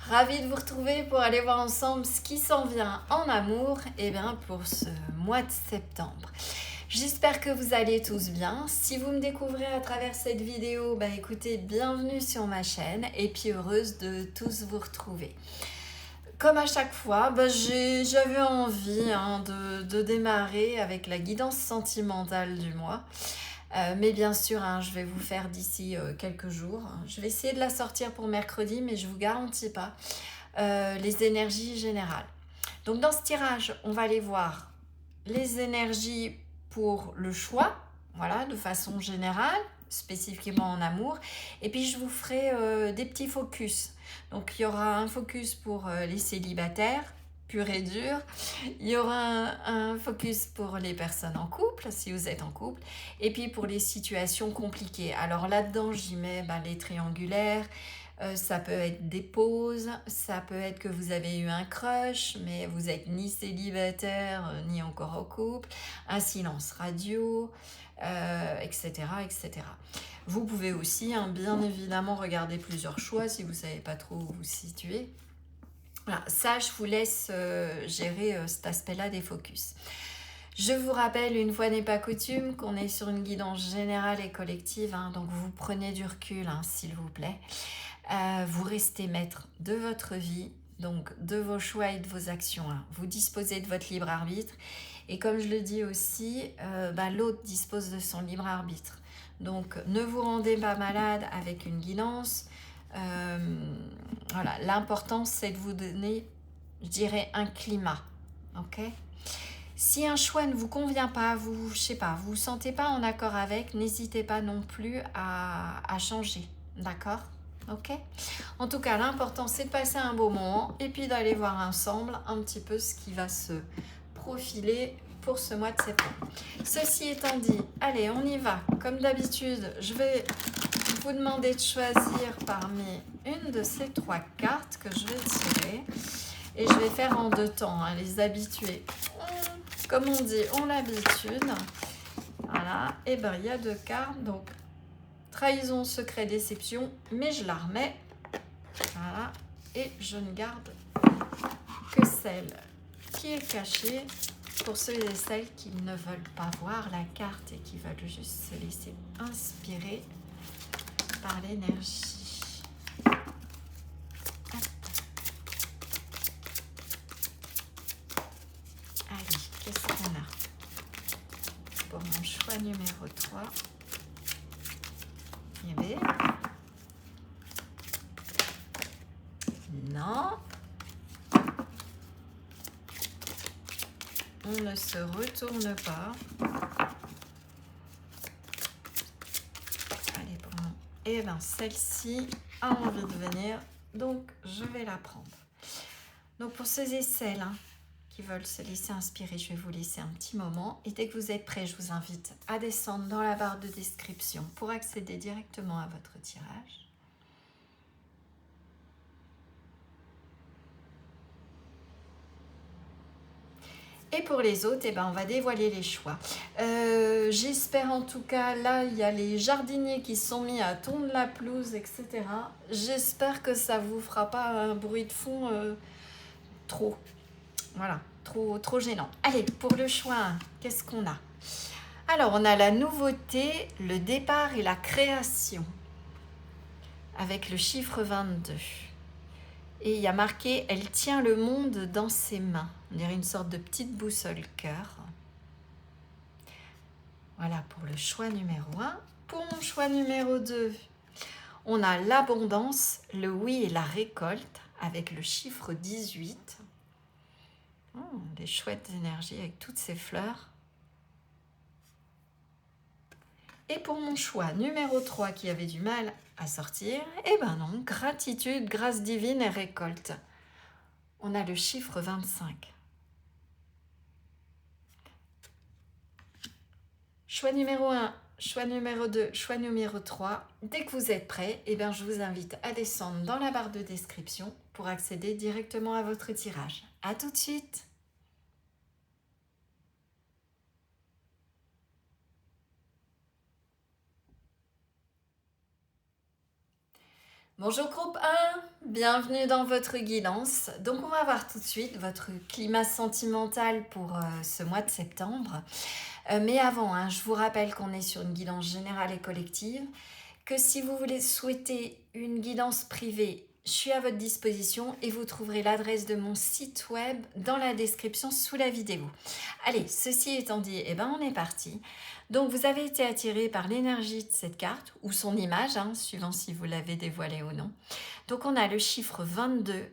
ravie de vous retrouver pour aller voir ensemble ce qui s'en vient en amour pour ce mois de septembre. J'espère que vous allez tous bien. Si vous me découvrez à travers cette vidéo, écoutez, bienvenue sur ma chaîne et puis heureuse de tous vous retrouver. Comme à chaque fois, j'avais envie de démarrer avec la guidance sentimentale du mois. Mais bien sûr, je vais vous faire d'ici quelques jours. Je vais essayer de la sortir pour mercredi, mais je ne vous garantis pas les énergies générales. Donc dans ce tirage, on va aller voir les énergies pour le choix, voilà, de façon générale, spécifiquement en amour. Et puis je vous ferai des petits focus. Donc il y aura un focus pour les célibataires, pur et dur. Il y aura un focus pour les personnes en couple, si vous êtes en couple. Et puis pour les situations compliquées. Alors là-dedans, j'y mets les triangulaires. Ça peut être des pauses, ça peut être que vous avez eu un crush, mais vous n'êtes ni célibataire, ni encore en couple, un silence radio, etc., etc. Vous pouvez aussi, bien évidemment, regarder plusieurs choix si vous ne savez pas trop où vous situer. Voilà, ça, je vous laisse gérer cet aspect-là des focus. Je vous rappelle, une fois n'est pas coutume, qu'on est sur une guidance générale et collective, donc vous prenez du recul, s'il vous plaît. Vous restez maître de votre vie, donc de vos choix et de vos actions. Vous disposez de votre libre arbitre. Et comme je le dis aussi, l'autre dispose de son libre arbitre. Donc ne vous rendez pas malade avec une guidance. Voilà, l'important c'est de vous donner, je dirais, un climat. Ok ? Si un choix ne vous convient pas, vous vous sentez pas en accord avec, n'hésitez pas non plus à changer. D'accord ? Ok ? En tout cas, l'important c'est de passer un beau moment et puis d'aller voir ensemble un petit peu ce qui va se profiler pour ce mois de septembre. Ceci étant dit, allez, on y va. Comme d'habitude, je vais vous demander de choisir parmi une de ces 3 cartes que je vais tirer. Et je vais faire en 2 temps, les habitués. Comme on dit, ont l'habitude. Voilà, et il y a 2 cartes, donc trahison, secret, déception, mais je la remets. Voilà, et je ne garde que celle qui est cachée pour ceux et celles qui ne veulent pas voir la carte et qui veulent juste se laisser inspirer par l'énergie. Allez, qu'est-ce qu'on a pour mon choix numéro 3? Non. On ne se retourne pas. Allez, pour moi. Celle-ci a envie de venir, donc je vais la prendre. Donc pour ceux et celles qui veulent se laisser inspirer, je vais vous laisser un petit moment. Et dès que vous êtes prêts, je vous invite à descendre dans la barre de description pour accéder directement à votre tirage. Et pour les autres, on va dévoiler les choix. J'espère en tout cas, là, il y a les jardiniers qui sont mis à tondre la pelouse, etc. J'espère que ça ne vous fera pas un bruit de fond trop gênant. Allez, pour le choix, qu'est-ce qu'on a? Alors, on a la nouveauté, le départ et la création, avec le chiffre 22. Et il y a marqué « Elle tient le monde dans ses mains ». On dirait une sorte de petite boussole cœur. Voilà pour le choix numéro 1. Pour mon choix numéro 2, on a l'abondance, le oui et la récolte, avec le chiffre 18. Des chouettes énergies avec toutes ces fleurs. Et pour mon choix numéro 3 qui avait du mal à sortir, non, gratitude, grâce divine et récolte. On a le chiffre 25. Choix numéro 1, choix numéro 2, choix numéro 3. Dès que vous êtes prêts, je vous invite à descendre dans la barre de description pour accéder directement à votre tirage. À tout de suite! Bonjour groupe 1, bienvenue dans votre guidance. Donc on va voir tout de suite votre climat sentimental pour ce mois de septembre. Mais avant, je vous rappelle qu'on est sur une guidance générale et collective, que si vous voulez souhaiter une guidance privée, je suis à votre disposition et vous trouverez l'adresse de mon site web dans la description sous la vidéo. Allez, ceci étant dit, on est parti. Donc vous avez été attiré par l'énergie de cette carte ou son image, suivant si vous l'avez dévoilée ou non. Donc on a le chiffre 22,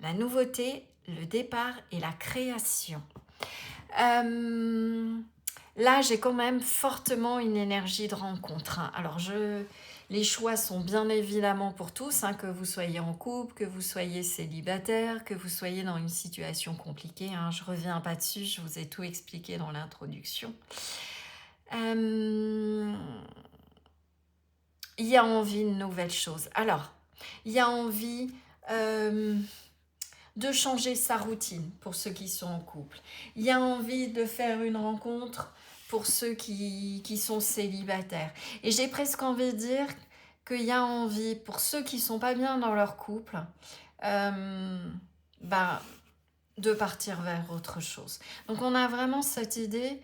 la nouveauté, le départ et la création. Là, j'ai quand même fortement une énergie de rencontre. Alors, les choix sont bien évidemment pour tous, que vous soyez en couple, que vous soyez célibataire, que vous soyez dans une situation compliquée. Je ne reviens pas dessus, je vous ai tout expliqué dans l'introduction. Il y a envie de nouvelles choses. Alors, il y a envie de changer sa routine pour ceux qui sont en couple. Il y a envie de faire une rencontre pour ceux qui sont célibataires. Et j'ai presque envie de dire qu'il y a envie pour ceux qui ne sont pas bien dans leur couple de partir vers autre chose. Donc on a vraiment cette idée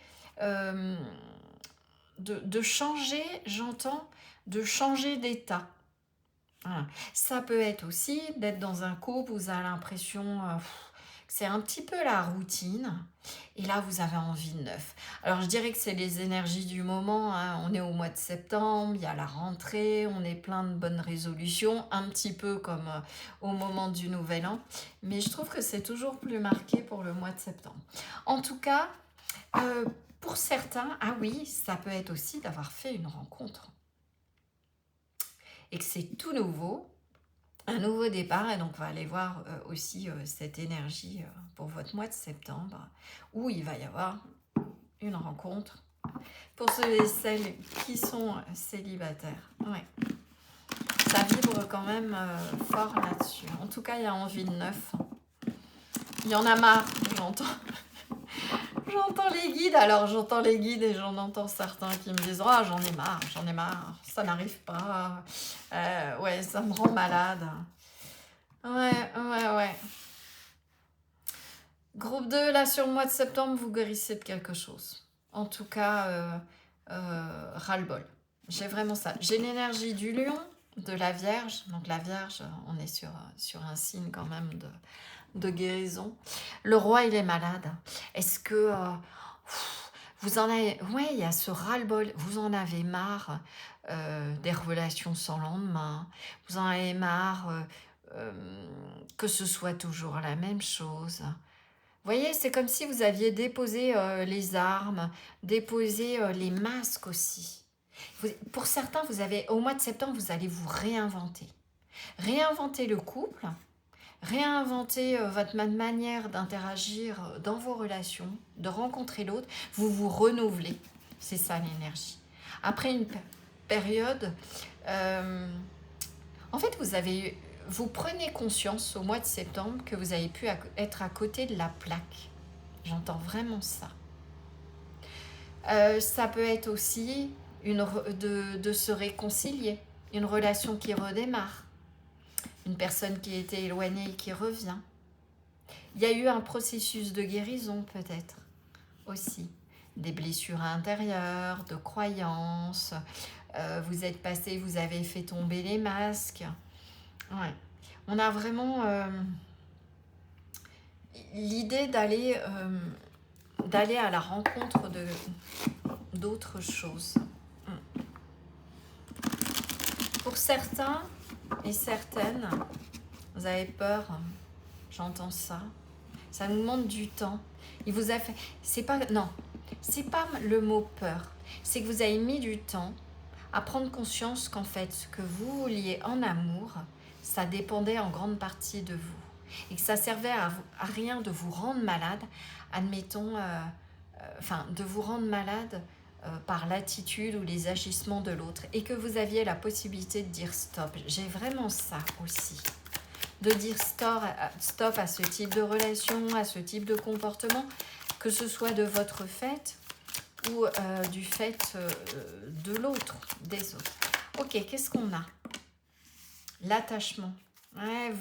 de changer, j'entends, de changer d'état. Voilà. Ça peut être aussi d'être dans un couple où vous avez l'impression que c'est un petit peu la routine et là vous avez envie de neuf. Alors je dirais que c'est les énergies du moment, on est au mois de septembre, il y a la rentrée, on est plein de bonnes résolutions, un petit peu comme au moment du nouvel an, mais je trouve que c'est toujours plus marqué pour le mois de septembre. En tout cas, pour certains, oui, ça peut être aussi d'avoir fait une rencontre et que c'est tout nouveau, un nouveau départ. Et donc on va aller voir aussi cette énergie pour votre mois de septembre où il va y avoir une rencontre pour ceux et celles qui sont célibataires. Ouais. Ça vibre quand même fort là-dessus. En tout cas, il y a envie de neuf. Il y en a marre, j'entends. J'entends les guides, alors j'entends les guides et j'en entends certains qui me disent « Oh, j'en ai marre, ça n'arrive pas, ouais, ça me rend malade. » Ouais. Groupe 2, là, sur le mois de septembre, vous guérissez de quelque chose. En tout cas, ras-le-bol. J'ai vraiment ça. J'ai l'énergie du lion, de la Vierge. Donc la Vierge, on est sur un signe quand même de guérison. Le roi, il est malade. Est-ce que vous en avez... Ouais, il y a ce ras-le-bol. Vous en avez marre des relations sans lendemain. Vous en avez marre que ce soit toujours la même chose. Vous voyez, c'est comme si vous aviez déposé les armes, déposé les masques aussi. Pour certains, au mois de septembre, vous allez vous réinventer. Réinventer le couple, réinventer votre manière d'interagir dans vos relations, de rencontrer l'autre. Vous vous renouvelez. C'est ça l'énergie. Après une période, en fait, vous prenez conscience au mois de septembre que vous avez pu être à côté de la plaque. J'entends vraiment ça. Ça peut être aussi de se réconcilier, une relation qui redémarre, une personne qui était éloignée et qui revient. Il y a eu un processus de guérison peut-être aussi, des blessures intérieures, de croyances, vous êtes passé, vous avez fait tomber les masques. Ouais. On a vraiment l'idée d'aller à la rencontre d'autres choses. Pour certains et certaines, vous avez peur, j'entends ça. Ça nous demande du temps. Il vous a fait... c'est pas le mot peur. C'est que vous avez mis du temps à prendre conscience qu'en fait, ce que vous vouliez en amour, ça dépendait en grande partie de vous. Et que ça servait à rien de vous rendre malade, admettons, de vous rendre malade par l'attitude ou les agissements de l'autre. Et que vous aviez la possibilité de dire stop. J'ai vraiment ça aussi. De dire stop à ce type de relation, à ce type de comportement, que ce soit de votre fait ou du fait de l'autre, des autres. Ok, qu'est-ce qu'on a? L'attachement. Ouais,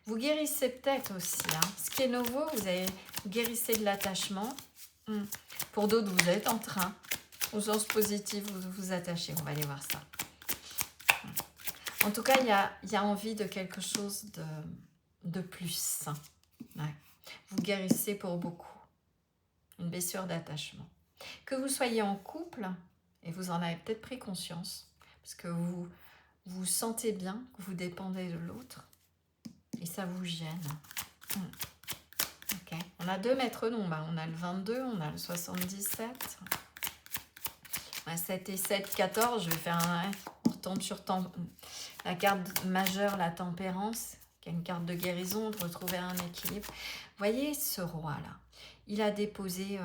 vous guérissez peut-être aussi. Hein. Ce qui est nouveau, vous guérissez de l'attachement. Pour d'autres, vous êtes en train. Au sens positif, vous vous attachez. On va aller voir ça. En tout cas, il y a envie de quelque chose de plus. Ouais. Vous guérissez pour beaucoup. Une blessure d'attachement. Que vous soyez en couple, et vous en avez peut-être pris conscience, parce que vous sentez bien que vous dépendez de l'autre, et ça vous gêne. Okay. On a 2 maîtres nombres. On a le 22, on a le 77. 7 et 7, 14. Je vais faire un... On retombe sur la carte majeure, la tempérance, qui est une carte de guérison, de retrouver un équilibre. Vous voyez ce roi-là, il a déposé...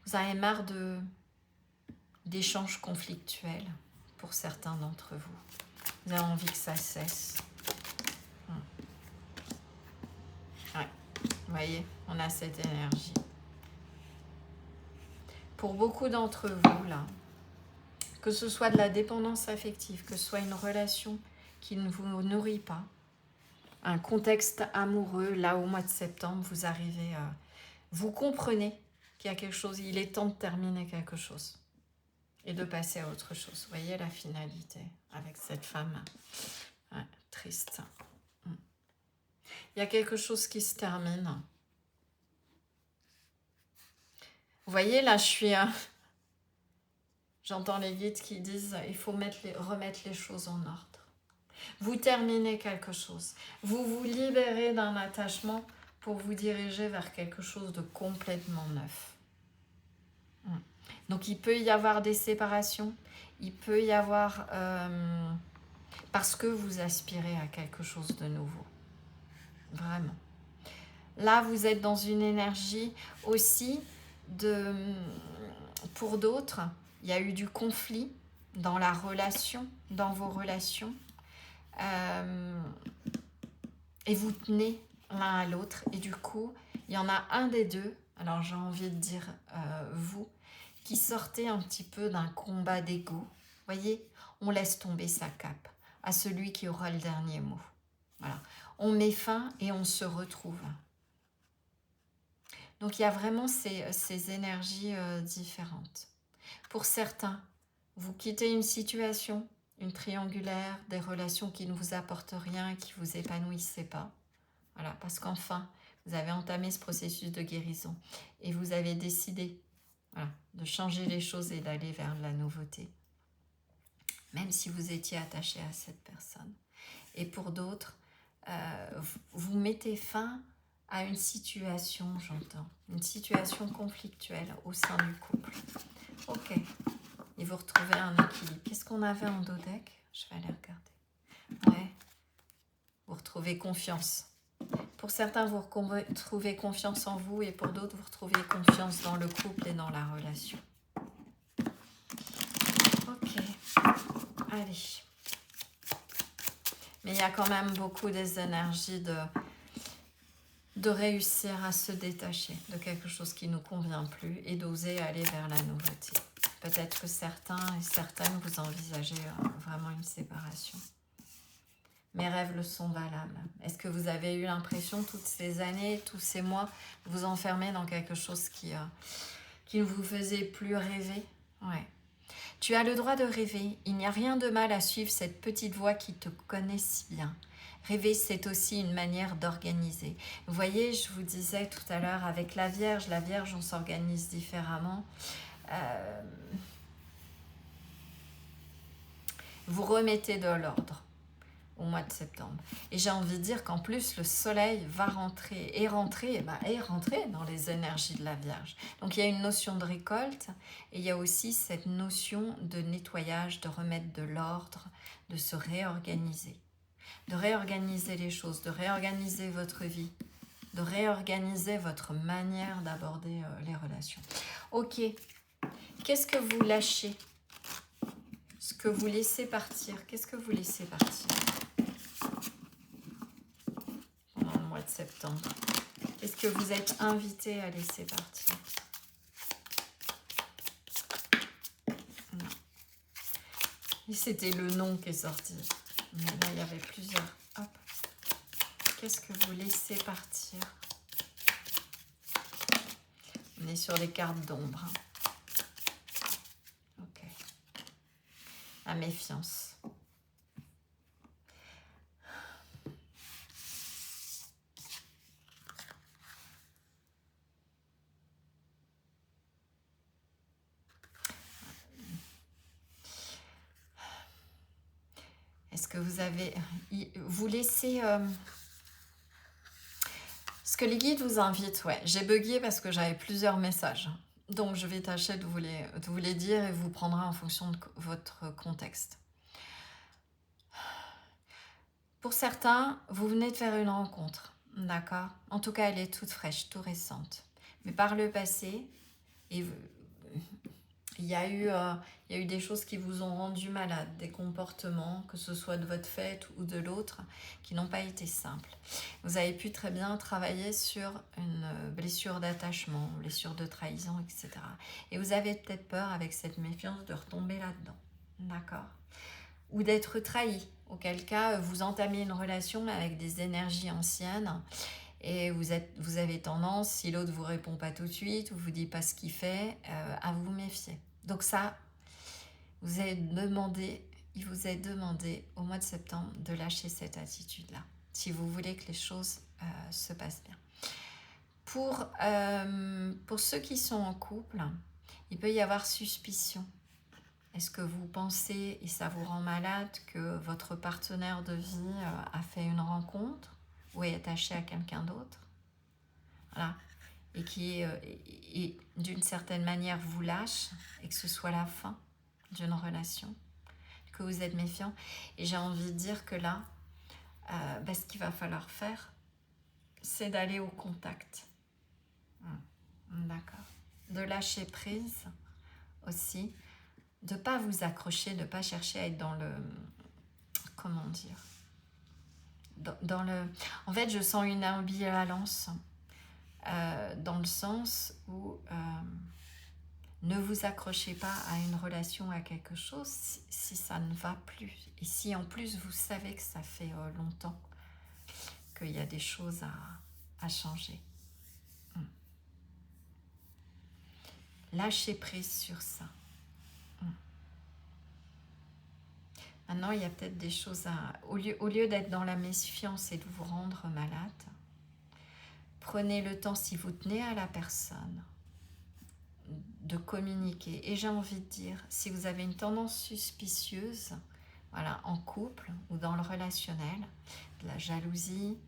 vous avez marre d'échanges conflictuels pour certains d'entre vous. Vous avez envie que ça cesse. Ouais. Vous voyez, on a cette énergie. Pour beaucoup d'entre vous, là, que ce soit de la dépendance affective, que ce soit une relation qui ne vous nourrit pas, un contexte amoureux, là au mois de septembre, vous arrivez, vous comprenez qu'il y a quelque chose, il est temps de terminer quelque chose et de passer à autre chose. Vous voyez la finalité avec cette femme, ouais, triste. Il y a quelque chose qui se termine. Vous voyez, là, j'entends les guides qui disent il faut remettre les choses en ordre. Vous terminez quelque chose. Vous vous libérez d'un attachement pour vous diriger vers quelque chose de complètement neuf. Donc, il peut y avoir des séparations. Il peut y avoir... parce que vous aspirez à quelque chose de nouveau. Vraiment. Là, vous êtes dans une énergie aussi pour d'autres, il y a eu du conflit dans la relation, dans vos relations. Et vous tenez l'un à l'autre. Et du coup, il y en a un des deux, alors j'ai envie de dire vous, qui sortez un petit peu d'un combat d'ego. Vous voyez, on laisse tomber sa cape à celui qui aura le dernier mot. Voilà. On met fin et on se retrouve. Donc, il y a vraiment ces énergies différentes. Pour certains, vous quittez une situation, une triangulaire, des relations qui ne vous apportent rien, qui ne vous épanouissaient pas. Voilà, parce qu'enfin, vous avez entamé ce processus de guérison et vous avez décidé, voilà, de changer les choses et d'aller vers la nouveauté. Même si vous étiez attaché à cette personne. Et pour d'autres, vous mettez fin à une situation, j'entends, une situation conflictuelle au sein du couple. Ok, et vous retrouvez un équilibre. Qu'est-ce qu'on avait en dos deck? Je vais aller regarder. Ouais, vous retrouvez confiance. Pour certains, vous retrouvez confiance en vous et pour d'autres, vous retrouvez confiance dans le couple et dans la relation. Ok, allez. Mais il y a quand même beaucoup des énergies de réussir à se détacher de quelque chose qui ne nous convient plus et d'oser aller vers la nouveauté. Peut-être que certains et certaines, vous envisagez vraiment une séparation. Mes rêves le sont valables. Est-ce que vous avez eu l'impression, toutes ces années, tous ces mois, de vous enfermer dans quelque chose qui ne vous faisait plus rêver? Ouais. Tu as le droit de rêver. Il n'y a rien de mal à suivre cette petite voix qui te connaît si bien. Rêver, c'est aussi une manière d'organiser. Vous voyez, je vous disais tout à l'heure, avec la Vierge, on s'organise différemment. Vous remettez de l'ordre au mois de septembre. Et j'ai envie de dire qu'en plus, le soleil va rentrer dans les énergies de la Vierge. Donc, il y a une notion de récolte et il y a aussi cette notion de nettoyage, de remettre de l'ordre, de se réorganiser. De réorganiser les choses, de réorganiser votre vie, de réorganiser votre manière d'aborder les relations. Ok, qu'est-ce que vous lâchez? Ce que vous laissez partir, qu'est-ce que vous laissez partir pendant le mois de septembre? Qu'est-ce que vous êtes invité à laisser partir? Non. C'était le nom qui est sorti. Mais là, il y avait plusieurs. Hop. Qu'est-ce que vous laissez partir? On est sur les cartes d'ombre. Ok. La méfiance. Est-ce que vous avez... Vous laissez... Ce que les guides vous invitent, ouais. J'ai bugué parce que j'avais plusieurs messages. Donc, je vais tâcher de vous les dire et vous prendrez en fonction de votre contexte. Pour certains, vous venez de faire une rencontre, d'accord? En tout cas, elle est toute fraîche, toute récente. Mais par le passé, il y a eu des choses qui vous ont rendu malade, des comportements, que ce soit de votre fait ou de l'autre, qui n'ont pas été simples. Vous avez pu très bien travailler sur une blessure d'attachement, blessure de trahison, etc. Et vous avez peut-être peur, avec cette méfiance, de retomber là-dedans, d'accord? Ou d'être trahi, auquel cas vous entamez une relation avec des énergies anciennes et vous avez tendance, si l'autre ne vous répond pas tout de suite ou vous dit pas ce qu'il fait, à vous méfier. Donc ça, il vous est demandé au mois de septembre de lâcher cette attitude-là, si vous voulez que les choses se passent bien. Pour ceux qui sont en couple, il peut y avoir suspicion. Est-ce que vous pensez, et ça vous rend malade, que votre partenaire de vie a fait une rencontre ou est attaché à quelqu'un d'autre? Voilà. Et qui, d'une certaine manière, vous lâche et que ce soit la fin d'une relation, que vous êtes méfiant. Et j'ai envie de dire que là, ce qu'il va falloir faire, c'est d'aller au contact. D'accord. De lâcher prise aussi. De ne pas vous accrocher, de ne pas chercher à être dans le... Comment dire, dans le... En fait, je sens une ambivalence dans le sens où ne vous accrochez pas à une relation, à quelque chose, si ça ne va plus. Et si en plus vous savez que ça fait longtemps qu'il y a des choses à changer. Lâchez prise sur ça. Maintenant, il y a peut-être des choses à... Au lieu d'être dans la méfiance et de vous rendre malade, prenez le temps, si vous tenez à la personne, de communiquer. Et j'ai envie de dire, si vous avez une tendance suspicieuse, voilà, en couple ou dans le relationnel, de la jalousie,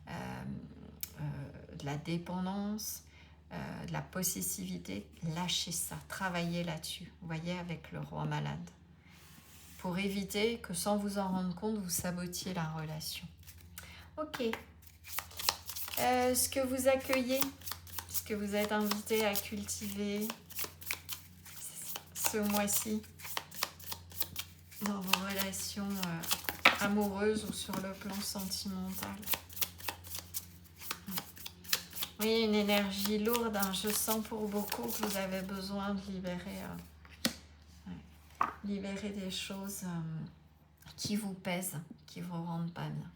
de la dépendance, de la possessivité, lâchez ça, travaillez là-dessus. Vous voyez, avec le roi malade. Pour éviter que, sans vous en rendre compte, vous sabotiez la relation. Ok. Ce que vous accueillez, ce que vous êtes invité à cultiver ce mois-ci dans vos relations amoureuses ou sur le plan sentimental. Oui, une énergie lourde, hein. Je sens pour beaucoup que vous avez besoin de libérer des choses qui vous pèsent, qui vous rendent pas bien.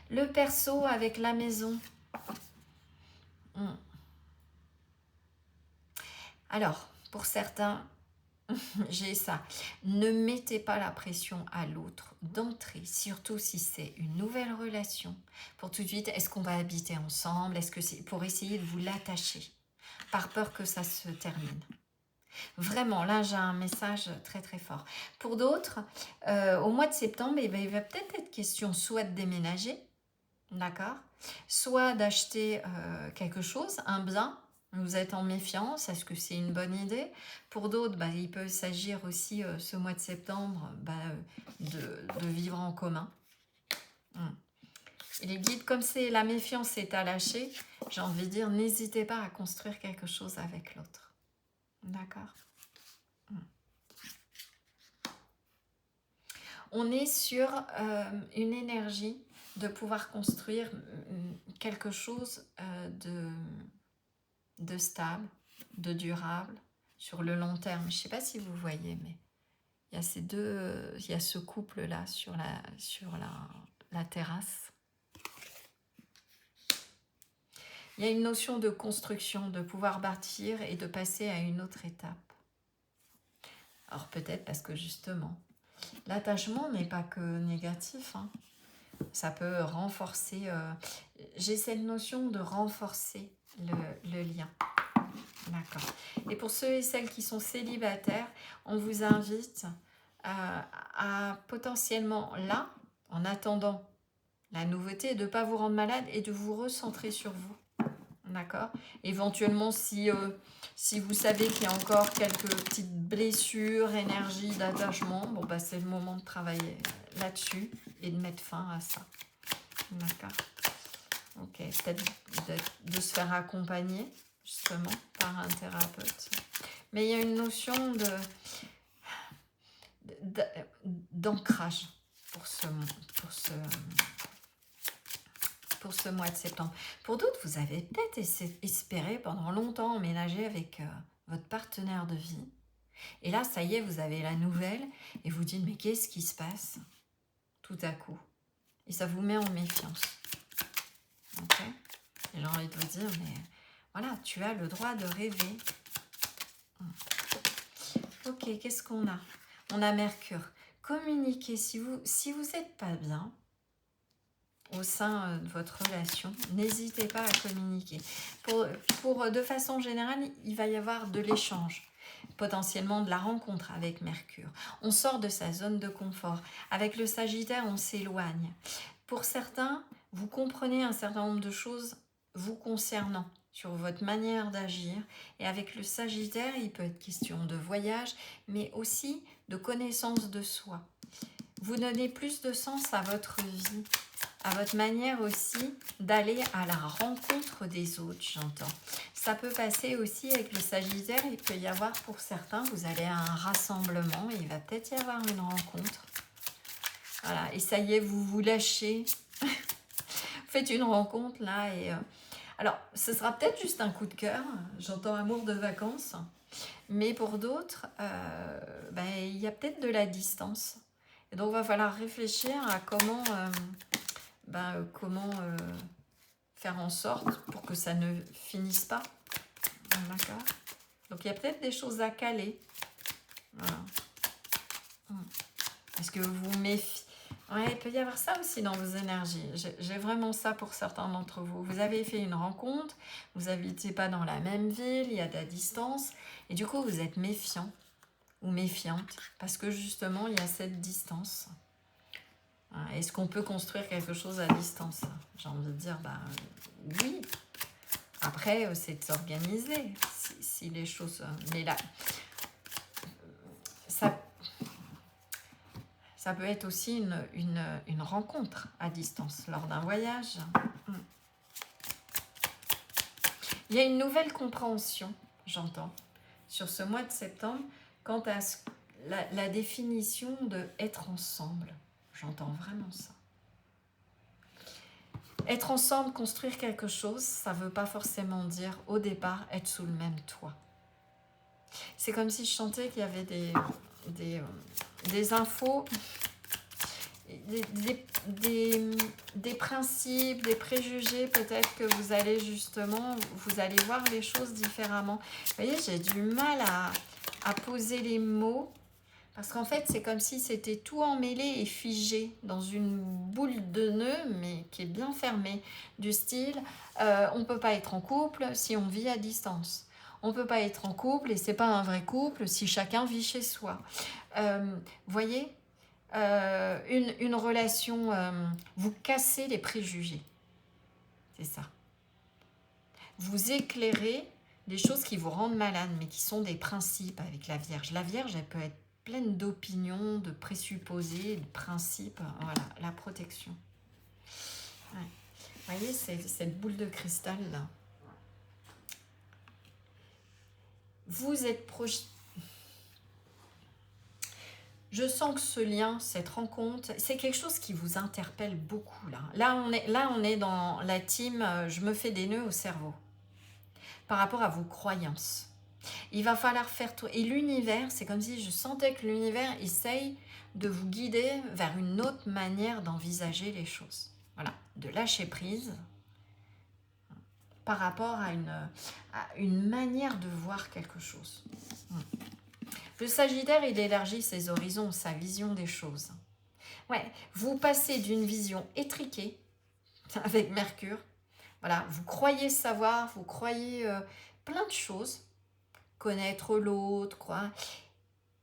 Le perso avec la maison. Alors, pour certains, j'ai ça. Ne mettez pas la pression à l'autre d'entrer, surtout si c'est une nouvelle relation. Pour tout de suite, est-ce qu'on va habiter ensemble? Est-ce que c'est pour essayer de vous l'attacher, par peur que ça se termine? Vraiment, là, j'ai un message très très fort. Pour d'autres, au mois de septembre, il va peut-être être question soit de déménager, d'accord, soit d'acheter quelque chose, un bien. Vous êtes en méfiance, est-ce que c'est une bonne idée? Pour d'autres, il peut s'agir aussi ce mois de septembre de vivre en commun. Et les guides, comme c'est la méfiance est à lâcher, j'ai envie de dire, n'hésitez pas à construire quelque chose avec l'autre. D'accord? On est sur une énergie de pouvoir construire quelque chose de stable, de durable, sur le long terme. Je ne sais pas si vous voyez, mais Il y a ces deux, il y a ce couple-là sur la terrasse. Il y a une notion de construction, de pouvoir bâtir et de passer à une autre étape. Alors peut-être parce que justement, l'attachement n'est pas que négatif, hein. Ça peut renforcer, j'ai cette notion de renforcer le lien. D'accord. Et pour ceux et celles qui sont célibataires, on vous invite à potentiellement là, en attendant la nouveauté, de ne pas vous rendre malade et de vous recentrer sur vous. D'accord. Éventuellement, si vous savez qu'il y a encore quelques petites blessures, énergie d'attachement, bon, bah, c'est le moment de travailler là-dessus et de mettre fin à ça. D'accord. Ok, peut-être de se faire accompagner, justement, par un thérapeute. Mais il y a une notion d'ancrage pour ce mois de septembre. Pour d'autres, vous avez peut-être espéré pendant longtemps emménager avec votre partenaire de vie. Et là, ça y est, vous avez la nouvelle et vous dites, mais qu'est-ce qui se passe tout à coup? Et ça vous met en méfiance. Ok? Et j'ai envie de vous dire, mais voilà, tu as le droit de rêver. Ok, qu'est-ce qu'on a? On a Mercure. Communiquez. Si vous n'êtes pas bien au sein de votre relation, n'hésitez pas à communiquer. De façon générale, il va y avoir de l'échange, potentiellement de la rencontre avec Mercure. On sort de sa zone de confort. Avec le Sagittaire, on s'éloigne. Pour certains, vous comprenez un certain nombre de choses vous concernant, sur votre manière d'agir. Et avec le Sagittaire, il peut être question de voyage, mais aussi de connaissance de soi. Vous donnez plus de sens à votre vie, à votre manière aussi d'aller à la rencontre des autres, j'entends. Ça peut passer aussi avec le Sagittaire, il peut y avoir pour certains, vous allez à un rassemblement et il va peut-être y avoir une rencontre. Voilà, et ça y est, vous vous lâchez. Vous faites une rencontre là et... alors, ce sera peut-être juste un coup de cœur, j'entends amour de vacances, mais pour d'autres, il y a peut-être de la distance. Et donc, il va falloir réfléchir à comment faire en sorte pour que ça ne finisse pas. D'accord? Donc, il y a peut-être des choses à caler. Voilà. Est-ce que vous méfiez? Ouais, il peut y avoir ça aussi dans vos énergies. J'ai vraiment ça pour certains d'entre vous. Vous avez fait une rencontre, vous n'habitez pas dans la même ville, il y a de la distance, et du coup, vous êtes méfiant ou méfiante, parce que justement, il y a cette distance. Est-ce qu'on peut construire quelque chose à distance? J'ai envie de dire, oui. Après, c'est de s'organiser, si les choses... Mais là, ça peut être aussi une rencontre à distance lors d'un voyage. Il y a une nouvelle compréhension, j'entends, sur ce mois de septembre, quant à la définition de être ensemble. J'entends vraiment ça. Être ensemble, construire quelque chose, ça ne veut pas forcément dire au départ être sous le même toit. C'est comme si je sentais qu'il y avait des infos, des principes, des préjugés, peut-être que vous allez justement, vous allez voir les choses différemment. Vous voyez, j'ai du mal à poser les mots, parce qu'en fait, c'est comme si c'était tout emmêlé et figé dans une boule de nœud, mais qui est bien fermée, du style, on ne peut pas être en couple si on vit à distance. On ne peut pas être en couple et c'est pas un vrai couple si chacun vit chez soi. Voyez, une relation, vous cassez les préjugés. C'est ça. Vous éclairez des choses qui vous rendent malade, mais qui sont des principes avec la Vierge. La Vierge, elle peut être pleine d'opinions, de présupposés, de principes. Voilà, la protection. Ouais. Vous voyez, c'est cette boule de cristal là. Vous êtes projeté. Je sens que ce lien, cette rencontre, c'est quelque chose qui vous interpelle beaucoup là. Là, on est dans la team je me fais des nœuds au cerveau par rapport à vos croyances. Il va falloir faire tout. Et l'univers, c'est comme si je sentais que l'univers essaye de vous guider vers une autre manière d'envisager les choses. Voilà, de lâcher prise par rapport à une manière de voir quelque chose. Le Sagittaire, il élargit ses horizons, sa vision des choses. Ouais, vous passez d'une vision étriquée avec Mercure. Voilà, vous croyez savoir, vous croyez plein de choses, connaître l'autre, quoi,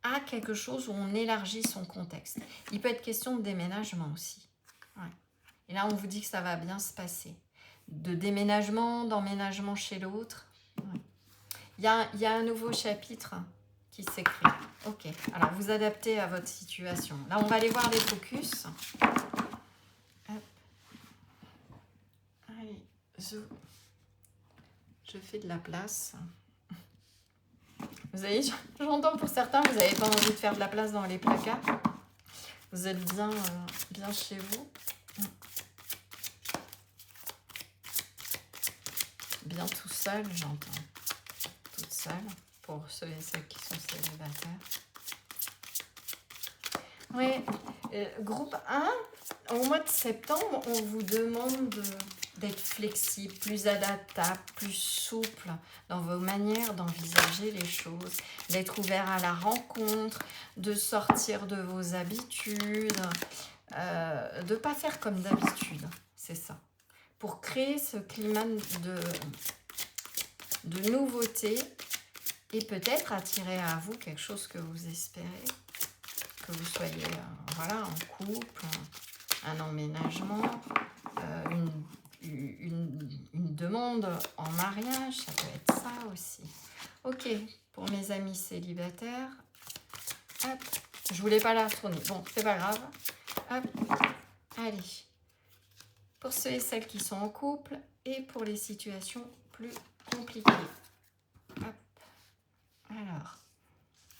à quelque chose où on élargit son contexte. Il peut être question de déménagement aussi. Ouais. Et là, on vous dit que ça va bien se passer. De déménagement, d'emménagement chez l'autre. Ouais. Il y a un nouveau chapitre qui s'écrit. Ok, alors vous adaptez à votre situation. Là, on va aller voir les focus. Hop. Allez, je fais de la place. Vous avez, j'entends pour certains, vous n'avez pas envie de faire de la place dans les placards. Vous êtes bien, bien chez vous. Bien tout seul, j'entends. Toute seule, pour ceux et celles qui sont célibataires. Oui, groupe 1, au mois de septembre, on vous demande d'être flexible, plus adaptable, plus souple dans vos manières d'envisager les choses, d'être ouvert à la rencontre, de sortir de vos habitudes, de ne pas faire comme d'habitude, c'est ça. Pour créer ce climat de nouveauté et peut-être attirer à vous quelque chose que vous espérez, que vous soyez voilà, en couple, un emménagement, une demande en mariage, ça peut être ça aussi. Ok, pour mes amis célibataires, hop, je voulais pas la tourner, bon, c'est pas grave, hop, allez. Pour ceux et celles qui sont en couple et pour les situations plus compliquées. Hop. Alors,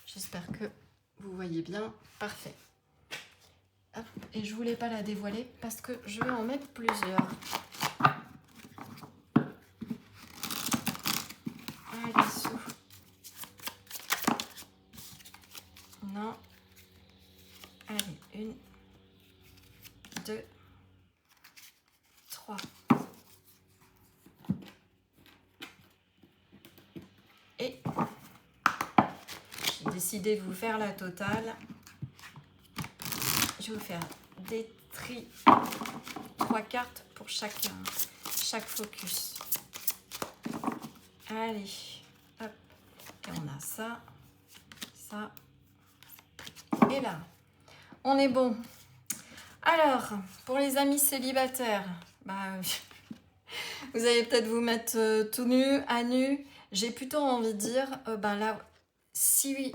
j'espère que vous voyez bien, parfait. Hop. Et je voulais pas la dévoiler parce que je vais en mettre plusieurs. Allez, souffle. Non. Allez, 1, 2, 3. Et j'ai décidé de vous faire la totale. Je vais vous faire des tri, 3 cartes pour chaque focus. Allez, hop, et on a ça, ça, et là. On est bon. Alors, pour les amis célibataires, vous allez peut-être vous mettre tout nu, à nu. J'ai plutôt envie de dire, là, si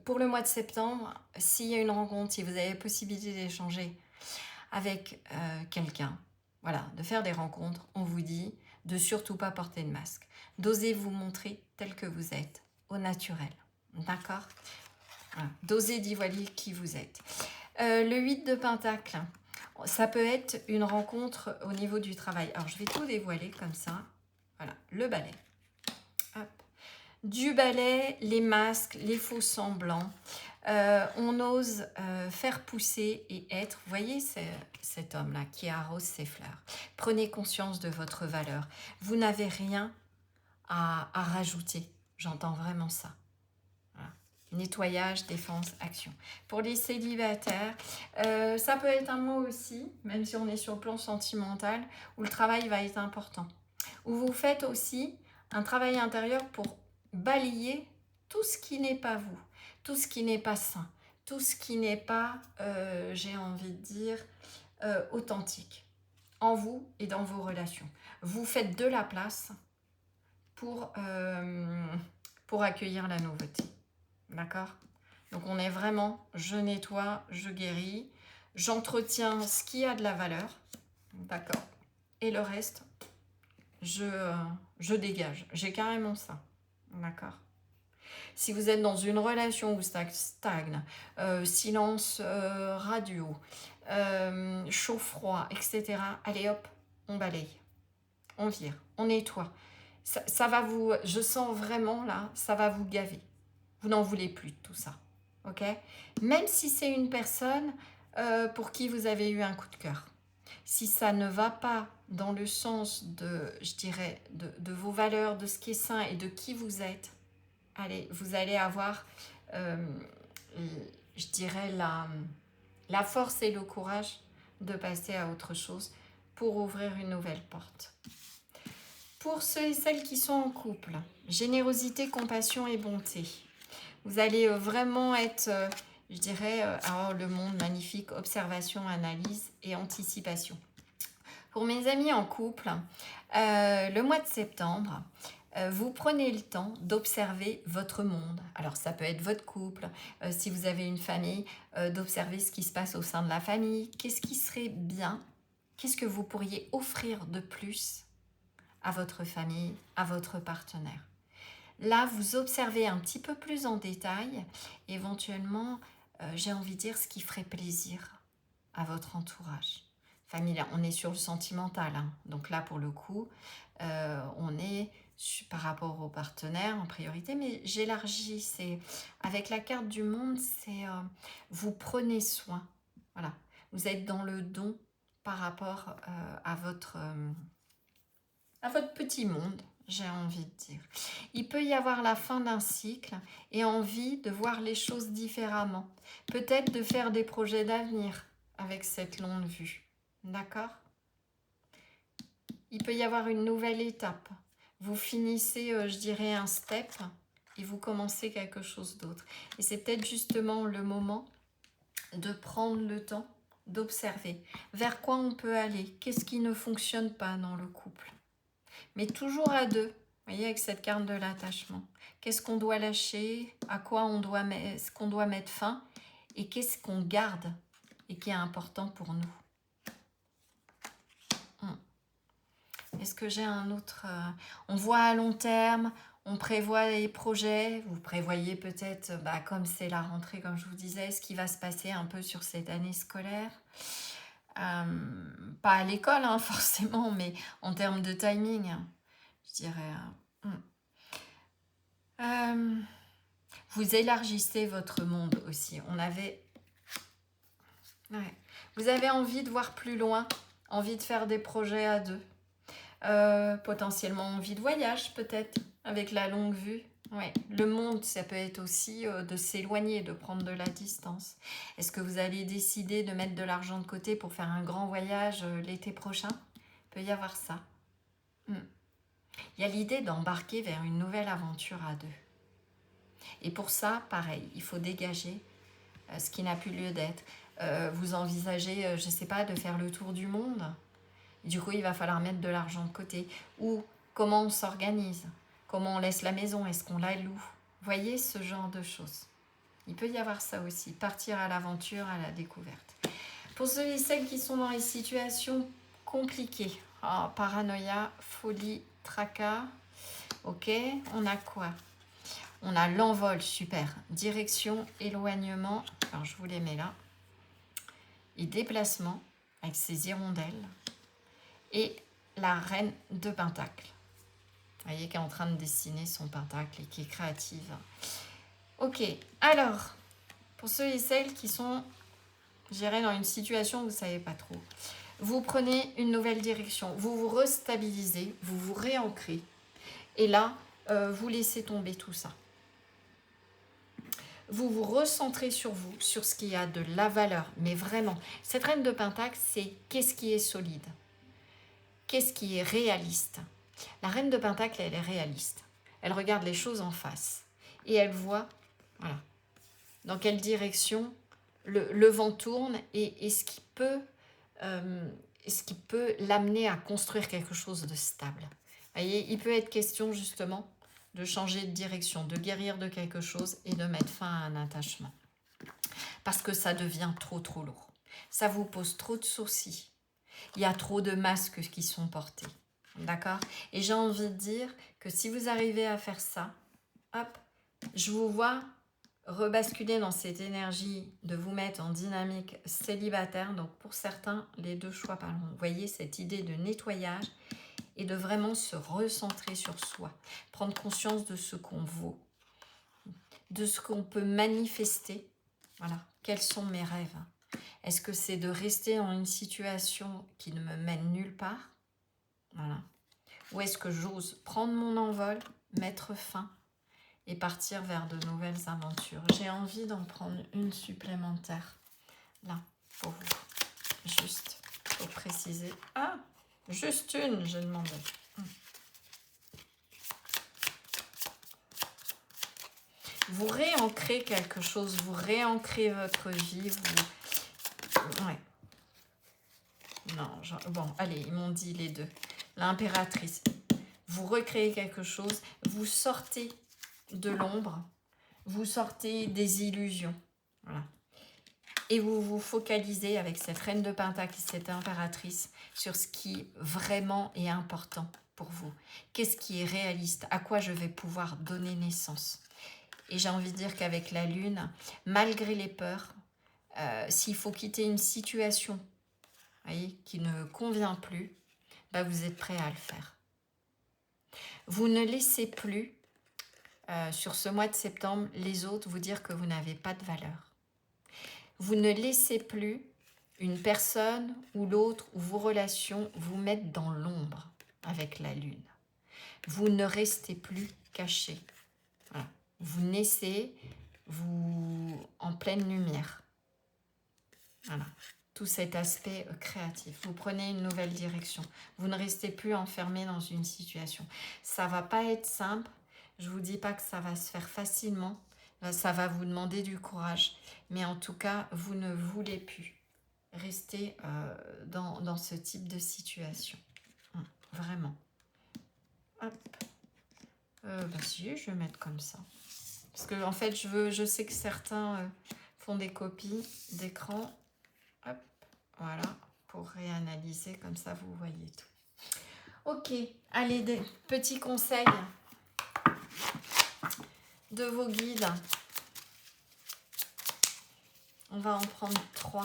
pour le mois de septembre, s'il y a une rencontre, si vous avez la possibilité d'échanger avec quelqu'un, voilà, de faire des rencontres, on vous dit de surtout pas porter de masque. D'oser vous montrer tel que vous êtes, au naturel. D'accord ? Voilà. D'oser dévoiler qui vous êtes. Le 8 de Pentacle, ça peut être une rencontre au niveau du travail. Alors, je vais tout dévoiler comme ça. Voilà, le balai. Hop. Du balai, les masques, les faux semblants. On ose faire pousser et être. Vous voyez cet homme-là qui arrose ses fleurs. Prenez conscience de votre valeur. Vous n'avez rien à rajouter. J'entends vraiment ça. Voilà. Nettoyage, défense, action. Pour les célibataires, ça peut être un mot aussi, même si on est sur le plan sentimental, où le travail va être important. Où vous faites aussi un travail intérieur pour balayer tout ce qui n'est pas vous, tout ce qui n'est pas sain, tout ce qui n'est pas, j'ai envie de dire, authentique en vous et dans vos relations. Vous faites de la place pour accueillir la nouveauté. D'accord ? Donc on est vraiment, je nettoie, je guéris, j'entretiens ce qui a de la valeur. D'accord ? Et le reste, je dégage. J'ai carrément ça. D'accord ? Si vous êtes dans une relation où ça stagne, silence radio, chaud-froid, etc., allez hop, on balaye, on vire, on nettoie. ça va vous... Je sens vraiment là, ça va vous gaver. Vous n'en voulez plus de tout ça. Ok? Même si c'est une personne pour qui vous avez eu un coup de cœur. Si ça ne va pas dans le sens de, je dirais, de vos valeurs, de ce qui est sain et de qui vous êtes, allez, vous allez avoir, je dirais, la force et le courage de passer à autre chose pour ouvrir une nouvelle porte. Pour ceux et celles qui sont en couple, générosité, compassion et bonté. Vous allez vraiment être, je dirais, avoir le monde magnifique, observation, analyse et anticipation. Pour mes amis en couple, le mois de septembre, vous prenez le temps d'observer votre monde. Alors ça peut être votre couple, si vous avez une famille, d'observer ce qui se passe au sein de la famille. Qu'est-ce qui serait bien? Qu'est-ce que vous pourriez offrir de plus à votre famille, à votre partenaire? Là, vous observez un petit peu plus en détail, éventuellement, j'ai envie de dire ce qui ferait plaisir à votre entourage. Famille, on est sur le sentimental, hein. Donc là, pour le coup, on est par rapport au partenaire en priorité, mais j'élargis, c'est avec la carte du monde, c'est vous prenez soin. Voilà, vous êtes dans le don par rapport à votre petit monde, j'ai envie de dire. Il peut y avoir la fin d'un cycle et envie de voir les choses différemment. Peut-être de faire des projets d'avenir avec cette longue vue. D'accord? Il peut y avoir une nouvelle étape. Vous finissez, je dirais, un step et vous commencez quelque chose d'autre. Et c'est peut-être justement le moment de prendre le temps d'observer vers quoi on peut aller, qu'est-ce qui ne fonctionne pas dans le couple. Mais toujours à deux, vous voyez, avec cette carte de l'attachement. Qu'est-ce qu'on doit lâcher, à quoi on doit mettre fin et qu'est-ce qu'on garde et qui est important pour nous. Est-ce que j'ai un autre... on voit à long terme, on prévoit les projets. Vous prévoyez peut-être, comme c'est la rentrée, comme je vous disais, ce qui va se passer un peu sur cette année scolaire. Pas à l'école, hein, forcément, mais en termes de timing, je dirais... vous élargissez votre monde aussi. Vous avez envie de voir plus loin, envie de faire des projets à deux. Potentiellement envie de voyage peut-être avec la longue vue. Ouais. Le monde, ça peut être aussi de s'éloigner, de prendre de la distance. Est-ce que vous allez décider de mettre de l'argent de côté pour faire un grand voyage l'été prochain? Il peut y avoir ça. Il y a l'idée d'embarquer vers une nouvelle aventure à deux. Et pour ça, pareil, il faut dégager ce qui n'a plus lieu d'être. Vous envisagez, je ne sais pas, de faire le tour du monde. Du coup, il va falloir mettre de l'argent de côté. Ou comment on s'organise? Comment on laisse la maison? Est-ce qu'on la loue? Voyez ce genre de choses. Il peut y avoir ça aussi. Partir à l'aventure, à la découverte. Pour ceux et celles qui sont dans les situations compliquées. Paranoïa, folie, tracas. Ok, on a quoi? On a l'envol, super. Direction, éloignement. Alors, je vous les mets là. Et déplacement, avec ses hirondelles. Et la reine de Pentacle. Vous voyez qu'elle est en train de dessiner son pentacle et qui est créative. Ok, alors, pour ceux et celles qui sont, je dirais, dans une situation où vous ne savez pas trop, vous prenez une nouvelle direction, vous vous restabilisez, vous vous réancrez. Et là, vous laissez tomber tout ça. Vous vous recentrez sur vous, sur ce qui a de la valeur. Mais vraiment, cette reine de Pentacle, c'est qu'est-ce qui est solide? Qu'est-ce qui est réaliste? La reine de Pentacle, elle est réaliste. Elle regarde les choses en face. Et elle voit, voilà, dans quelle direction le vent tourne et ce qui peut l'amener à construire quelque chose de stable. Vous voyez, il peut être question justement de changer de direction, de guérir de quelque chose et de mettre fin à un attachement. Parce que ça devient trop lourd. Ça vous pose trop de soucis. Il y a trop de masques qui sont portés. D'accord? Et j'ai envie de dire que si vous arrivez à faire ça, hop, je vous vois rebasculer dans cette énergie de vous mettre en dynamique célibataire. Donc pour certains, les deux choix parlons. Vous voyez cette idée de nettoyage et de vraiment se recentrer sur soi, prendre conscience de ce qu'on vaut, de ce qu'on peut manifester. Voilà, quels sont mes rêves? Est-ce que c'est de rester dans une situation qui ne me mène nulle part? Voilà. Ou est-ce que j'ose prendre mon envol, mettre fin et partir vers de nouvelles aventures? J'ai envie d'en prendre une supplémentaire, là, pour vous. Juste pour préciser. Ah, juste une, j'ai demandé. Vous réancrez quelque chose, vous réancrez votre vie, vous... Ouais. Non, bon, allez, ils m'ont dit les deux. L'impératrice. Vous recréez quelque chose, vous sortez de l'ombre, vous sortez des illusions. Voilà. Et vous vous focalisez avec cette reine de Pentacle, cette impératrice, sur ce qui vraiment est important pour vous. Qu'est-ce qui est réaliste? À quoi je vais pouvoir donner naissance? Et j'ai envie de dire qu'avec la lune, malgré les peurs, s'il faut quitter une situation, voyez, qui ne convient plus, bah vous êtes prêt à le faire. Vous ne laissez plus, sur ce mois de septembre, les autres vous dire que vous n'avez pas de valeur. Vous ne laissez plus une personne ou l'autre ou vos relations vous mettre dans l'ombre avec la lune. Vous ne restez plus caché. Voilà. Vous naissez, vous en pleine lumière. Voilà. Tout cet aspect créatif. Vous prenez une nouvelle direction. Vous ne restez plus enfermé dans une situation. Ça ne va pas être simple. Je ne vous dis pas que ça va se faire facilement. Ça va vous demander du courage. Mais en tout cas, vous ne voulez plus rester dans ce type de situation. Vraiment. Hop. Bah si, je vais mettre comme ça. Parce que en fait, je sais que certains font des copies d'écran. Hop, voilà, pour réanalyser, comme ça vous voyez tout. Ok, allez, des petits conseils de vos guides. On va en prendre 3.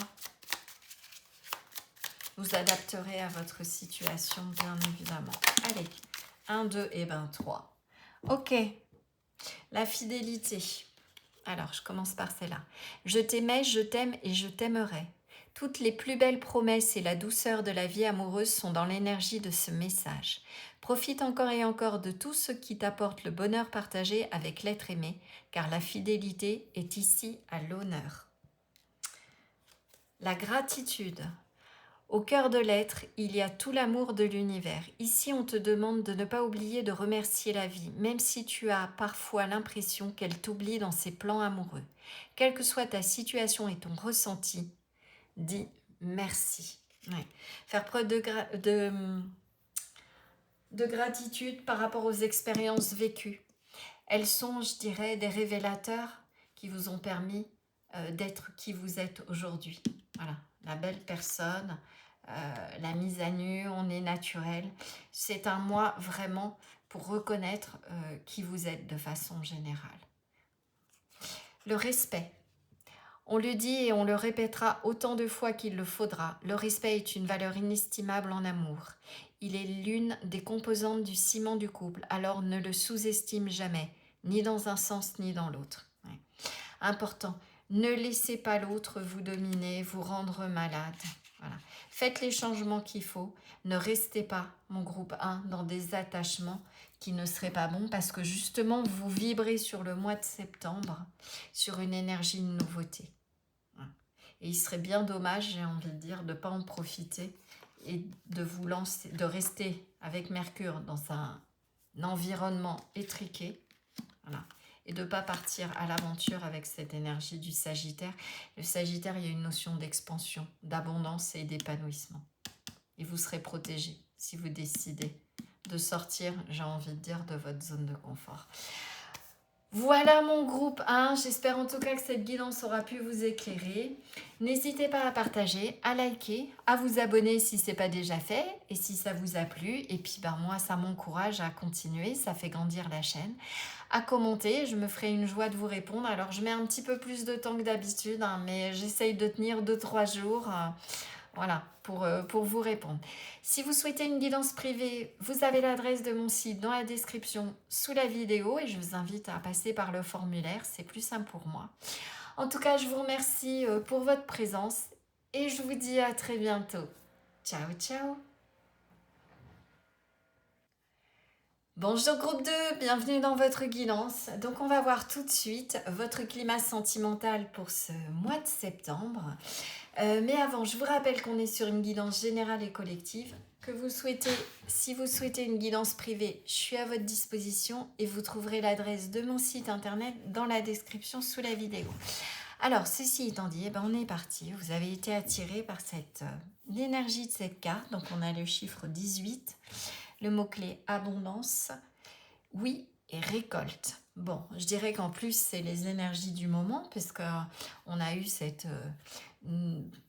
Vous adapterez à votre situation, bien évidemment. Allez, 1, 2 et 3. Ok, la fidélité. Alors, je commence par celle-là. Je t'aimais, je t'aime et je t'aimerai. Toutes les plus belles promesses et la douceur de la vie amoureuse sont dans l'énergie de ce message. Profite encore et encore de tout ce qui t'apporte le bonheur partagé avec l'être aimé, car la fidélité est ici à l'honneur. La gratitude. Au cœur de l'être, il y a tout l'amour de l'univers. Ici, on te demande de ne pas oublier de remercier la vie, même si tu as parfois l'impression qu'elle t'oublie dans ses plans amoureux. Quelle que soit ta situation et ton ressenti, dis merci. Ouais. Faire preuve de gratitude par rapport aux expériences vécues. Elles sont, je dirais, des révélateurs qui vous ont permis d'être qui vous êtes aujourd'hui. Voilà, la belle personne, la mise à nu, on est naturel. C'est un mois vraiment pour reconnaître qui vous êtes de façon générale. Le respect. On le dit et on le répétera autant de fois qu'il le faudra. Le respect est une valeur inestimable en amour. Il est l'une des composantes du ciment du couple, alors ne le sous-estime jamais, ni dans un sens ni dans l'autre. Ouais. Important, ne laissez pas l'autre vous dominer, vous rendre malade. Voilà. Faites les changements qu'il faut. Ne restez pas, mon groupe 1, dans des attachements qui ne seraient pas bons parce que justement, vous vibrez sur le mois de septembre, sur une énergie de nouveauté. Et il serait bien dommage, j'ai envie de dire, de ne pas en profiter et de vous lancer, de rester avec Mercure dans un environnement étriqué. Voilà. Et de ne pas partir à l'aventure avec cette énergie du Sagittaire. Le Sagittaire, il y a une notion d'expansion, d'abondance et d'épanouissement. Et vous serez protégé si vous décidez de sortir, j'ai envie de dire, de votre zone de confort. Voilà mon groupe 1, j'espère en tout cas que cette guidance aura pu vous éclairer. N'hésitez pas à partager, à liker, à vous abonner si ce n'est pas déjà fait et si ça vous a plu. Et puis moi, ça m'encourage à continuer, ça fait grandir la chaîne. À commenter, je me ferai une joie de vous répondre. Alors je mets un petit peu plus de temps que d'habitude, mais j'essaye de tenir 2-3 jours. Voilà, pour vous répondre. Si vous souhaitez une guidance privée, vous avez l'adresse de mon site dans la description sous la vidéo et je vous invite à passer par le formulaire, c'est plus simple pour moi. En tout cas, je vous remercie pour votre présence et je vous dis à très bientôt. Ciao, ciao! Bonjour groupe 2, bienvenue dans votre guidance. Donc on va voir tout de suite votre climat sentimental pour ce mois de septembre. Mais avant, je vous rappelle qu'on est sur une guidance générale et collective. Si vous souhaitez une guidance privée, je suis à votre disposition et vous trouverez l'adresse de mon site internet dans la description sous la vidéo. Alors, ceci étant dit, on est parti. Vous avez été attiré par l'énergie de cette carte. Donc, on a le chiffre 18, le mot-clé abondance, oui et récolte. Bon, je dirais qu'en plus, c'est les énergies du moment, puisqu'on a eu cette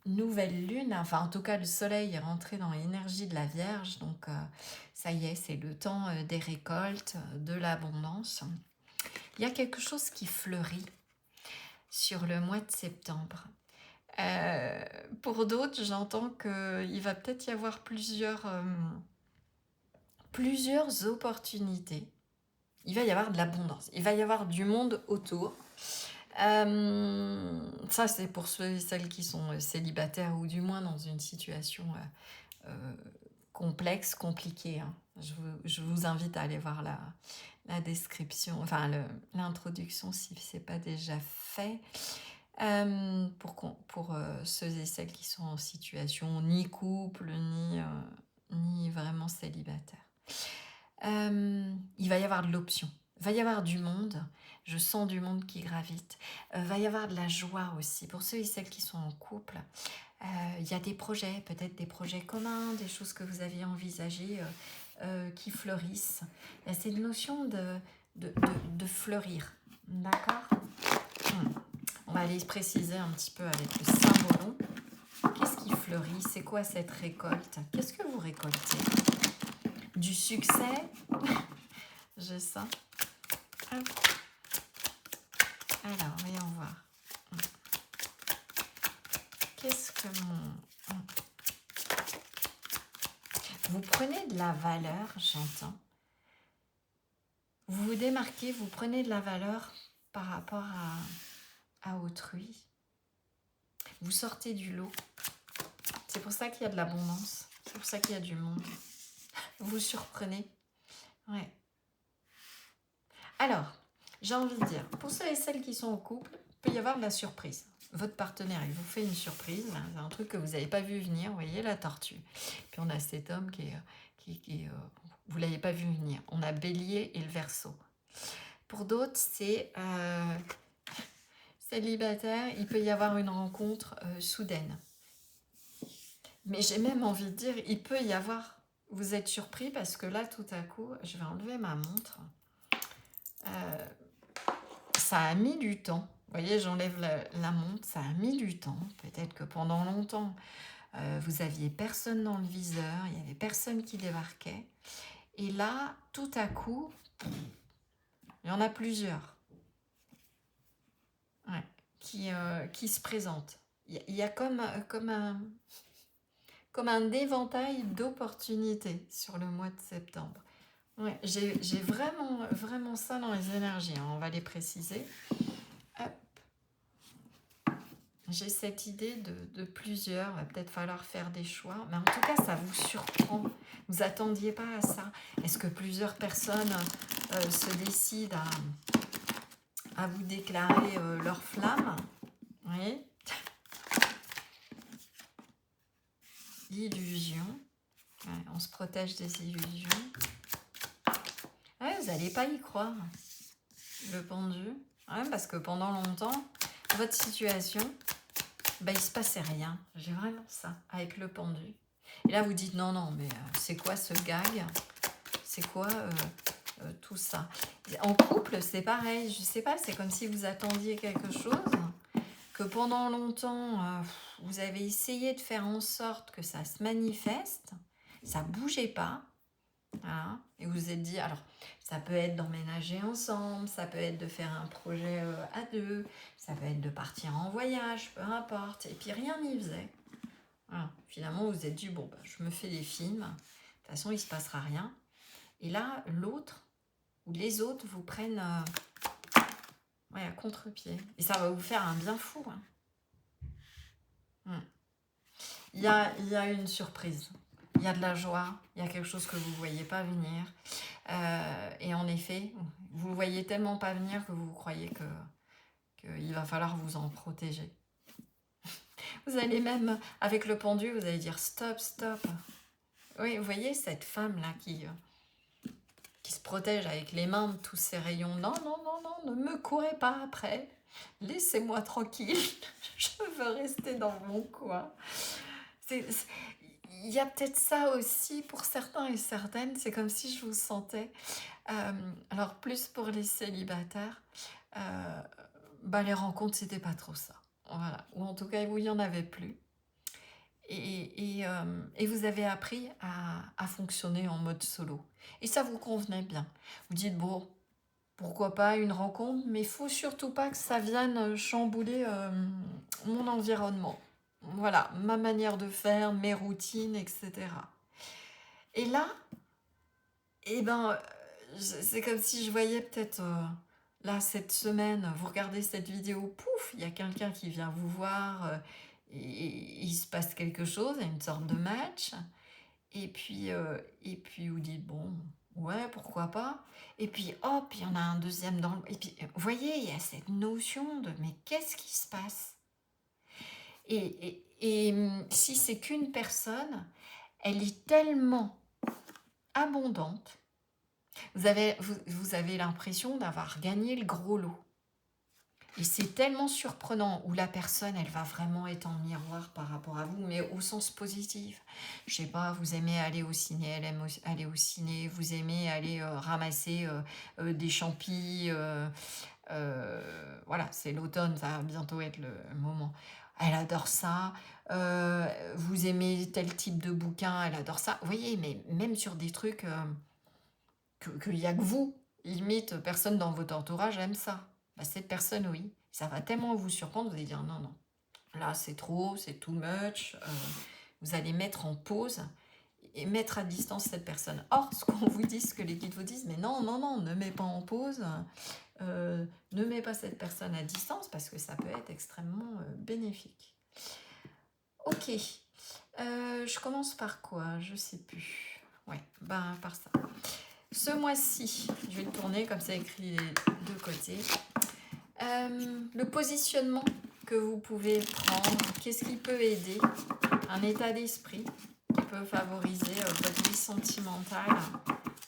nouvelle lune. Enfin, en tout cas, le soleil est rentré dans l'énergie de la Vierge. Donc, ça y est, c'est le temps des récoltes, de l'abondance. Il y a quelque chose qui fleurit sur le mois de septembre. Pour d'autres, j'entends qu'il va peut-être y avoir plusieurs opportunités. Il va y avoir de l'abondance, il va y avoir du monde autour. Ça, c'est pour ceux et celles qui sont célibataires ou du moins dans une situation complexe, compliquée. Hein. Je vous invite à aller voir la description, enfin l'introduction si ce n'est pas déjà fait. Pour ceux et celles qui sont en situation ni couple, ni vraiment célibataire. Il va y avoir de l'option, il va y avoir du monde, je sens du monde qui gravite, va y avoir de la joie aussi, pour ceux et celles qui sont en couple, il y a des projets, peut-être des projets communs, des choses que vous aviez envisagées qui fleurissent, il y a cette notion de fleurir, d'accord? On va aller préciser un petit peu avec le symbole. Qu'est-ce qui fleurit? C'est quoi cette récolte? Qu'est-ce que vous récoltez? Du succès? Je sens. Hop. Alors, voyons voir. Qu'est-ce que Vous prenez de la valeur, j'entends. Vous vous démarquez, vous prenez de la valeur par rapport à autrui. Vous sortez du lot. C'est pour ça qu'il y a de l'abondance. C'est pour ça qu'il y a du monde. Vous vous surprenez. Ouais. Alors, j'ai envie de dire, pour ceux et celles qui sont en couple, il peut y avoir de la surprise. Votre partenaire, il vous fait une surprise. C'est un truc que vous n'avez pas vu venir. Vous voyez, la tortue. Puis on a cet homme qui vous ne l'avez pas vu venir. On a Bélier et le Verseau. Pour d'autres, c'est célibataire. Il peut y avoir une rencontre soudaine. Mais j'ai même envie de dire, il peut y avoir... Vous êtes surpris parce que là, tout à coup, je vais enlever ma montre. Ça a mis du temps. Vous voyez, j'enlève la montre. Ça a mis du temps. Peut-être que pendant longtemps, vous aviez personne dans le viseur. Il n'y avait personne qui débarquait. Et là, tout à coup, il y en a plusieurs qui se présentent. Il y a comme un éventail d'opportunités sur le mois de septembre. Ouais, j'ai vraiment ça dans les énergies. Hein. On va les préciser. Hop. J'ai cette idée de plusieurs. Il va peut-être falloir faire des choix. Mais en tout cas, ça vous surprend. Vous attendiez pas à ça. Est-ce que plusieurs personnes se décident à vous déclarer leur flamme? Oui. L'illusion. Ouais, on se protège des illusions. Ouais, vous n'allez pas y croire. Le pendu. Ouais, parce que pendant longtemps, votre situation, il ne se passait rien. J'ai vraiment ça avec le pendu. Et là, vous dites non, mais c'est quoi ce gag? C'est quoi tout ça? En couple, c'est pareil. Je ne sais pas, c'est comme si vous attendiez quelque chose, que pendant longtemps, vous avez essayé de faire en sorte que ça se manifeste. Ça ne bougeait pas. Voilà. Et vous vous êtes dit, alors, ça peut être d'emménager ensemble, ça peut être de faire un projet à deux, ça peut être de partir en voyage, peu importe. Et puis rien n'y faisait. Voilà. Finalement, vous vous êtes dit, bon, bah, je me fais des films, de toute façon, il ne se passera rien. Et là, l'autre, ou les autres, vous prennent ouais, à contre-pied. Et ça va vous faire un bien fou. Hein. Il y a une surprise. Il y a de la joie, il y a quelque chose que vous ne voyez pas venir. Et en effet, vous ne voyez tellement pas venir que vous croyez qu'il va falloir vous en protéger. Vous allez même, avec le pendu, vous allez dire stop, stop. Oui, vous voyez cette femme-là qui se protège avec les mains de tous ces rayons. Non, non, non, non, ne me courez pas après. Laissez-moi tranquille. Je veux rester dans mon coin. Il y a peut-être ça aussi pour certains et certaines. C'est comme si je vous sentais. Alors, plus pour les célibataires, les rencontres, c'était pas trop ça. Voilà. Ou en tout cas, il n'y en avait plus. Et vous avez appris à fonctionner en mode solo. Et ça vous convenait bien. Vous dites, bon, pourquoi pas une rencontre, mais il faut surtout pas que ça vienne chambouler mon environnement. Voilà, ma manière de faire, mes routines, etc. Et là, c'est comme si je voyais peut-être, là, cette semaine, vous regardez cette vidéo, pouf, il y a quelqu'un qui vient vous voir, et il se passe quelque chose, une sorte de match, et puis vous dites, bon, ouais, pourquoi pas, et puis hop, il y en a un deuxième dans le... Et puis, vous voyez, il y a cette notion de, mais qu'est-ce qui se passe? Et si c'est qu'une personne, elle est tellement abondante, vous avez l'impression d'avoir gagné le gros lot. Et c'est tellement surprenant où la personne, elle va vraiment être en miroir par rapport à vous, mais au sens positif. Je sais pas, vous aimez aller au ciné, elle aime aller au ciné, vous aimez aller ramasser des champis, voilà, c'est l'automne, ça va bientôt être le moment. Elle adore ça. Vous aimez tel type de bouquin, elle adore ça. Vous voyez, mais même sur des trucs qu'il n'y a que vous, limite, personne dans votre entourage aime ça. Bah, cette personne, oui. Ça va tellement vous surprendre, vous allez dire non, non. Là, c'est trop, c'est too much. Vous allez mettre en pause et mettre à distance cette personne. Or, ce qu'on vous dit, ce que les guides vous disent, mais non, non, non, ne mets pas en pause. Ne mets pas cette personne à distance parce que ça peut être extrêmement bénéfique. Ok. Je commence par quoi? Je sais plus. Ouais, par ça. Ce mois-ci, je vais le tourner comme ça écrit des deux côtés. Le positionnement que vous pouvez prendre, qu'est-ce qui peut aider? Un état d'esprit qui peut favoriser votre vie sentimentale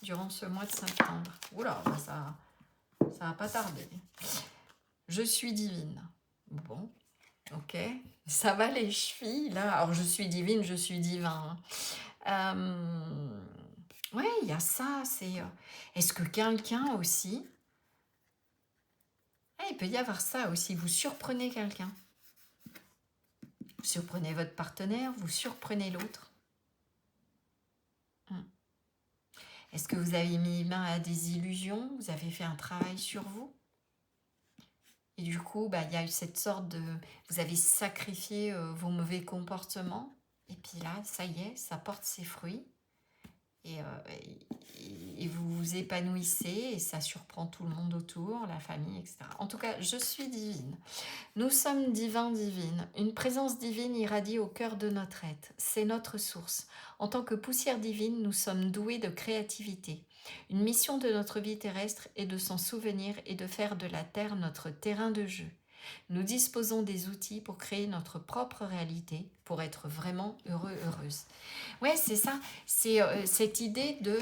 durant ce mois de septembre. Oula, ça va pas tarder. Je suis divine. Bon, ok. Ça va les chevilles, là. Alors, je suis divine, je suis divin. Ouais, il y a ça. C'est. Est-ce que quelqu'un aussi... il peut y avoir ça aussi. Vous surprenez quelqu'un. Vous surprenez votre partenaire, vous surprenez l'autre. Est-ce que vous avez mis main à des illusions? Vous avez fait un travail sur vous? Et du coup, il y a eu cette sorte de... Vous avez sacrifié vos mauvais comportements. Et puis là, ça y est, ça porte ses fruits. Et vous vous épanouissez et ça surprend tout le monde autour, la famille, etc. En tout cas, je suis divine. Nous sommes divins, divines. Une présence divine irradie au cœur de notre être. C'est notre source. En tant que poussière divine, nous sommes doués de créativité. Une mission de notre vie terrestre est de s'en souvenir et de faire de la Terre notre terrain de jeu. Nous disposons des outils pour créer notre propre réalité, pour être vraiment heureux, heureuse. Ouais, c'est ça. C'est cette idée de...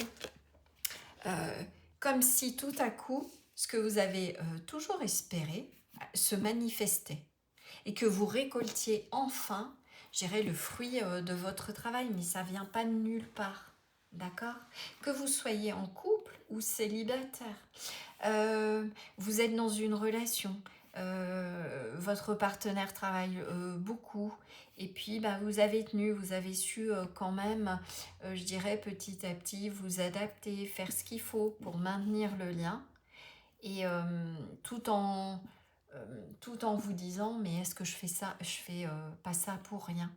comme si tout à coup, ce que vous avez toujours espéré se manifestait. Et que vous récoltiez enfin, je dirais, le fruit de votre travail. Mais ça ne vient pas de nulle part. D'accord? Que vous soyez en couple ou célibataire. Vous êtes dans une relation. Votre partenaire travaille beaucoup et puis vous avez tenu, vous avez su quand même, je dirais petit à petit, vous adapter, faire ce qu'il faut pour maintenir le lien et tout en vous disant mais est-ce que je fais ça, je fais pas ça pour rien.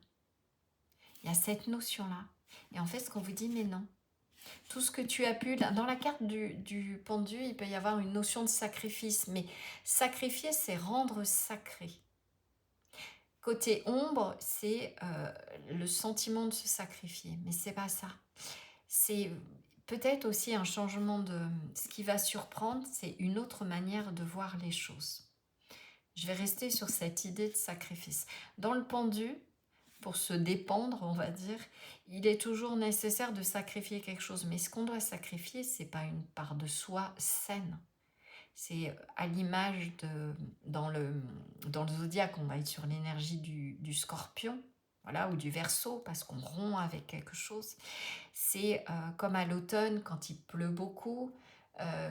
Il y a cette notion-là. Et en fait, ce qu'on vous dit, mais non. Tout ce que tu as pu... Dans la carte du pendu, il peut y avoir une notion de sacrifice. Mais sacrifier, c'est rendre sacré. Côté ombre, c'est le sentiment de se sacrifier. Mais c'est pas ça. C'est peut-être aussi un changement de... Ce qui va surprendre, c'est une autre manière de voir les choses. Je vais rester sur cette idée de sacrifice. Dans le pendu, pour se dépendre, on va dire, il est toujours nécessaire de sacrifier quelque chose. Mais ce qu'on doit sacrifier, ce n'est pas une part de soi saine. C'est à l'image de... Dans le zodiaque, on va être sur l'énergie du scorpion, voilà, ou du Verseau, parce qu'on rompt avec quelque chose. C'est comme à l'automne, quand il pleut beaucoup,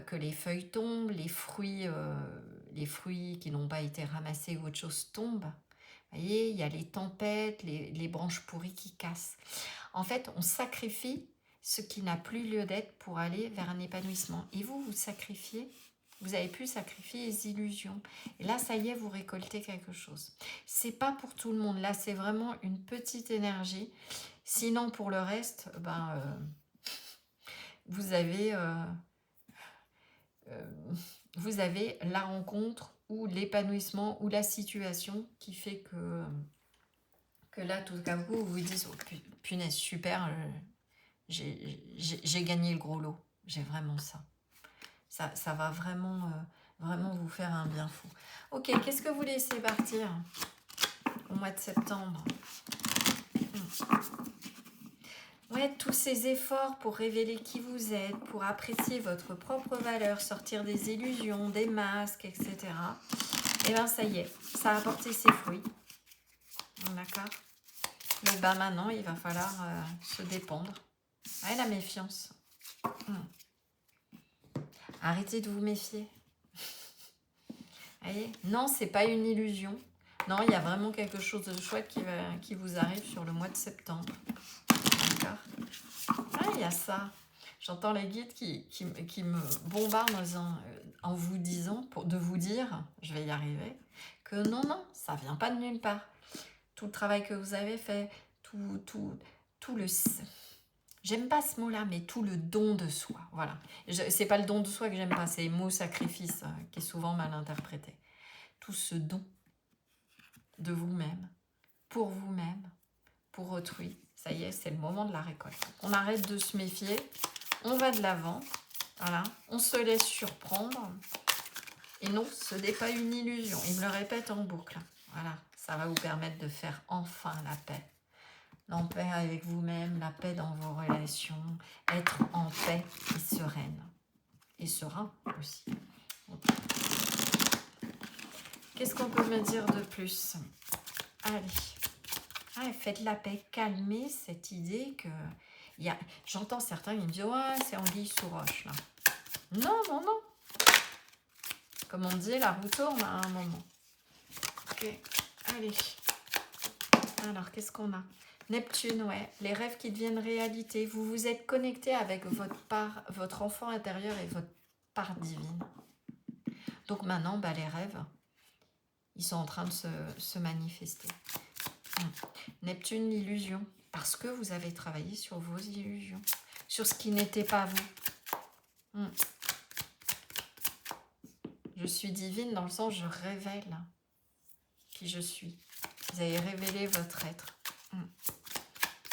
que les feuilles tombent, les fruits qui n'ont pas été ramassés ou autre chose tombent. Vous voyez, il y a les tempêtes, les branches pourries qui cassent. En fait, on sacrifie ce qui n'a plus lieu d'être pour aller vers un épanouissement. Et vous sacrifiez, vous avez pu sacrifier les illusions. Et là, ça y est, vous récoltez quelque chose. C'est pas pour tout le monde. Là, c'est vraiment une petite énergie. Sinon, pour le reste, vous avez la rencontre ou l'épanouissement ou la situation qui fait que là, tout à coup, vous vous dites, oh, punaise, super, j'ai gagné le gros lot. J'ai vraiment ça. Ça va vraiment vous faire un bien fou. Ok, qu'est-ce que vous laissez partir au mois de septembre? Ouais, tous ces efforts pour révéler qui vous êtes, pour apprécier votre propre valeur, sortir des illusions, des masques, etc. Et bien ça y est, ça a apporté ses fruits. D'accord? Mais ben maintenant, il va falloir se dépendre. Ouais, la méfiance. Arrêtez de vous méfier. Voyez, non, c'est pas une illusion. Non, il y a vraiment quelque chose de chouette qui vous arrive sur le mois de septembre. D'accord? Ah, il y a ça. J'entends les guides qui me bombardent en vous disant, de vous dire, je vais y arriver, que non, ça vient pas de nulle part. Tout le travail que vous avez fait, tout le... J'aime pas ce mot-là, mais tout le don de soi. Voilà. C'est pas le don de soi que j'aime pas, c'est le mot sacrifice qui est souvent mal interprété. Tout ce don de vous-même, pour autrui. Ça y est, c'est le moment de la récolte. On arrête de se méfier, on va de l'avant, voilà, on se laisse surprendre. Et non, ce n'est pas une illusion. Il me le répète en boucle. Voilà, ça va vous permettre de faire enfin la paix. La paix avec vous-même, la paix dans vos relations, être en paix et sereine. Et serein aussi. Okay. Qu'est-ce qu'on peut me dire de plus? Allez, faites la paix, calmez cette idée que... J'entends certains qui me disent « Ouais, c'est anguille sous roche, là. » Non. Comme on dit, la roue tourne à un moment. Ok, allez. Alors, qu'est-ce qu'on a? Neptune, ouais, les rêves qui deviennent réalité. Vous vous êtes connecté avec votre enfant intérieur et votre part divine. Donc maintenant, les rêves, ils sont en train de se manifester. Neptune, l'illusion. Parce que vous avez travaillé sur vos illusions. Sur ce qui n'était pas vous. Je suis divine dans le sens je révèle qui je suis. Vous avez révélé votre être.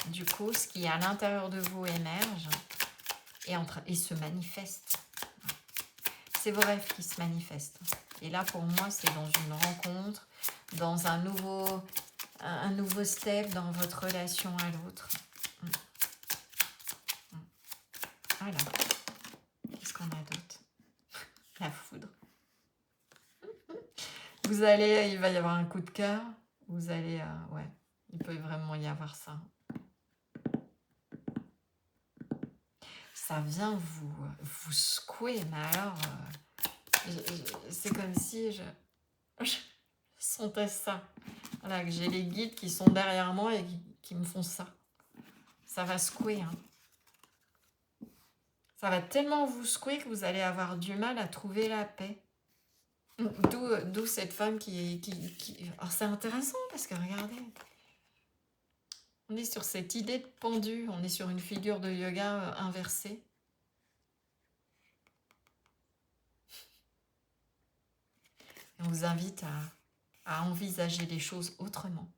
Du coup, ce qui est à l'intérieur de vous émerge et se manifeste. C'est vos rêves qui se manifestent. Et là, pour moi, c'est dans une rencontre, dans un nouveau step dans votre relation à l'autre. Alors, qu'est-ce qu'on a d'autre? La foudre. Il va y avoir un coup de cœur. Vous allez, ouais, il peut vraiment y avoir ça. Ça vient vous secouer, mais alors, c'est comme si je sentais ça. Voilà, que j'ai les guides qui sont derrière moi et qui me font ça. Ça va secouer, Ça va tellement vous secouer que vous allez avoir du mal à trouver la paix. D'où cette femme qui... Alors c'est intéressant parce que regardez, On est sur cette idée de pendu, on est sur une figure de yoga inversée. Et on vous invite à envisager les choses autrement.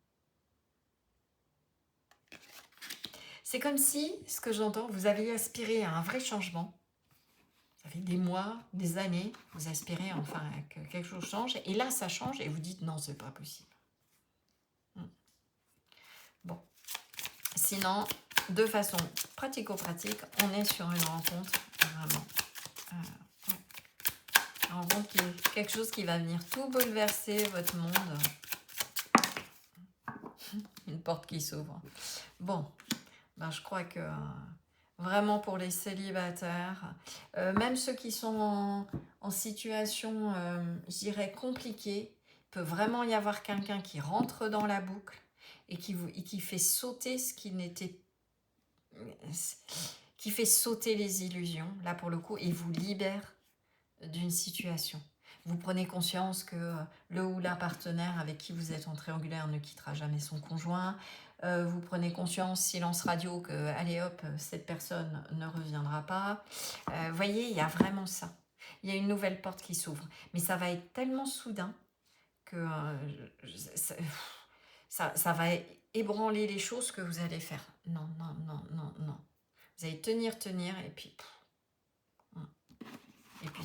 C'est comme si, ce que j'entends, vous aviez aspiré à un vrai changement. Ça fait des mois, des années, vous aspirez enfin que quelque chose change. Et là, ça change et vous dites non, c'est pas possible. Bon. Sinon, de façon pratico-pratique, on est sur une rencontre vraiment. Une rencontre qui est quelque chose qui va venir tout bouleverser votre monde. Une porte qui s'ouvre. Bon, ben, je crois que vraiment pour les célibataires, même ceux qui sont en situation, je dirais, compliquée, il peut vraiment y avoir quelqu'un qui rentre dans la boucle et qui fait sauter ce qui n'était... qui fait sauter les illusions, là pour le coup, et vous libère d'une situation. Vous prenez conscience que le ou la partenaire avec qui vous êtes en triangulaire ne quittera jamais son conjoint. Vous prenez conscience, silence radio, que allez hop, cette personne ne reviendra pas. Vous voyez, il y a vraiment ça. Il y a une nouvelle porte qui s'ouvre. Mais ça va être tellement soudain que ça va ébranler les choses que vous allez faire. Non, non, non, non, non. Vous allez tenir, et puis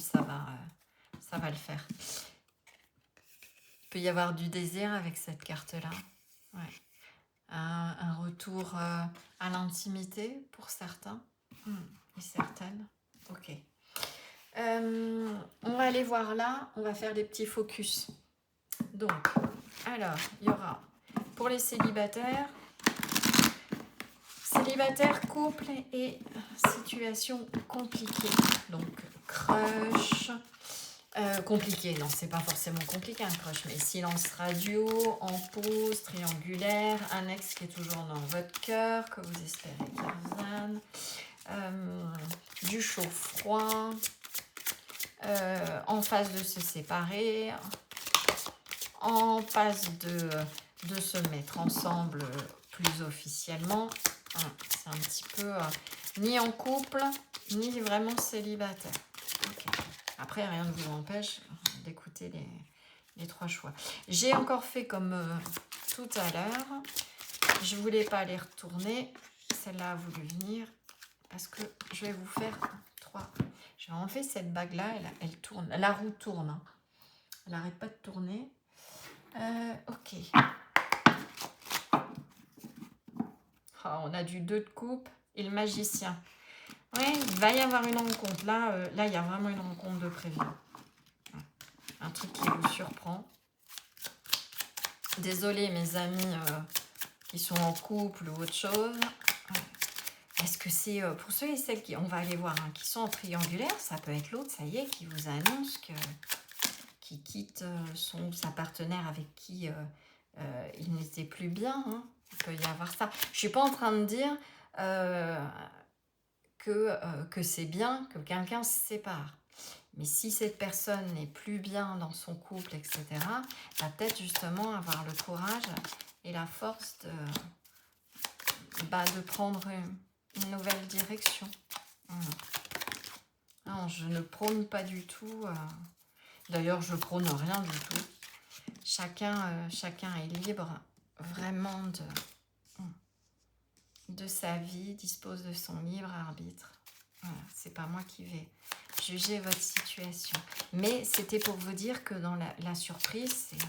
ça va le faire. Il peut y avoir du désir avec cette carte-là. Ouais. Un retour à l'intimité pour certains et certaines. Ok. On va aller voir là. On va faire des petits focus. Donc, alors, il y aura pour les célibataires, couple et situation compliquée. Donc, crush. Compliqué, non, c'est pas forcément compliqué un crush, mais silence radio, en pause, triangulaire, un ex qui est toujours dans votre cœur, que vous espérez qu'il revienne, du chaud-froid, en phase de se séparer, en phase de se mettre ensemble plus officiellement. C'est un petit peu ni en couple, ni vraiment célibataire. Okay. Après, rien ne vous empêche d'écouter les trois choix. J'ai encore fait comme tout à l'heure. Je ne voulais pas les retourner. Celle-là a voulu venir parce que je vais vous faire trois. Je vais enlever cette bague-là. Elle tourne. La roue tourne. Hein. Elle n'arrête pas de tourner. Ok. Oh, on a du 2 de coupe et le magicien. Oui, il va y avoir une rencontre. Là, il y a vraiment une rencontre de prévu. Un truc qui vous surprend. Désolée, mes amis qui sont en couple ou autre chose. Est-ce que c'est pour ceux et celles qui, on va aller voir, qui sont en triangulaire, ça peut être l'autre, ça y est, qui vous annonce qu'il quitte sa partenaire avec qui il n'était plus bien. Hein. Il peut y avoir ça. Je ne suis pas en train de dire... que c'est bien que quelqu'un se sépare. Mais si cette personne n'est plus bien dans son couple, etc., va peut-être justement avoir le courage et la force de prendre une nouvelle direction. Non, je ne prône pas du tout. D'ailleurs, je prône rien du tout. Chacun est libre vraiment de sa vie, dispose de son libre arbitre. Voilà, c'est pas moi qui vais juger votre situation. Mais c'était pour vous dire que dans la surprise, c'est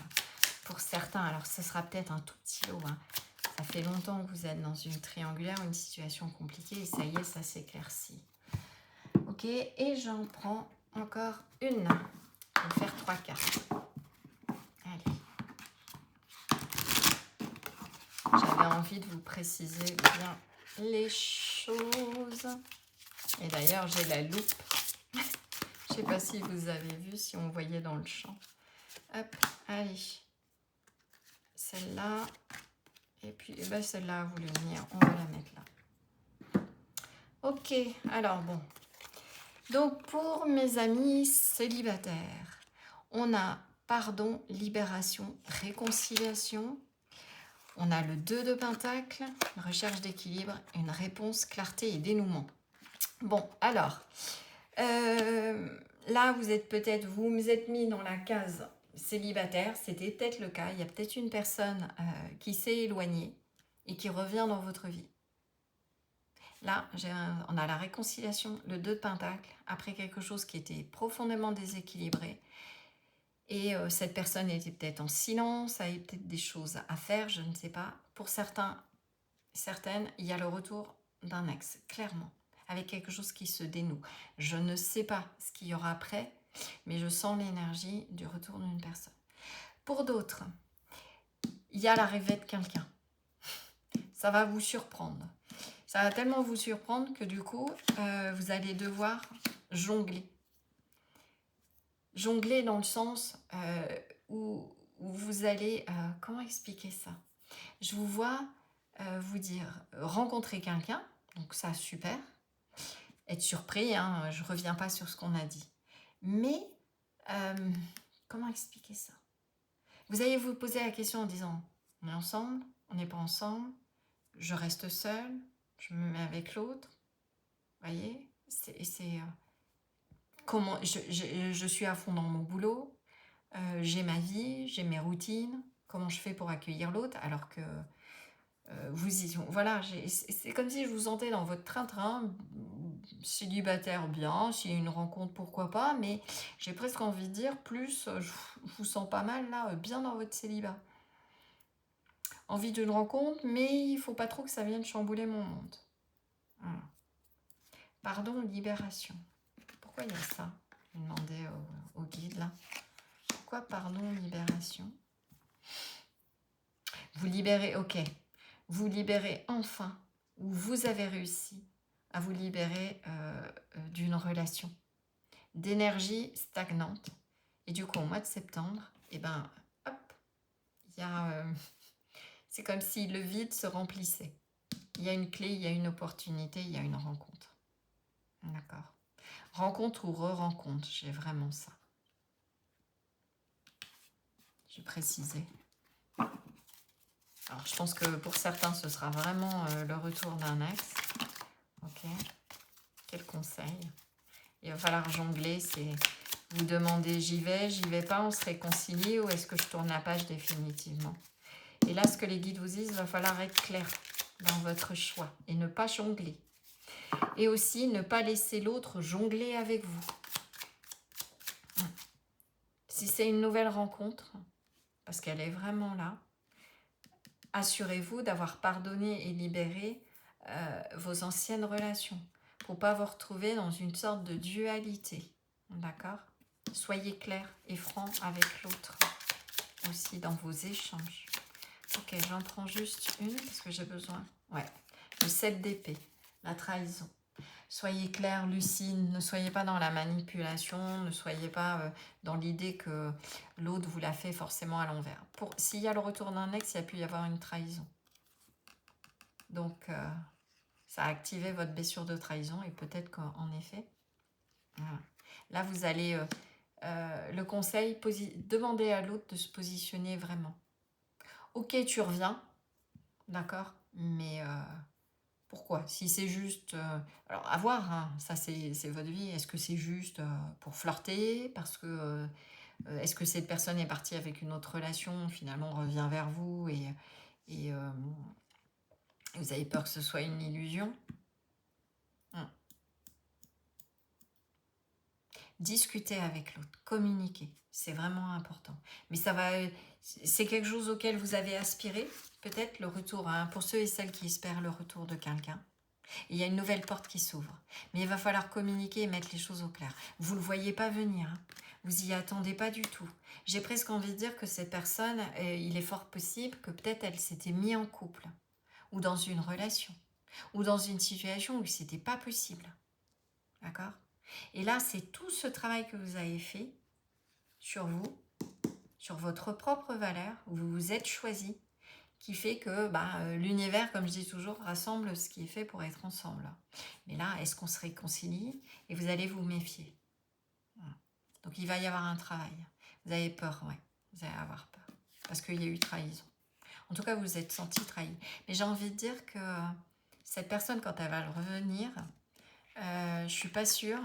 pour certains, alors ce sera peut-être un tout petit lot, hein. Ça fait longtemps que vous êtes dans une triangulaire, une situation compliquée, et ça y est, ça s'éclaircit. Ok, et j'en prends encore une. Je vais faire 3 cartes. Allez. J'avais envie de vous préciser bien les choses. Et d'ailleurs, j'ai la loupe. Je ne sais pas si vous avez vu, si on voyait dans le champ. Hop, allez. Celle-là. Et puis, celle-là a voulu venir. On va la mettre là. Ok, alors bon. Donc, pour mes amis célibataires, on a pardon, libération, réconciliation. On a le 2 de Pentacle, une recherche d'équilibre, une réponse, clarté et dénouement. Bon, alors, là, vous êtes peut-être, vous vous êtes mis dans la case célibataire, c'était peut-être le cas. Il y a peut-être une personne qui s'est éloignée et qui revient dans votre vie. Là, on a la réconciliation, le 2 de Pentacle, après quelque chose qui était profondément déséquilibré. Et cette personne était peut-être en silence, avait peut-être des choses à faire, je ne sais pas. Pour certains, certaines, il y a le retour d'un ex, clairement, avec quelque chose qui se dénoue. Je ne sais pas ce qu'il y aura après, mais je sens l'énergie du retour d'une personne. Pour d'autres, il y a l'arrivée de quelqu'un. Ça va vous surprendre. Ça va tellement vous surprendre que du coup, vous allez devoir jongler. Jongler dans le sens où vous allez... comment expliquer ça? Je vous vois vous dire rencontrer quelqu'un, donc ça, super. Être surpris, hein, je ne reviens pas sur ce qu'on a dit. Mais, comment expliquer ça? Vous allez vous poser la question en disant, on est ensemble, on n'est pas ensemble, je reste seule, je me mets avec l'autre. Vous voyez, comment je suis à fond dans mon boulot, j'ai ma vie, j'ai mes routines, comment je fais pour accueillir l'autre alors que voilà, c'est comme si je vous sentais dans votre train-train, célibataire bien, s'il y a une rencontre pourquoi pas, mais j'ai presque envie de dire plus, je vous sens pas mal là, bien dans votre célibat. Envie d'une rencontre, mais il faut pas trop que ça vienne chambouler mon monde. Voilà. Pardon, libération. Pourquoi il y a ça? Je vais demander au guide là. Pourquoi pardon, libération? Vous libérez, ok. Vous libérez enfin, ou vous avez réussi à vous libérer d'une relation, d'énergie stagnante. Et du coup, au mois de septembre, et ben, hop, il y a, c'est comme si le vide se remplissait. Il y a une clé, il y a une opportunité, il y a une rencontre. D'accord. Rencontre ou re-rencontre, j'ai vraiment ça. J'ai précisé. Alors, je pense que pour certains, ce sera vraiment le retour d'un ex. Ok. Quel conseil? Il va falloir jongler, c'est vous demander j'y vais pas, on se réconcilie ou est-ce que je tourne la page définitivement? Et là, ce que les guides vous disent, il va falloir être clair dans votre choix et ne pas jongler. Et aussi, ne pas laisser l'autre jongler avec vous. Si c'est une nouvelle rencontre, parce qu'elle est vraiment là, assurez-vous d'avoir pardonné et libéré vos anciennes relations pour ne pas vous retrouver dans une sorte de dualité. D'accord? Soyez clair et franc avec l'autre aussi dans vos échanges. Ok, j'en prends juste une parce que j'ai besoin. Ouais, le 7 d'épée, la trahison. Soyez clair, lucide, ne soyez pas dans la manipulation, ne soyez pas dans l'idée que l'autre vous l'a fait forcément à l'envers. S'il y a le retour d'un ex, il y a pu y avoir une trahison. Donc, ça a activé votre blessure de trahison et peut-être qu'en effet, voilà. Là, vous allez, le conseil, demander à l'autre de se positionner vraiment. Ok, tu reviens, d'accord, mais... pourquoi? Si c'est juste... alors, à voir, hein, ça c'est votre vie. Est-ce que c'est juste pour flirter? Parce que... est-ce que cette personne est partie avec une autre relation, finalement revient vers vous et vous avez peur que ce soit une illusion? Discuter avec l'autre, communiquer, c'est vraiment important. Mais ça va... c'est quelque chose auquel vous avez aspiré, peut-être le retour, hein, pour ceux et celles qui espèrent le retour de quelqu'un. Il y a une nouvelle porte qui s'ouvre. Mais il va falloir communiquer et mettre les choses au clair. Vous ne le voyez pas venir. Hein. Vous n'y attendez pas du tout. J'ai presque envie de dire que cette personne, il est fort possible que peut-être elle s'était mise en couple. Ou dans une relation. Ou dans une situation où ce n'était pas possible. D'accord? Et là, c'est tout ce travail que vous avez fait sur vous, sur votre propre valeur, où vous vous êtes choisi, qui fait que l'univers, comme je dis toujours, rassemble ce qui est fait pour être ensemble. Mais là, est-ce qu'on se réconcilie? Et vous allez vous méfier. Voilà. Donc, il va y avoir un travail. Vous avez peur, ouais. Vous allez avoir peur. Parce qu'il y a eu trahison. En tout cas, vous vous êtes senti trahi. Mais j'ai envie de dire que cette personne, quand elle va revenir, je suis pas sûre,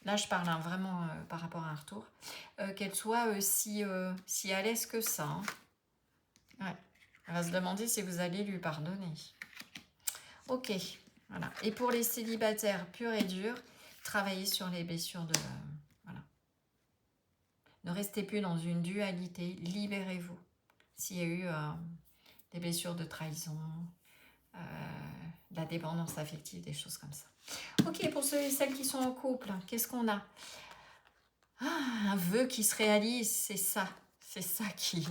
là je parle hein, vraiment par rapport à un retour, qu'elle soit si à l'aise que ça. Hein. Ouais. Elle va se demander si vous allez lui pardonner. Ok, voilà. Et pour les célibataires purs et durs, travaillez sur les blessures de... voilà. Ne restez plus dans une dualité, libérez-vous. S'il y a eu des blessures de trahison, de la dépendance affective, des choses comme ça. Ok, pour ceux et celles qui sont en couple, qu'est-ce qu'on a? Un vœu qui se réalise, c'est ça. C'est ça qui...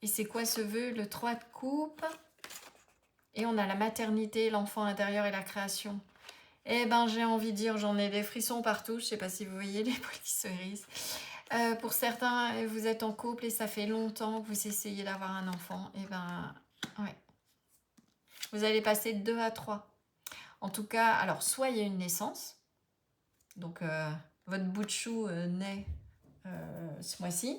Et c'est quoi ce vœu? Le 3 de coupe. Et on a la maternité, l'enfant intérieur et la création. Eh ben, j'ai envie de dire, j'en ai des frissons partout. Je ne sais pas si vous voyez les polyscéries. Pour certains, vous êtes en couple et ça fait longtemps que vous essayez d'avoir un enfant. Eh ben, ouais. Vous allez passer de 2 à 3. En tout cas, alors, soit il y a une naissance. Donc, votre bout de chou naît ce mois-ci.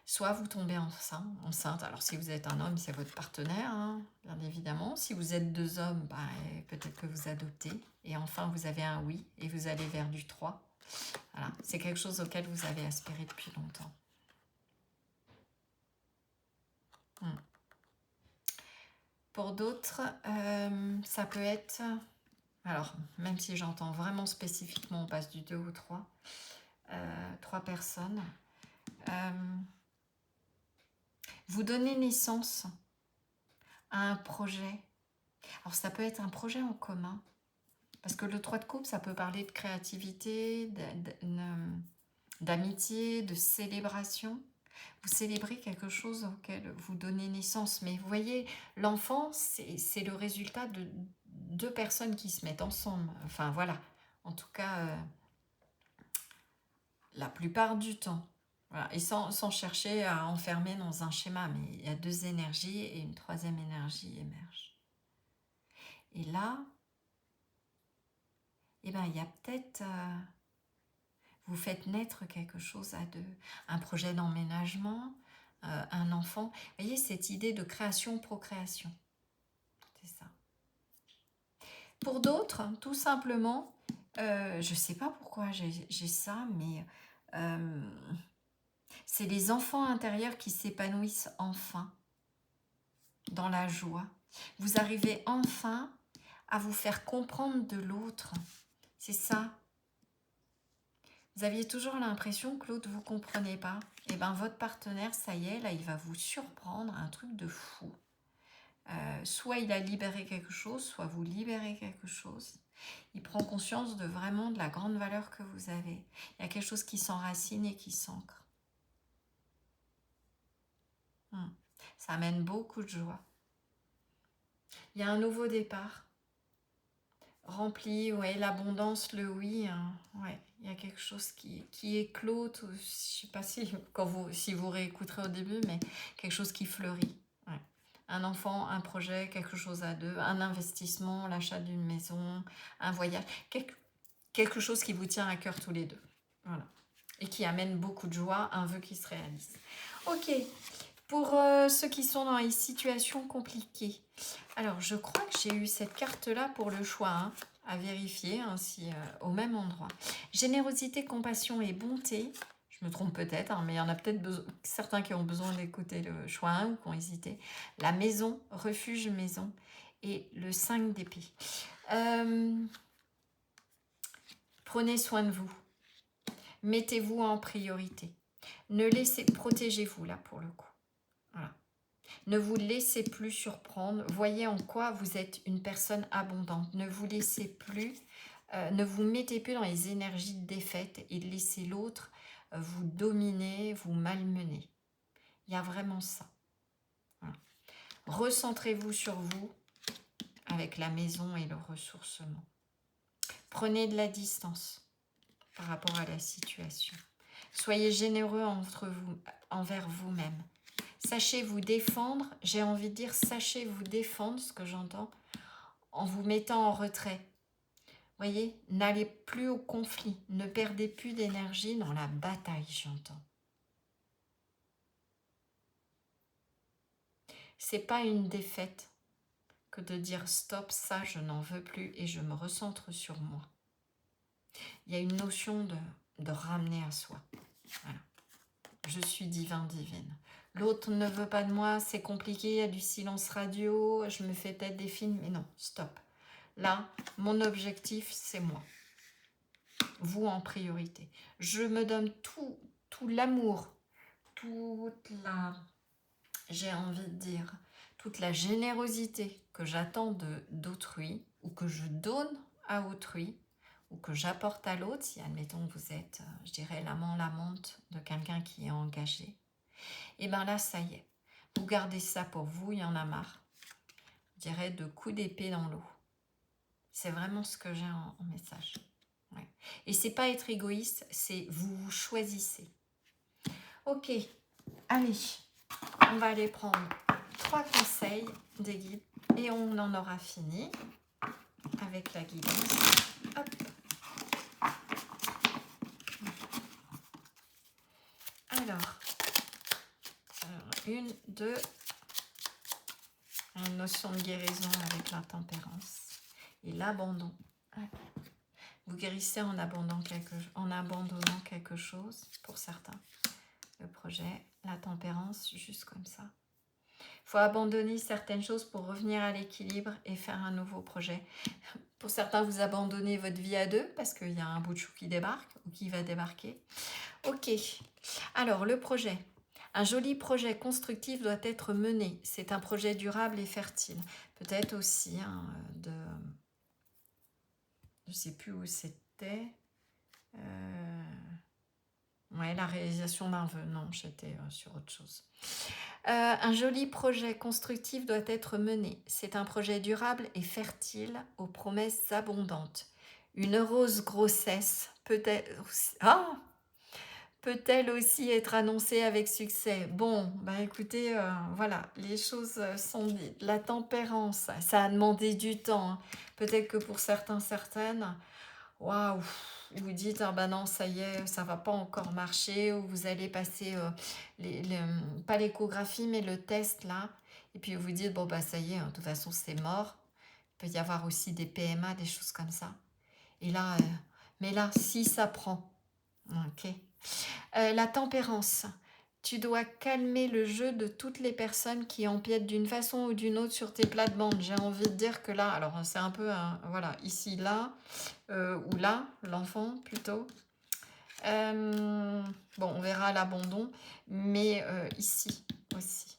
Soit vous tombez enceinte. Alors, si vous êtes un homme, c'est votre partenaire, hein, bien évidemment. Si vous êtes 2 hommes, bah, peut-être que vous adoptez. Et enfin, vous avez un oui et vous allez vers du 3. Voilà, c'est quelque chose auquel vous avez aspiré depuis longtemps. Pour d'autres, ça peut être... Alors, même si j'entends vraiment spécifiquement, on passe du 2 au 3. 3 personnes. Vous donnez naissance à un projet. Alors, ça peut être un projet en commun. Parce que le 3 de coupe, ça peut parler de créativité, d'amitié, de célébration. Vous célébrez quelque chose auquel vous donnez naissance. Mais vous voyez, l'enfant, c'est le résultat de 2 personnes qui se mettent ensemble. Enfin, voilà. En tout cas, la plupart du temps. Voilà. Et sans chercher à enfermer dans un schéma. Mais il y a 2 énergies et une 3e énergie émerge. Et là, eh ben, il y a peut-être... vous faites naître quelque chose à 2. Un projet d'emménagement, un enfant. Vous voyez, cette idée de création-procréation. C'est ça. Pour d'autres, tout simplement, je ne sais pas pourquoi j'ai ça, mais c'est les enfants intérieurs qui s'épanouissent enfin dans la joie. Vous arrivez enfin à vous faire comprendre de l'autre. C'est ça. Vous aviez toujours l'impression que l'autre ne vous comprenait pas. Et bien, votre partenaire, ça y est, là, il va vous surprendre, un truc de fou. Soit il a libéré quelque chose, soit vous libérez quelque chose. Il prend conscience de vraiment de la grande valeur que vous avez. Il y a quelque chose qui s'enracine et qui s'ancre. Ça amène beaucoup de joie. Il y a un nouveau départ. Rempli, ouais, l'abondance, le oui, hein, ouais, il y a quelque chose qui éclot, je ne sais pas si vous réécouterez au début, mais quelque chose qui fleurit. Ouais. Un enfant, un projet, quelque chose à 2, un investissement, l'achat d'une maison, un voyage, quelque chose qui vous tient à cœur tous les 2. Voilà. Et qui amène beaucoup de joie, un vœu qui se réalise. Ok, pour ceux qui sont dans les situations compliquées. Alors, je crois que j'ai eu cette carte-là pour le choix, hein, à vérifier, ainsi au même endroit. Générosité, compassion et bonté. Je me trompe peut-être, hein, mais il y en a peut-être certains qui ont besoin d'écouter le choix 1 ou qui ont hésité. La maison, refuge maison et le 5 d'épée. Prenez soin de vous. Mettez-vous en priorité. Protégez-vous là pour le coup. Voilà. Ne vous laissez plus surprendre. Voyez en quoi vous êtes une personne abondante. Ne vous laissez plus, ne vous mettez plus dans les énergies de défaite et laissez l'autre vous dominer, vous malmener. Il y a vraiment ça. Voilà. Recentrez-vous sur vous avec la maison et le ressourcement. Prenez de la distance par rapport à la situation. Soyez généreux envers vous-même. Sachez vous défendre, j'ai envie de dire, sachez vous défendre, ce que j'entends, en vous mettant en retrait. Voyez, n'allez plus au conflit, ne perdez plus d'énergie dans la bataille, j'entends. c'est pas une défaite que de dire stop, ça je n'en veux plus et je me recentre sur moi. Il y a une notion de ramener à soi. Voilà. Je suis divin, divine. L'autre ne veut pas de moi, c'est compliqué, il y a du silence radio, je me fais peut-être des films, mais non, stop. Là, mon objectif, c'est moi. Vous en priorité. Je me donne tout l'amour, toute la, j'ai envie de dire, toute la générosité que j'attends d'autrui ou que je donne à autrui ou que j'apporte à l'autre, si admettons que vous êtes, je dirais, l'amant, l'amante de quelqu'un qui est engagé, et bien là, ça y est, vous gardez ça pour vous, il y en a marre, je dirais, de coups d'épée dans l'eau. C'est vraiment ce que j'ai en message. Ouais. Et c'est pas être égoïste, c'est vous choisissez. Ok, allez, on va aller prendre 3 conseils des guides et on en aura fini avec la guidance. Hop. Alors, 1, 2, une notion de guérison avec la tempérance et l'abandon. Vous guérissez en abandonnant quelque chose pour certains. Le projet, la tempérance, juste comme ça. Il faut abandonner certaines choses pour revenir à l'équilibre et faire un nouveau projet. Pour certains, vous abandonnez votre vie à 2 parce qu'il y a un bout de chou qui débarque ou qui va débarquer. Ok, alors le projet. Un joli projet constructif doit être mené. C'est un projet durable et fertile. Peut-être aussi je ne sais plus où c'était. Ouais, la réalisation d'un vœu. Non, j'étais sur autre chose. Un joli projet constructif doit être mené. C'est un projet durable et fertile aux promesses abondantes. Une heureuse grossesse peut-elle aussi être annoncée avec succès? Bon, bah écoutez, voilà, les choses sont dites. La tempérance, ça a demandé du temps. Peut-être que pour certaines, waouh, vous dites, ah ben non, ça y est, ça va pas encore marcher, ou vous allez passer, pas l'échographie, mais le test là, et puis vous dites, bon bah ça y est, de toute façon c'est mort. Il peut y avoir aussi des PMA, des choses comme ça. Et là, mais là, si ça prend, ok. La tempérance. Tu dois calmer le jeu de toutes les personnes qui empiètent d'une façon ou d'une autre sur tes plates-bandes. J'ai envie de dire que là, alors c'est un peu, voilà, ici, là, ou là, l'enfant plutôt. Bon, on verra l'abandon, mais ici aussi.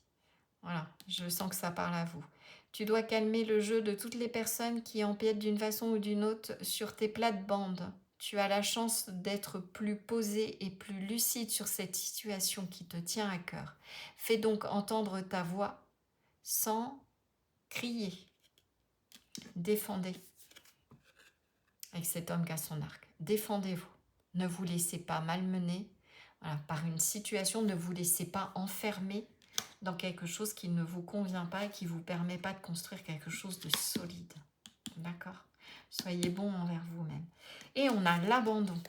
Voilà, je sens que ça parle à vous. Tu dois calmer le jeu de toutes les personnes qui empiètent d'une façon ou d'une autre sur tes plates-bandes. Tu as la chance d'être plus posé et plus lucide sur cette situation qui te tient à cœur. Fais donc entendre ta voix sans crier. Défendez. Avec cet homme qui a son arc. Défendez-vous. Ne vous laissez pas malmener par une situation. Ne vous laissez pas enfermer dans quelque chose qui ne vous convient pas et qui ne vous permet pas de construire quelque chose de solide. D'accord ? Soyez bon envers vous-même. Et on a l'abandon.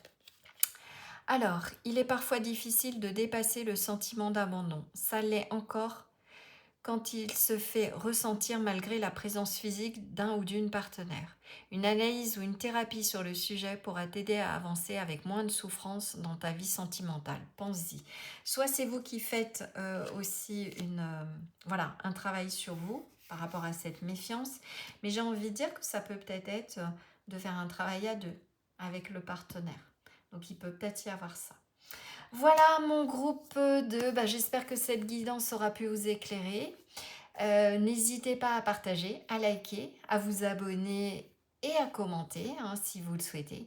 Alors, il est parfois difficile de dépasser le sentiment d'abandon. Ça l'est encore quand il se fait ressentir malgré la présence physique d'un ou d'une partenaire. Une analyse ou une thérapie sur le sujet pourra t'aider à avancer avec moins de souffrance dans ta vie sentimentale. Pense-y. Soit c'est vous qui faites aussi un travail sur vous par rapport à cette méfiance, mais j'ai envie de dire que ça peut peut-être être de faire un travail à 2 avec le partenaire. Donc il peut peut-être y avoir ça. Voilà mon groupe j'espère que cette guidance aura pu vous éclairer. N'hésitez pas à partager, à liker, à vous abonner et à commenter si vous le souhaitez.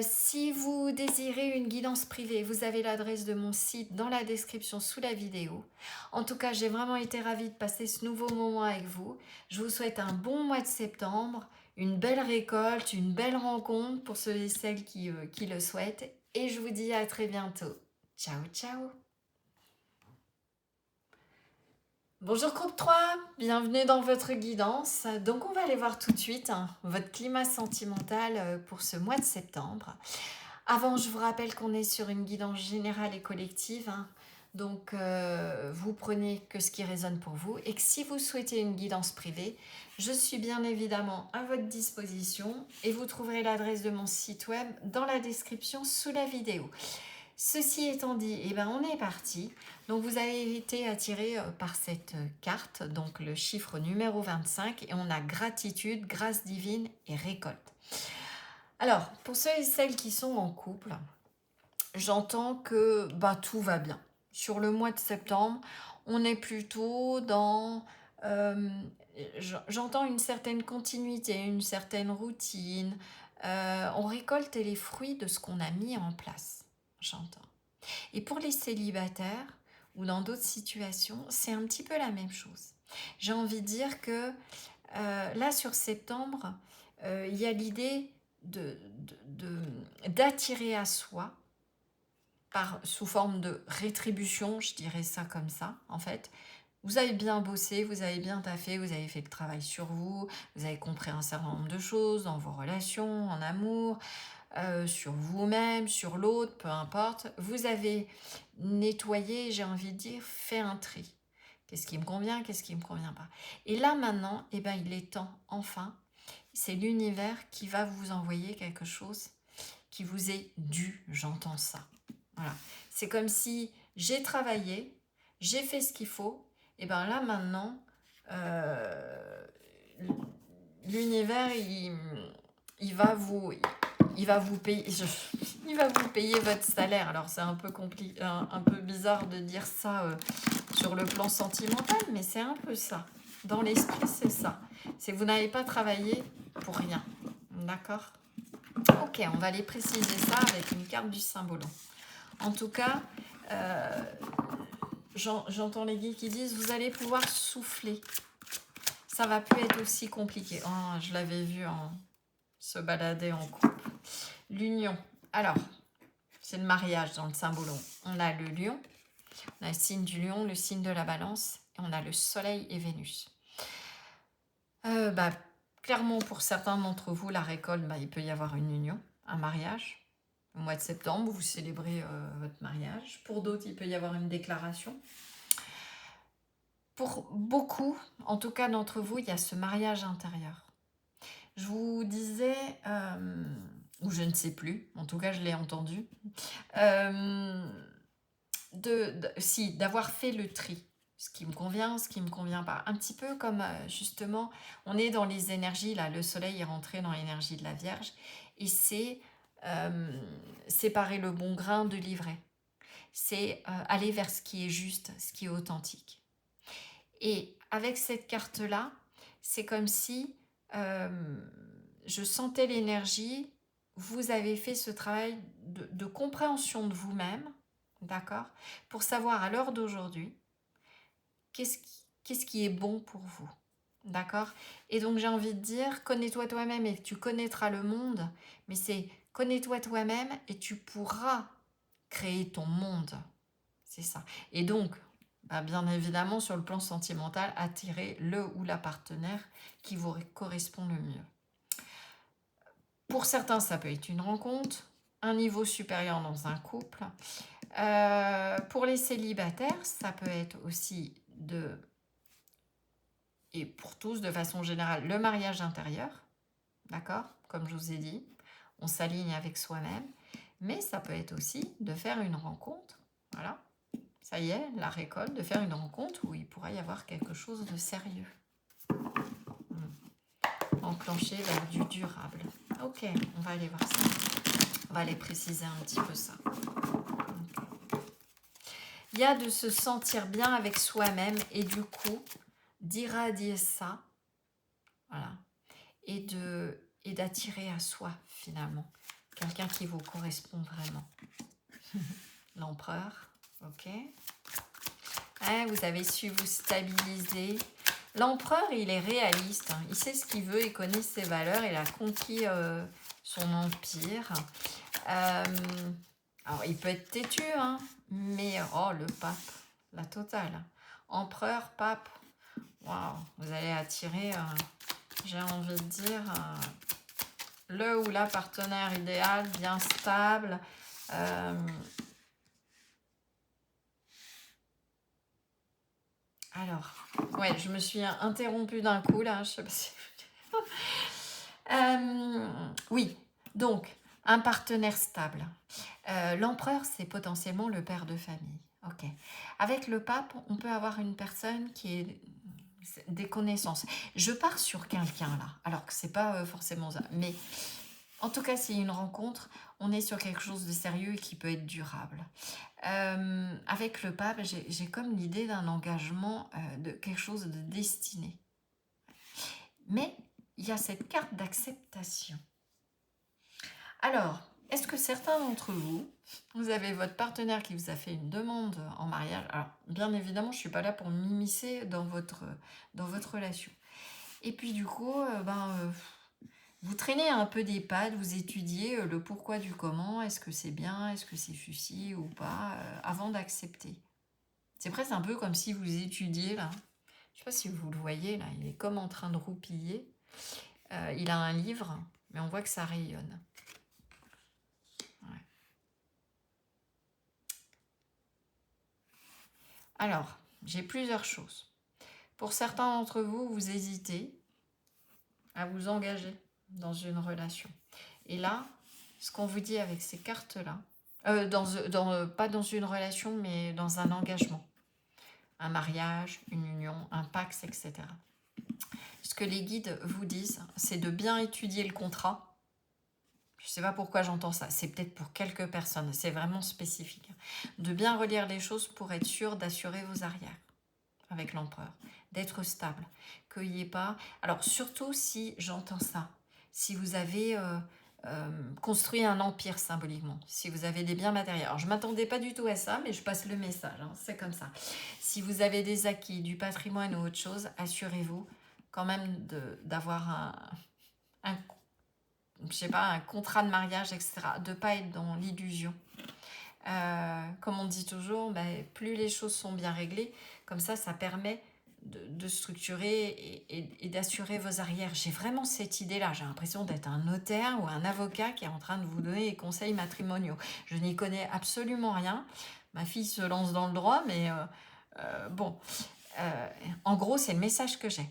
Si vous désirez une guidance privée, vous avez l'adresse de mon site dans la description sous la vidéo. En tout cas, j'ai vraiment été ravie de passer ce nouveau moment avec vous. Je vous souhaite un bon mois de septembre, une belle récolte, une belle rencontre pour ceux et celles qui le souhaitent. Et je vous dis à très bientôt. Ciao, ciao. Bonjour groupe 3, bienvenue dans votre guidance. Donc on va aller voir tout de suite votre climat sentimental pour ce mois de septembre. Avant, je vous rappelle qu'on est sur une guidance générale et collective. Donc, vous prenez que ce qui résonne pour vous. Et que si vous souhaitez une guidance privée, je suis bien évidemment à votre disposition. Et vous trouverez l'adresse de mon site web dans la description sous la vidéo. Ceci étant dit, eh ben, on est parti. Donc, vous avez été attiré par cette carte, donc le chiffre numéro 25. Et on a gratitude, grâce divine et récolte. Alors, pour ceux et celles qui sont en couple, j'entends que tout va bien. Sur le mois de septembre, on est plutôt dans... j'entends une certaine continuité, une certaine routine. On récolte les fruits de ce qu'on a mis en place, j'entends. Et pour les célibataires, ou dans d'autres situations, c'est un petit peu la même chose. J'ai envie de dire que là, sur septembre, il y a l'idée d'attirer à soi, sous forme de rétribution, je dirais ça comme ça, en fait. Vous avez bien bossé, vous avez bien taffé, vous avez fait le travail sur vous, vous avez compris un certain nombre de choses dans vos relations, en amour, sur vous-même, sur l'autre, peu importe. Vous avez nettoyé, j'ai envie de dire, fait un tri. Qu'est-ce qui me convient, qu'est-ce qui ne me convient pas. Et là, maintenant, il est temps, enfin, c'est l'univers qui va vous envoyer quelque chose qui vous est dû, j'entends ça. Voilà. C'est comme si j'ai travaillé, j'ai fait ce qu'il faut, et bien là maintenant, l'univers, il va vous payer, il va vous payer votre salaire. Alors c'est un peu compliqué, un peu bizarre de dire ça sur le plan sentimental, mais c'est un peu ça. Dans l'esprit, c'est ça. C'est que vous n'avez pas travaillé pour rien. D'accord ? Ok, on va aller préciser ça avec une carte du Saint-Bolon. En tout cas, j'entends les guides qui disent vous allez pouvoir souffler. Ça va plus être aussi compliqué. Oh, je l'avais vu se balader en couple. L'union. Alors, c'est le mariage dans le Saint-Bolon. On a le lion, on a le signe du lion, le signe de la balance, et on a le soleil et Vénus. Clairement, pour certains d'entre vous, la récolte, il peut y avoir une union, un mariage. Au mois de septembre, vous célébrez votre mariage. Pour d'autres, il peut y avoir une déclaration. Pour beaucoup, en tout cas d'entre vous, il y a ce mariage intérieur. Je vous disais, ou je ne sais plus, en tout cas je l'ai entendu, d'avoir fait le tri. Ce qui me convient, ce qui ne me convient pas. Un petit peu comme, justement, on est dans les énergies, là, le soleil est rentré dans l'énergie de la Vierge, et c'est séparer le bon grain de l'ivraie. C'est aller vers ce qui est juste, ce qui est authentique. Et avec cette carte-là, c'est comme si je sentais l'énergie, vous avez fait ce travail de compréhension de vous-même, d'accord, pour savoir à l'heure d'aujourd'hui, qu'est-ce qui est bon pour vous, d'accord. Et donc j'ai envie de dire, connais-toi toi-même et tu connaîtras le monde, mais c'est connais-toi toi-même et tu pourras créer ton monde, c'est ça. Et donc, bien évidemment, sur le plan sentimental, attirer le ou la partenaire qui vous correspond le mieux. Pour certains, ça peut être une rencontre, un niveau supérieur dans un couple. Pour les célibataires, ça peut être aussi et pour tous de façon générale, le mariage intérieur, d'accord ? Comme je vous ai dit, on s'aligne avec soi-même, mais ça peut être aussi de faire une rencontre, voilà. Ça y est, la récolte, de faire une rencontre où il pourrait y avoir quelque chose de sérieux. Enclencher vers du durable. Ok, on va aller voir ça. On va aller préciser un petit peu ça. Okay. Il y a de se sentir bien avec soi-même et du coup, d'irradier ça, voilà, et d'attirer à soi, finalement, quelqu'un qui vous correspond vraiment. L'empereur, ok. Vous avez su vous stabiliser. L'empereur, il est réaliste. Il sait ce qu'il veut, il connaît ses valeurs. Il a conquis son empire. Alors, il peut être têtu, mais le pape, la totale. Empereur, pape, waouh, vous allez attirer, j'ai envie de dire, le ou la partenaire idéal, bien stable. Alors, ouais, je me suis interrompue d'un coup là, je sais pas si... oui, donc, un partenaire stable. L'empereur, c'est potentiellement le père de famille. Ok. Avec le pape, on peut avoir une personne qui est des connaissances. Je pars sur quelqu'un là, alors que c'est pas forcément ça. Mais en tout cas, c'est une rencontre, on est sur quelque chose de sérieux et qui peut être durable. Avec le pape, j'ai comme l'idée d'un engagement, de quelque chose de destiné. Mais il y a cette carte d'acceptation. Alors, est-ce que certains d'entre vous, vous avez votre partenaire qui vous a fait une demande en mariage? Alors, bien évidemment, je ne suis pas là pour m'immiscer dans votre relation. Et puis, du coup, vous traînez un peu des pattes, vous étudiez le pourquoi du comment, est-ce que c'est bien, est-ce que c'est fusil ou pas, avant d'accepter. C'est presque un peu comme si vous étudiez, là. Je ne sais pas si vous le voyez, là, il est comme en train de roupiller. Il a un livre, mais on voit que ça rayonne. Ouais. Alors, j'ai plusieurs choses. Pour certains d'entre vous, vous hésitez à vous engager dans une relation. Et là, ce qu'on vous dit avec ces cartes-là, pas dans une relation, mais dans un engagement, un mariage, une union, un pax, etc. Ce que les guides vous disent, c'est de bien étudier le contrat. Je ne sais pas pourquoi j'entends ça, c'est peut-être pour quelques personnes, c'est vraiment spécifique. De bien relire les choses pour être sûr d'assurer vos arrières avec l'empereur, d'être stable, qu'il n'y ait pas... Alors surtout si, j'entends ça, si vous avez construit un empire symboliquement, si vous avez des biens matériels. Alors je ne m'attendais pas du tout à ça, mais je passe le message, hein, c'est comme ça. Si vous avez des acquis, du patrimoine ou autre chose, assurez-vous quand même d'avoir je sais pas, un contrat de mariage, etc. De ne pas être dans l'illusion. Comme on dit toujours, plus les choses sont bien réglées, comme ça permet de structurer et d'assurer vos arrières. J'ai vraiment cette idée-là. J'ai l'impression d'être un notaire ou un avocat qui est en train de vous donner des conseils matrimoniaux. Je n'y connais absolument rien. Ma fille se lance dans le droit, mais en gros, c'est le message que j'ai.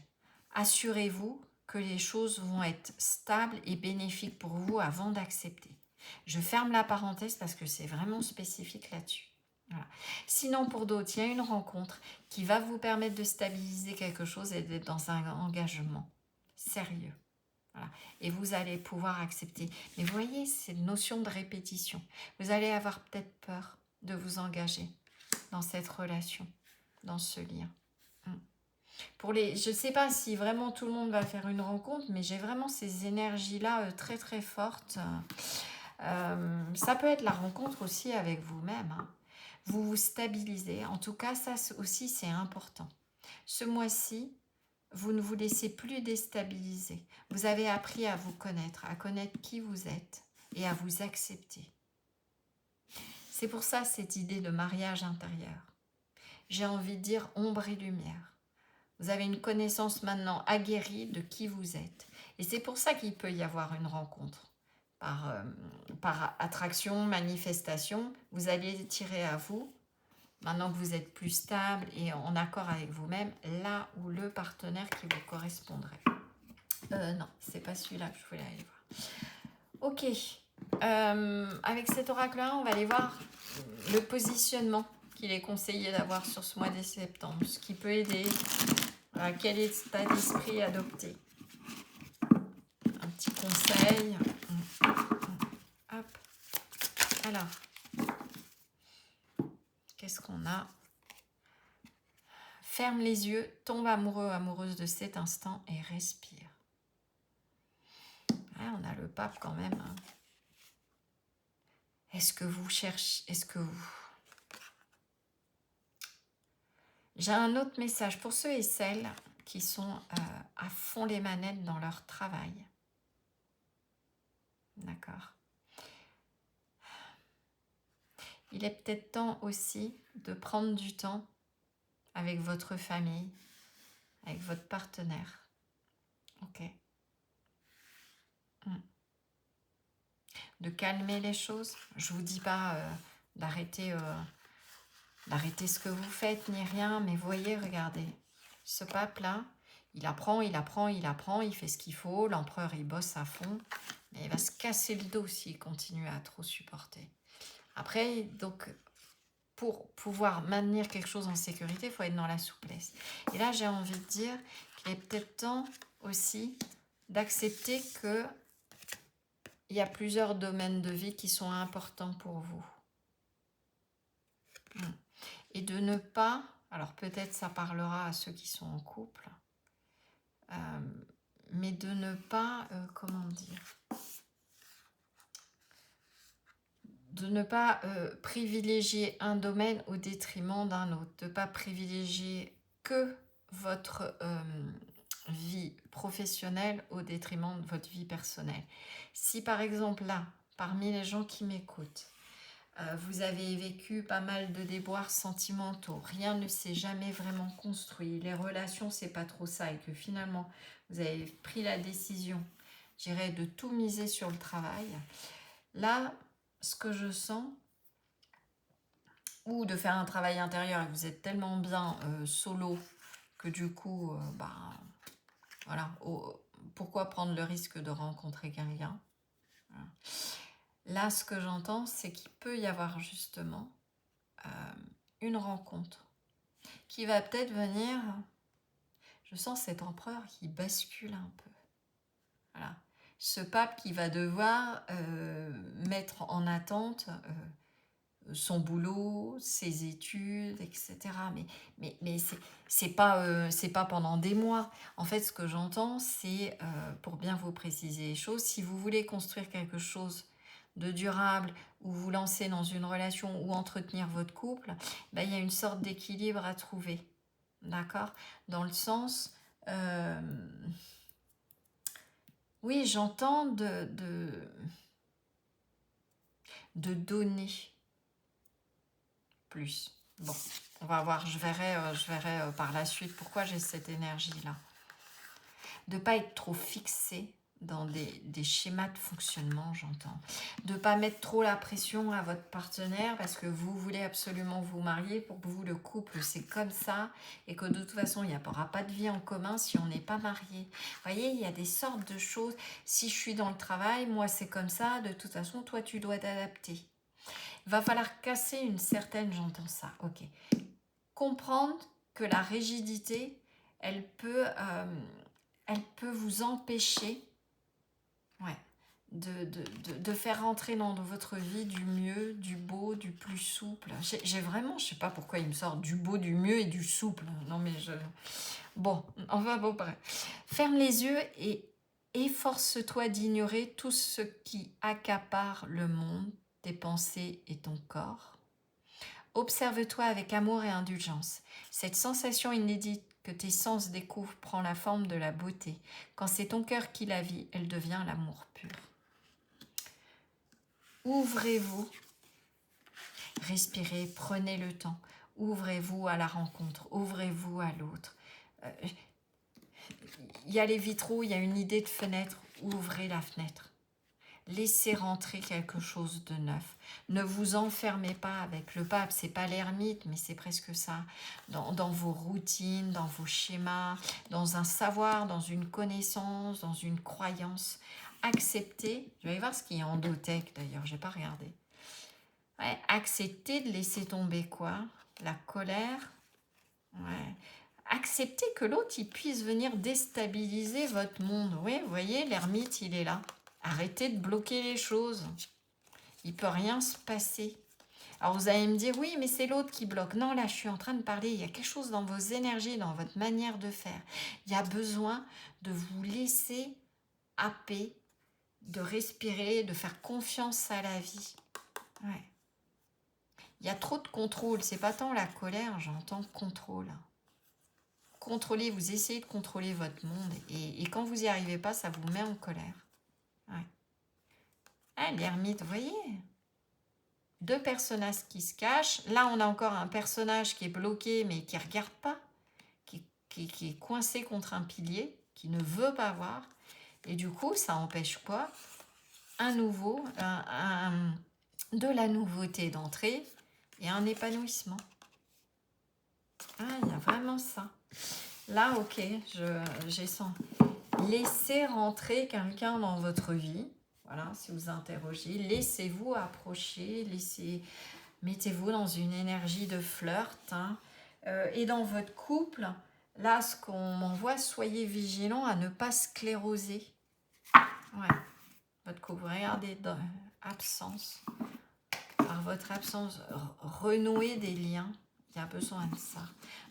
Assurez-vous que les choses vont être stables et bénéfiques pour vous avant d'accepter. Je ferme la parenthèse parce que c'est vraiment spécifique là-dessus. Voilà. Sinon, pour d'autres, il y a une rencontre qui va vous permettre de stabiliser quelque chose et d'être dans un engagement sérieux. Voilà. Et vous allez pouvoir accepter. Mais vous voyez, c'est une notion de répétition. Vous allez avoir peut-être peur de vous engager dans cette relation, dans ce lien. Je ne sais pas si vraiment tout le monde va faire une rencontre, mais j'ai vraiment ces énergies-là très très fortes. Ça peut être la rencontre aussi avec vous-même. Hein. Vous vous stabilisez. En tout cas, ça aussi, c'est important. Ce mois-ci, vous ne vous laissez plus déstabiliser. Vous avez appris à vous connaître, à connaître qui vous êtes et à vous accepter. C'est pour ça cette idée de mariage intérieur. J'ai envie de dire ombre et lumière. Vous avez une connaissance maintenant aguerrie de qui vous êtes. Et c'est pour ça qu'il peut y avoir une rencontre. Par attraction, manifestation, vous allez tirer à vous, maintenant que vous êtes plus stable et en accord avec vous-même, là où le partenaire qui vous correspondrait. Non, c'est pas celui-là que je voulais aller voir. Ok, avec cet oracle-là, on va aller voir le positionnement qu'il est conseillé d'avoir sur ce mois de septembre, ce qui peut aider. Quel état d'esprit adopter? Un petit conseil. Hop. Alors, qu'est-ce qu'on a? Ferme les yeux, tombe amoureux, amoureuse de cet instant et respire. Ah, on a le pape quand même. Hein. Est-ce que vous cherchez... J'ai un autre message pour ceux et celles qui sont à fond les manettes dans leur travail. D'accord. Il est peut-être temps aussi de prendre du temps avec votre famille, avec votre partenaire. Ok. De calmer les choses. Je ne vous dis pas d'arrêter d'arrêter ce que vous faites, ni rien. Mais voyez, regardez, ce pape-là, il apprend, il apprend, il apprend, il fait ce qu'il faut. L'empereur, il bosse à fond. Mais il va se casser le dos s'il continue à trop supporter. Après, donc, pour pouvoir maintenir quelque chose en sécurité, il faut être dans la souplesse. Et là, j'ai envie de dire qu'il est peut-être temps aussi d'accepter qu'il y a plusieurs domaines de vie qui sont importants pour vous. Et de ne pas, alors peut-être ça parlera à ceux qui sont en couple, mais de ne pas, comment dire, de ne pas privilégier un domaine au détriment d'un autre, de ne pas privilégier que votre vie professionnelle au détriment de votre vie personnelle. Si par exemple là, parmi les gens qui m'écoutent, vous avez vécu pas mal de déboires sentimentaux, rien ne s'est jamais vraiment construit, les relations c'est pas trop ça et que finalement vous avez pris la décision, je dirais, de tout miser sur le travail, là, ce que je sens, ou de faire un travail intérieur et vous êtes tellement bien solo que du coup, voilà, pourquoi prendre le risque de rencontrer quelqu'un? Voilà. Là, ce que j'entends, c'est qu'il peut y avoir justement une rencontre qui va peut-être venir, je sens cet empereur qui bascule un peu. Voilà. Ce pape qui va devoir mettre en attente son boulot, ses études, etc. Mais c'est pas pendant des mois. En fait, ce que j'entends, c'est, pour bien vous préciser les choses, si vous voulez construire quelque chose de durable, ou vous lancer dans une relation, ou entretenir votre couple, ben, il y a une sorte d'équilibre à trouver. D'accord? Dans le sens... oui, j'entends de donner plus. Bon, on va voir, je verrai par la suite pourquoi j'ai cette énergie-là. De ne pas être trop fixé dans des schémas de fonctionnement, j'entends. De ne pas mettre trop la pression à votre partenaire parce que vous voulez absolument vous marier. Pour vous, le couple, c'est comme ça. Et que de toute façon, il n'y aura pas de vie en commun si on n'est pas marié. Vous voyez, il y a des sortes de choses. Si je suis dans le travail, moi, c'est comme ça. De toute façon, toi, tu dois t'adapter. Il va falloir casser une certaine, j'entends ça, ok. Comprendre que la rigidité, elle peut vous empêcher de faire rentrer dans votre vie du mieux, du beau, du plus souple. J'ai vraiment, je sais pas pourquoi il me sort du beau, du mieux et du souple. Non mais bon, enfin bon, bref. Ferme les yeux et efforce-toi d'ignorer tout ce qui accapare le monde, tes pensées et ton corps. Observe-toi avec amour et indulgence. Cette sensation inédite que tes sens découvrent prend la forme de la beauté. Quand c'est ton cœur qui la vit, elle devient l'amour pur. Ouvrez-vous, respirez, prenez le temps. Ouvrez-vous à la rencontre, ouvrez-vous à l'autre. Il y a les vitraux, il y a une idée de fenêtre. Ouvrez la fenêtre. Laissez rentrer quelque chose de neuf. Ne vous enfermez pas avec le pape. C'est pas l'ermite, mais c'est presque ça. Dans vos routines, dans vos schémas, dans un savoir, dans une connaissance, dans une croyance. Acceptez. Je vais aller voir ce qu'il y a en Endotech d'ailleurs. J'ai pas regardé. Ouais, acceptez de laisser tomber quoi? La colère. Ouais. Acceptez que l'autre il puisse venir déstabiliser votre monde. Oui, vous voyez, l'ermite il est là. Arrêtez de bloquer les choses. Il ne peut rien se passer. Alors vous allez me dire, oui, mais c'est l'autre qui bloque. Non, là, je suis en train de parler. Il y a quelque chose dans vos énergies, dans votre manière de faire. Il y a besoin de vous laisser happer, de respirer, de faire confiance à la vie. Ouais. Il y a trop de contrôle. C'est pas tant la colère, j'entends contrôle. Contrôlez, vous essayez de contrôler votre monde. Et quand vous n'y arrivez pas, ça vous met en colère. Ouais. Ah, l'ermite, vous voyez, deux personnages qui se cachent. Là, on a encore un personnage qui est bloqué, mais qui ne regarde pas, qui est coincé contre un pilier, qui ne veut pas voir. Et du coup, ça empêche quoi? De la nouveauté d'entrée et un épanouissement. Ah, il y a vraiment ça. Là, ok, j'ai senti. Laissez rentrer quelqu'un dans votre vie. Voilà, si vous interrogez, laissez-vous approcher, mettez-vous dans une énergie de flirt. Hein. Et dans votre couple, là, ce qu'on m'envoie, soyez vigilants à ne pas scléroser. Ouais, votre couple, regardez, absence. Par votre absence, renouer des liens. Il y a besoin de ça.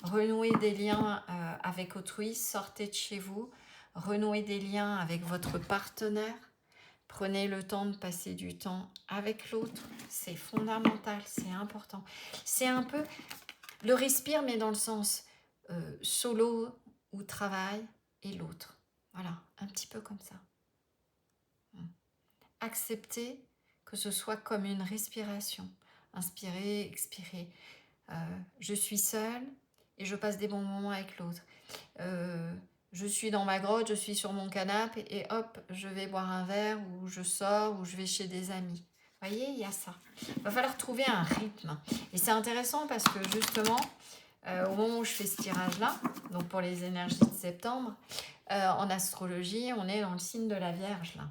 Renouer des liens avec autrui, sortez de chez vous. Renouer des liens avec votre partenaire. Prenez le temps de passer du temps avec l'autre. C'est fondamental, c'est important. C'est un peu le respire, mais dans le sens solo ou travail et l'autre. Voilà, un petit peu comme ça. Accepter que ce soit comme une respiration. Inspirer, expirer. Je suis seule et je passe des bons moments avec l'autre. Je suis dans ma grotte, je suis sur mon canapé et hop, je vais boire un verre ou je sors ou je vais chez des amis. Vous voyez, il y a ça. Il va falloir trouver un rythme. Et c'est intéressant parce que justement, au moment où je fais ce tirage-là, donc pour les énergies de septembre, en astrologie, on est dans le signe de la Vierge là.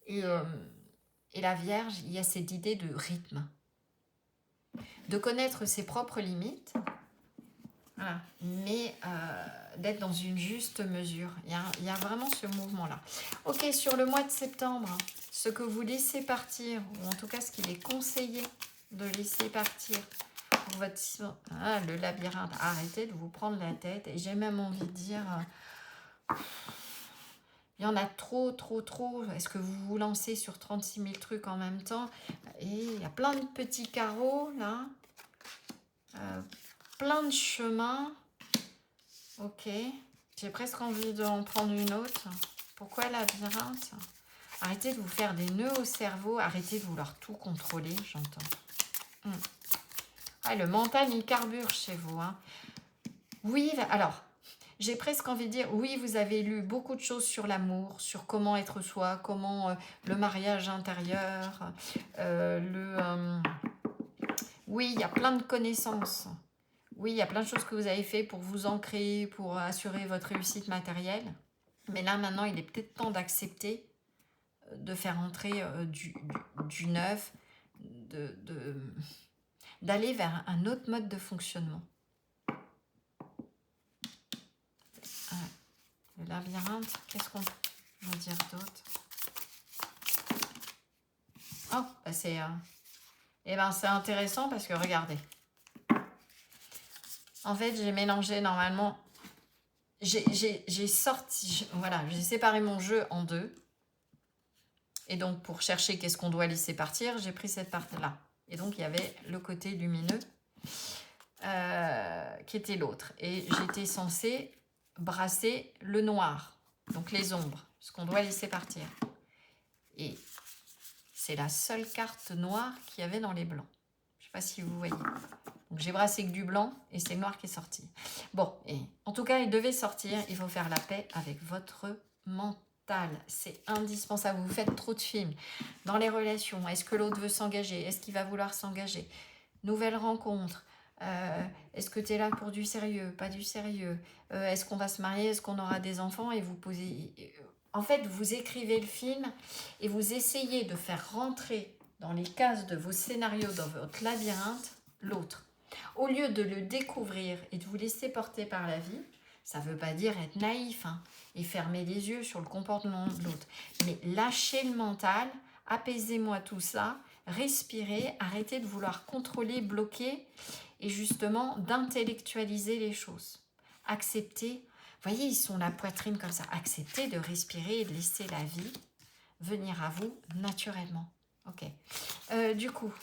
Et la Vierge, il y a cette idée de rythme. De connaître ses propres limites, voilà, mais d'être dans une juste mesure. Il y a vraiment ce mouvement-là. Ok, sur le mois de septembre, ce que vous laissez partir, ou en tout cas ce qu'il est conseillé de laisser partir pour votre... le labyrinthe, arrêtez de vous prendre la tête. Et j'ai même envie de dire... il y en a trop, trop, trop. Est-ce que vous vous lancez sur 36 000 trucs en même temps? Et il y a plein de petits carreaux, là. Plein de chemins. Ok. J'ai presque envie d'en prendre une autre. Pourquoi labyrinthe? Arrêtez de vous faire des nœuds au cerveau. Arrêtez de vouloir tout contrôler, j'entends. Ah, le mental, il carbure chez vous. Hein. Oui, alors... J'ai presque envie de dire, oui, vous avez lu beaucoup de choses sur l'amour, sur comment être soi, comment le mariage intérieur, oui, il y a plein de connaissances. Oui, il y a plein de choses que vous avez fait pour vous ancrer, pour assurer votre réussite matérielle. Mais là, maintenant, il est peut-être temps d'accepter de faire entrer du neuf, d'aller vers un autre mode de fonctionnement. Le labyrinthe, qu'est-ce qu'on peut dire d'autre? Oh, bah c'est c'est intéressant parce que regardez. En fait, j'ai mélangé normalement. J'ai sorti, voilà, j'ai séparé mon jeu en deux. Et donc, pour chercher qu'est-ce qu'on doit laisser partir, j'ai pris cette partie-là. Et donc, il y avait le côté lumineux qui était l'autre. Et j'étais censée brasser le noir, donc les ombres, ce qu'on doit laisser partir. Et c'est la seule carte noire qu'il y avait dans les blancs. Je ne sais pas si vous voyez. Donc j'ai brassé que du blanc et c'est le noir qui est sorti. Bon, et en tout cas, il devait sortir. Il faut faire la paix avec votre mental. C'est indispensable. Vous faites trop de films dans les relations. Est-ce que l'autre veut s'engager? Est-ce qu'il va vouloir s'engager? Nouvelle rencontre. Est-ce que tu es là pour du sérieux? Pas du sérieux? Est-ce qu'on va se marier? Est-ce qu'on aura des enfants? Et vous posez... En fait, vous écrivez le film et vous essayez de faire rentrer dans les cases de vos scénarios, dans votre labyrinthe, l'autre. Au lieu de le découvrir et de vous laisser porter par la vie, ça ne veut pas dire être naïf et fermer les yeux sur le comportement de l'autre. Mais lâchez le mental, apaisez-moi tout ça, respirez, arrêtez de vouloir contrôler, bloquer et justement d'intellectualiser les choses. Acceptez. Vous voyez, ils sont la poitrine comme ça. Acceptez de respirer et de laisser la vie venir à vous naturellement. Ok. Du coup,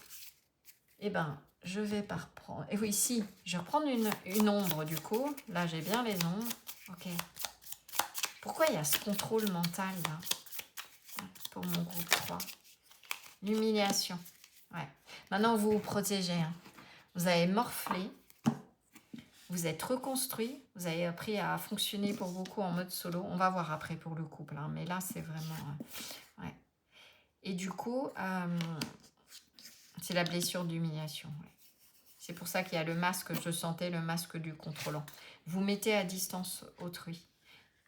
je vais pas reprendre. Et oui, si, je vais reprendre une ombre du coup. Là, j'ai bien les ombres. Ok. Pourquoi il y a ce contrôle mental là pour mon groupe 3? L'humiliation. Ouais. Maintenant, vous vous protégez. Hein. Vous avez morflé. Vous êtes reconstruit, vous avez appris à fonctionner pour beaucoup en mode solo. On va voir après pour le couple, hein, mais là, c'est vraiment... ouais. Et du coup, c'est la blessure d'humiliation. Ouais. C'est pour ça qu'il y a le masque, je sentais le masque du contrôlant. Vous mettez à distance autrui.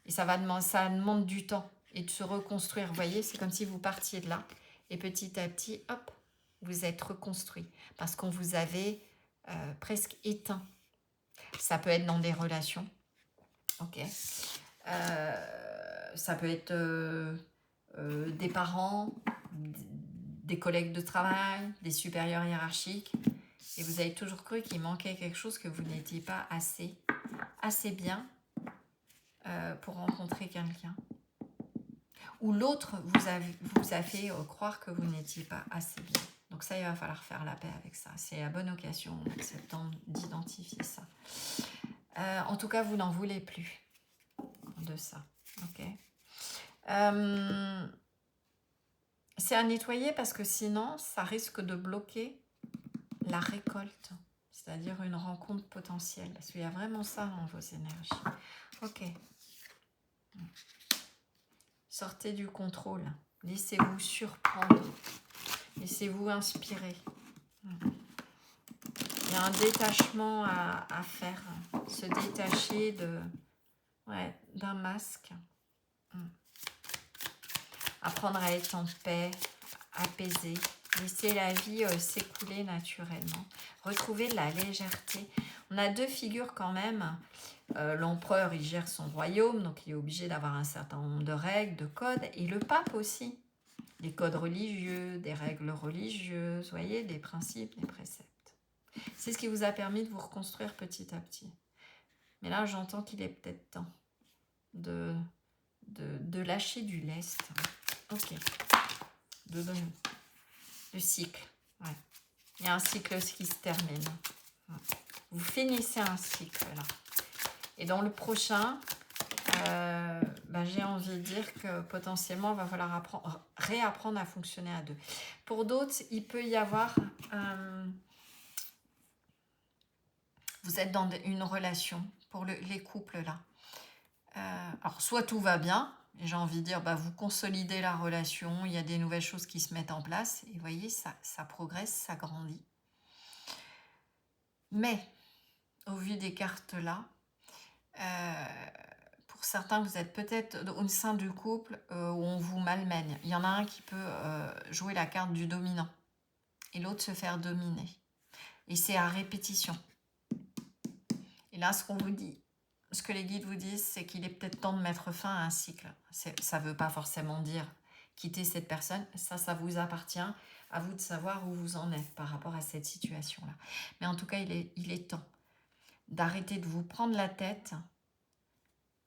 Et ça demande du temps et de se reconstruire. Vous voyez, c'est comme si vous partiez de là. Et petit à petit, hop, vous êtes reconstruit. Parce qu'on vous avait presque éteint. Ça peut être dans des relations. Ok. Ça peut être des parents, des collègues de travail, des supérieurs hiérarchiques. Et vous avez toujours cru qu'il manquait quelque chose, que vous n'étiez pas assez bien pour rencontrer quelqu'un. Ou l'autre vous a fait croire que vous n'étiez pas assez bien. Donc ça, il va falloir faire la paix avec ça. C'est la bonne occasion en acceptant d'identifier ça. En tout cas, vous n'en voulez plus de ça. Ok. C'est à nettoyer parce que sinon, ça risque de bloquer la récolte. C'est-à-dire une rencontre potentielle. Parce qu'il y a vraiment ça dans vos énergies. Ok. Sortez du contrôle. Laissez-vous surprendre. Laissez-vous inspirer. Il y a un détachement à faire. Se détacher d'un masque. Apprendre à être en paix, apaisé. Laisser la vie s'écouler naturellement. Retrouver de la légèreté. On a deux figures quand même. L'empereur, il gère son royaume, donc il est obligé d'avoir un certain nombre de règles, de codes. Et le pape aussi. Des codes religieux, des règles religieuses, vous voyez, des principes, des préceptes. C'est ce qui vous a permis de vous reconstruire petit à petit. Mais là, j'entends qu'il est peut-être temps de lâcher du lest. Ok. Le cycle. Ouais. Il y a un cycle qui se termine. Vous finissez un cycle là. Et dans le prochain, j'ai envie de dire que potentiellement, il va falloir réapprendre à fonctionner à deux. Pour d'autres, il peut y avoir... vous êtes dans une relation, pour les couples là. Alors, soit tout va bien, et j'ai envie de dire, vous consolidez la relation, il y a des nouvelles choses qui se mettent en place, et vous voyez, ça progresse, ça grandit. Mais, au vu des cartes là, pour certains, vous êtes peut-être au sein du couple où on vous malmène. Il y en a un qui peut jouer la carte du dominant, et l'autre se faire dominer. Et c'est à répétition. Et là, ce qu'on vous dit, ce que les guides vous disent, c'est qu'il est peut-être temps de mettre fin à un cycle. Ça ne veut pas forcément dire quitter cette personne. Ça vous appartient. À vous de savoir où vous en êtes par rapport à cette situation-là. Mais en tout cas, il est temps d'arrêter de vous prendre la tête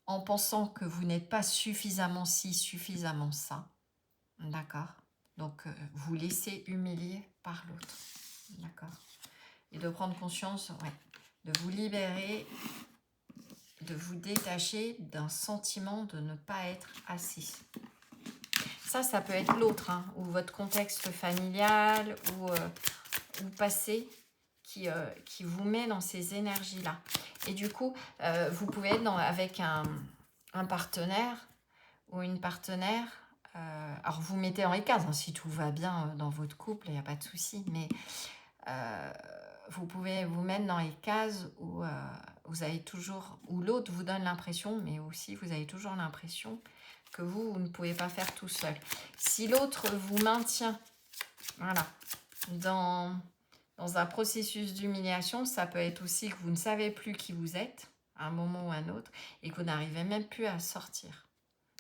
en pensant que vous n'êtes pas suffisamment ci, suffisamment ça. D'accord? Donc, vous laissez humilier par l'autre. D'accord? Et de prendre conscience, de vous libérer, de vous détacher d'un sentiment de ne pas être assez. Ça peut être l'autre, ou votre contexte familial, ou passé, qui vous met dans ces énergies-là. Et du coup, vous pouvez être avec un partenaire ou une partenaire. Alors, vous mettez dans les cases, si tout va bien dans votre couple, il n'y a pas de souci, mais... vous pouvez vous mettre dans les cases où vous avez toujours, où l'autre vous donne l'impression, mais aussi vous avez toujours l'impression que vous ne pouvez pas faire tout seul. Si l'autre vous maintient, dans un processus d'humiliation, ça peut être aussi que vous ne savez plus qui vous êtes à un moment ou à un autre et que vous n'arrivez même plus à sortir.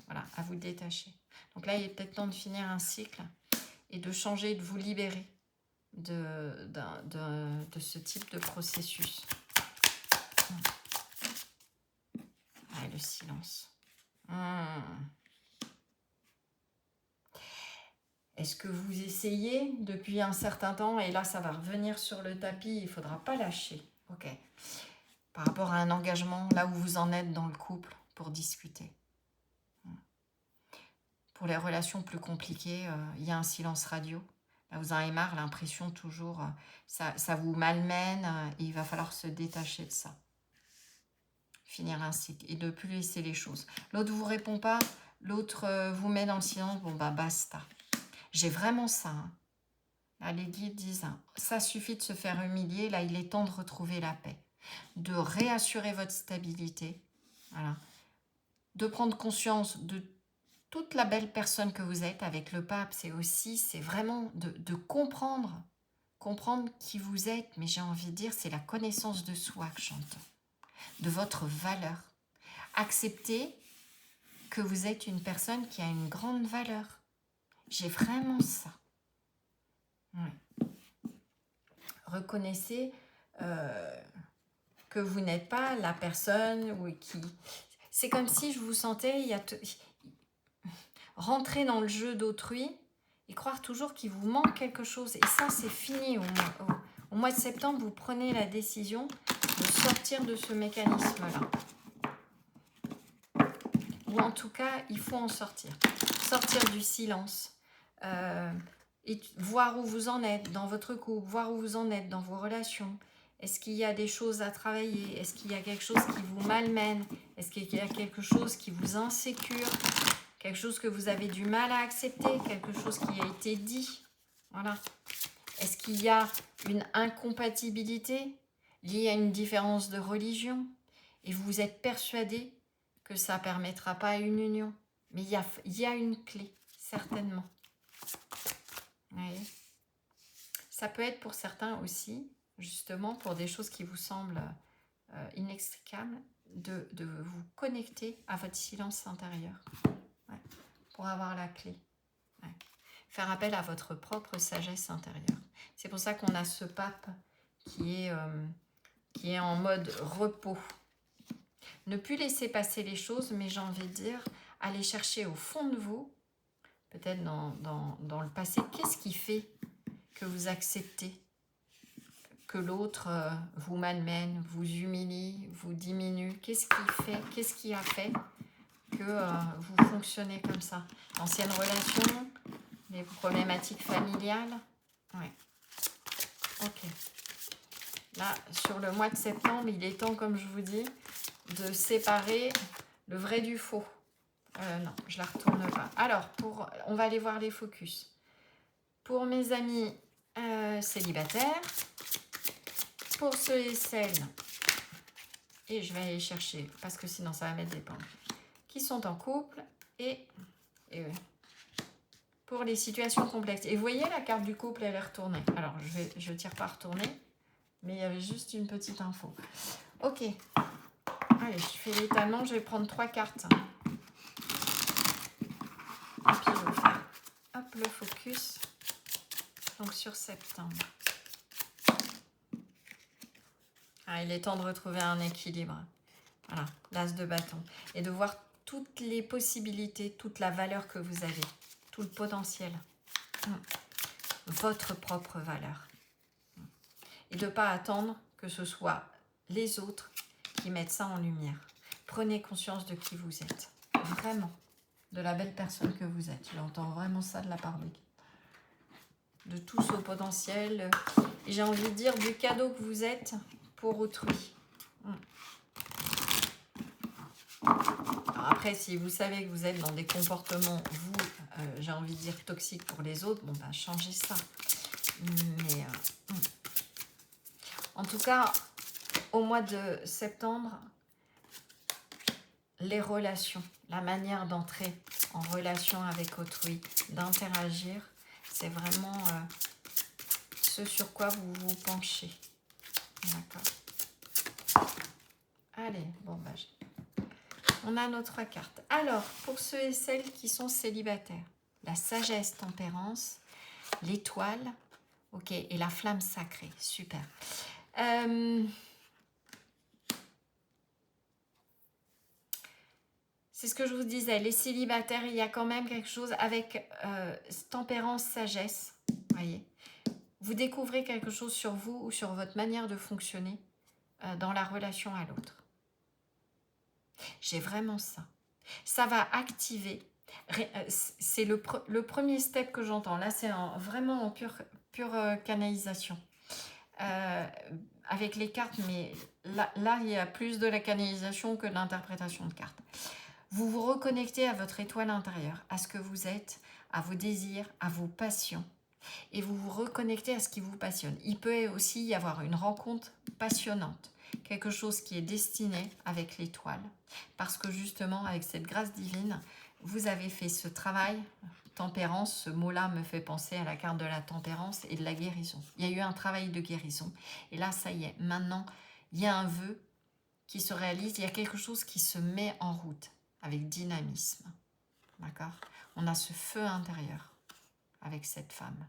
Voilà, à vous détacher. Donc là, il est peut-être temps de finir un cycle et de changer, de vous libérer de ce type de processus. Le silence. Est-ce que vous essayez depuis un certain temps et là ça va revenir sur le tapis, il ne faudra pas lâcher. Ok. Par rapport à un engagement, là où vous en êtes dans le couple, pour discuter. Pour les relations plus compliquées, il y a un silence radio. Vous en avez marre, l'impression toujours, ça vous malmène et il va falloir se détacher de ça. Finir un cycle et de ne plus laisser les choses. L'autre ne vous répond pas, l'autre vous met dans le silence, basta. J'ai vraiment ça. Là, les guides disent, hein, ça suffit de se faire humilier, là il est temps de retrouver la paix, de réassurer votre stabilité, voilà, de prendre conscience de toute la belle personne que vous êtes. Avec le pape, c'est vraiment de comprendre qui vous êtes, mais j'ai envie de dire, c'est la connaissance de soi que j'entends, de votre valeur. Accepter que vous êtes une personne qui a une grande valeur. J'ai vraiment ça. Ouais. Reconnaissez que vous n'êtes pas la personne qui... C'est comme si je vous sentais rentrer dans le jeu d'autrui et croire toujours qu'il vous manque quelque chose. Et ça, c'est fini. Au mois de septembre, vous prenez la décision de sortir de ce mécanisme-là. Ou en tout cas, il faut en sortir. Sortir du silence. Et voir où vous en êtes dans votre couple, voir où vous en êtes dans vos relations. Est-ce qu'il y a des choses à travailler? Est-ce qu'il y a quelque chose qui vous malmène? Est-ce qu'il y a quelque chose qui vous insécure? Quelque chose que vous avez du mal à accepter? Quelque chose qui a été dit? Voilà. Est-ce qu'il y a une incompatibilité liée à une différence de religion? Et vous êtes persuadé que ça ne permettra pas une union? Mais il y a une clé, certainement. Vous voyez? Ça peut être pour certains aussi, justement, pour des choses qui vous semblent inextricables, de vous connecter à votre silence intérieur, ouais, pour avoir la clé. Ouais. Faire appel à votre propre sagesse intérieure. C'est pour ça qu'on a ce pape qui est en mode repos. Ne plus laisser passer les choses, mais j'ai envie de dire, aller chercher au fond de vous, peut-être dans le passé, qu'est-ce qui fait que vous acceptez que l'autre vous malmène, vous humilie, vous diminue? Qu'est-ce qui a fait que vous fonctionnez comme ça? L'ancienne relation, les problématiques familiales? Ouais. Ok. Là, sur le mois de septembre, il est temps, comme je vous dis, de séparer le vrai du faux. Non, je la retourne pas. Alors, on va aller voir les focus. Pour mes amis célibataires, pour ceux et celles, et je vais aller chercher, parce que sinon ça va mettre des points, qui sont en couple, et pour les situations complexes. Et vous voyez, la carte du couple, elle est retournée. Alors, je ne tire pas à retourner, mais il y avait juste une petite info. Ok. Allez, je fais l'étalement, je vais prendre 3 cartes. Et puis, je vais faire hop, le focus. Donc, sur septembre. Ah, il est temps de retrouver un équilibre. Voilà, l'as de bâton. Et de voir toutes les possibilités, toute la valeur que vous avez, tout le potentiel. Votre propre valeur. Et de ne pas attendre que ce soit les autres qui mettent ça en lumière. Prenez conscience de qui vous êtes. Vraiment. De la belle personne que vous êtes. J'entends vraiment ça de la part des guides. De tout ce potentiel. Et j'ai envie de dire du cadeau que vous êtes pour autrui. Alors après, si vous savez que vous êtes dans des comportements, j'ai envie de dire toxiques pour les autres, bon ben changez ça. Mais en tout cas, au mois de septembre, les relations, la manière d'entrer en relation avec autrui, d'interagir, c'est vraiment ce sur quoi vous vous penchez. D'accord. Allez, bon bah, on a nos 3 cartes. Alors, pour ceux et celles qui sont célibataires, la sagesse, tempérance, l'étoile, ok, et la flamme sacrée, super. C'est ce que je vous disais, les célibataires, il y a quand même quelque chose avec tempérance, sagesse, voyez. Vous découvrez quelque chose sur vous ou sur votre manière de fonctionner dans la relation à l'autre. J'ai vraiment ça. Ça va activer, c'est le premier step que j'entends. Là, c'est vraiment en pure canalisation. Avec les cartes, mais là, il y a plus de la canalisation que de l'interprétation de cartes. Vous vous reconnectez à votre étoile intérieure, à ce que vous êtes, à vos désirs, à vos passions. et vous vous reconnectez à ce qui vous passionne. Il peut aussi y avoir une rencontre passionnante, quelque chose qui est destiné avec l'étoile, parce que justement, avec cette grâce divine, vous avez fait ce travail. Tempérance, ce mot-là me fait penser à la carte de la tempérance et de la guérison. Il y a eu un travail de guérison, et là, ça y est, maintenant, il y a un vœu qui se réalise, il y a quelque chose qui se met en route avec dynamisme. D'accord? On a ce feu intérieur avec cette femme.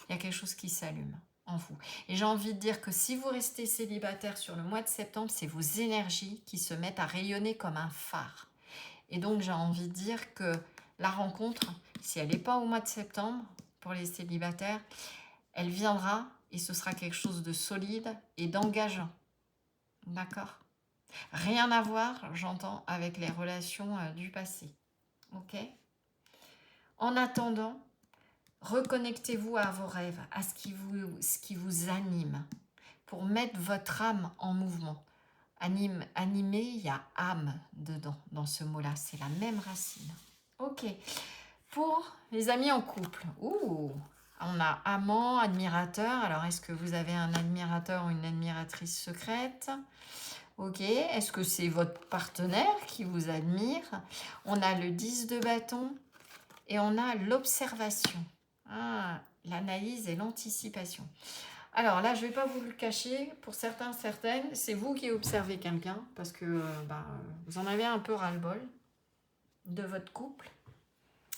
Il y a quelque chose qui s'allume en vous. Et j'ai envie de dire que si vous restez célibataire sur le mois de septembre, c'est vos énergies qui se mettent à rayonner comme un phare. Et donc, j'ai envie de dire que la rencontre, si elle n'est pas au mois de septembre, pour les célibataires, elle viendra et ce sera quelque chose de solide et d'engageant. D'accord? Rien à voir, j'entends, avec les relations du passé. Ok? En attendant, reconnectez-vous à vos rêves, à ce qui vous anime, pour mettre votre âme en mouvement. Animé, il y a âme dedans, dans ce mot-là. C'est la même racine. Ok. Pour les amis en couple, on a amant, admirateur. Alors, est-ce que vous avez un admirateur ou une admiratrice secrète? Ok. Est-ce que c'est votre partenaire qui vous admire? On a le 10 de bâton et on a l'observation. L'analyse et l'anticipation. Alors là, je ne vais pas vous le cacher, pour certains, certaines, c'est vous qui observez quelqu'un, parce que vous en avez un peu ras-le-bol de votre couple.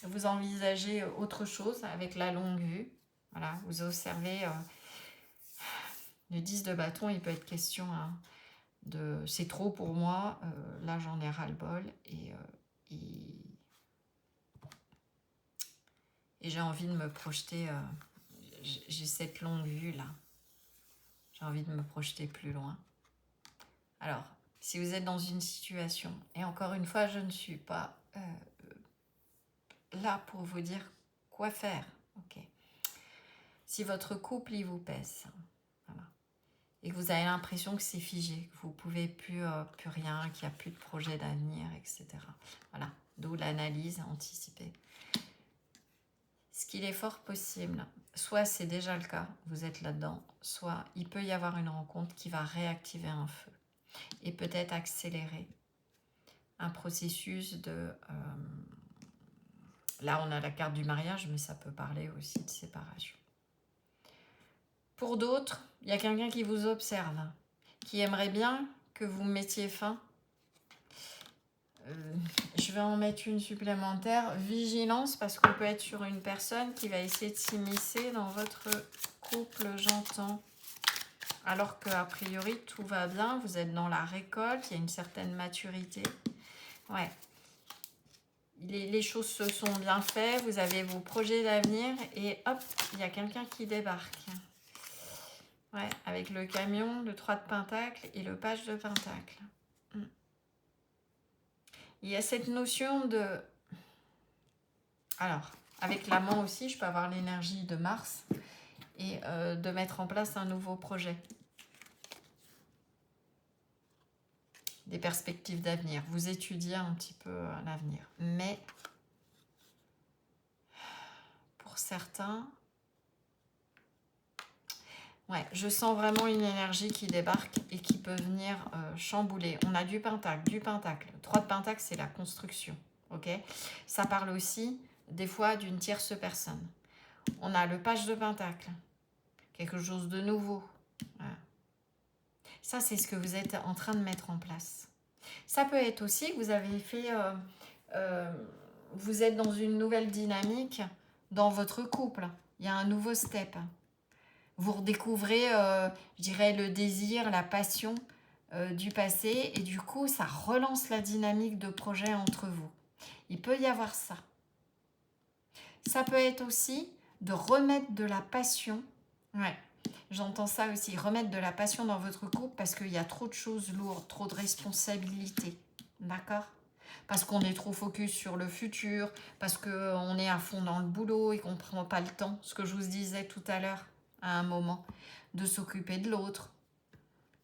Vous envisagez autre chose avec la longue vue. Voilà, vous observez le 10 de bâton, il peut être question de « c'est trop pour moi, là j'en ai ras-le-bol » et j'ai envie de me projeter, j'ai cette longue vue là. J'ai envie de me projeter plus loin. Alors, si vous êtes dans une situation, et encore une fois, je ne suis pas là pour vous dire quoi faire. Ok. Si votre couple, il vous pèse, voilà, et que vous avez l'impression que c'est figé, que vous ne pouvez plus rien, qu'il n'y a plus de projet d'avenir, etc. Voilà, d'où l'analyse anticipée. Ce qu'il est fort possible, soit c'est déjà le cas, vous êtes là-dedans, soit il peut y avoir une rencontre qui va réactiver un feu et peut-être accélérer un processus de... là, on a la carte du mariage, mais ça peut parler aussi de séparation. Pour d'autres, il y a quelqu'un qui vous observe, qui aimerait bien que vous mettiez fin. Je vais en mettre une supplémentaire. Vigilance, parce qu'on peut être sur une personne qui va essayer de s'immiscer dans votre couple, j'entends. Alors qu'a priori, tout va bien. Vous êtes dans la récolte, il y a une certaine maturité. Ouais. Les choses se sont bien faites, vous avez vos projets d'avenir et hop, il y a quelqu'un qui débarque. Ouais, avec le camion, le 3 de Pentacle et le page de Pentacle. Il y a cette notion de... Alors, avec l'amant aussi, je peux avoir l'énergie de Mars et de mettre en place un nouveau projet. Des perspectives d'avenir. Vous étudiez un petit peu l'avenir. Mais pour certains... Ouais, je sens vraiment une énergie qui débarque et qui peut venir chambouler. On a du pentacle, du pentacle. 3 de pentacle, c'est la construction. Ok, ça parle aussi, des fois, d'une tierce personne. On a le page de pentacle. Quelque chose de nouveau. Voilà. Ça, c'est ce que vous êtes en train de mettre en place. Ça peut être aussi que vous avez fait... vous êtes dans une nouvelle dynamique dans votre couple. Il y a un nouveau step. Vous redécouvrez, je dirais, le désir, la passion du passé. Et du coup, ça relance la dynamique de projet entre vous. Il peut y avoir ça. Ça peut être aussi de remettre de la passion. Ouais, j'entends ça aussi. Remettre de la passion dans votre couple parce qu'il y a trop de choses lourdes, trop de responsabilités. D'accord ? Parce qu'on est trop focus sur le futur, parce qu'on est à fond dans le boulot et qu'on ne prend pas le temps, ce que je vous disais tout à l'heure, à un moment, de s'occuper de l'autre,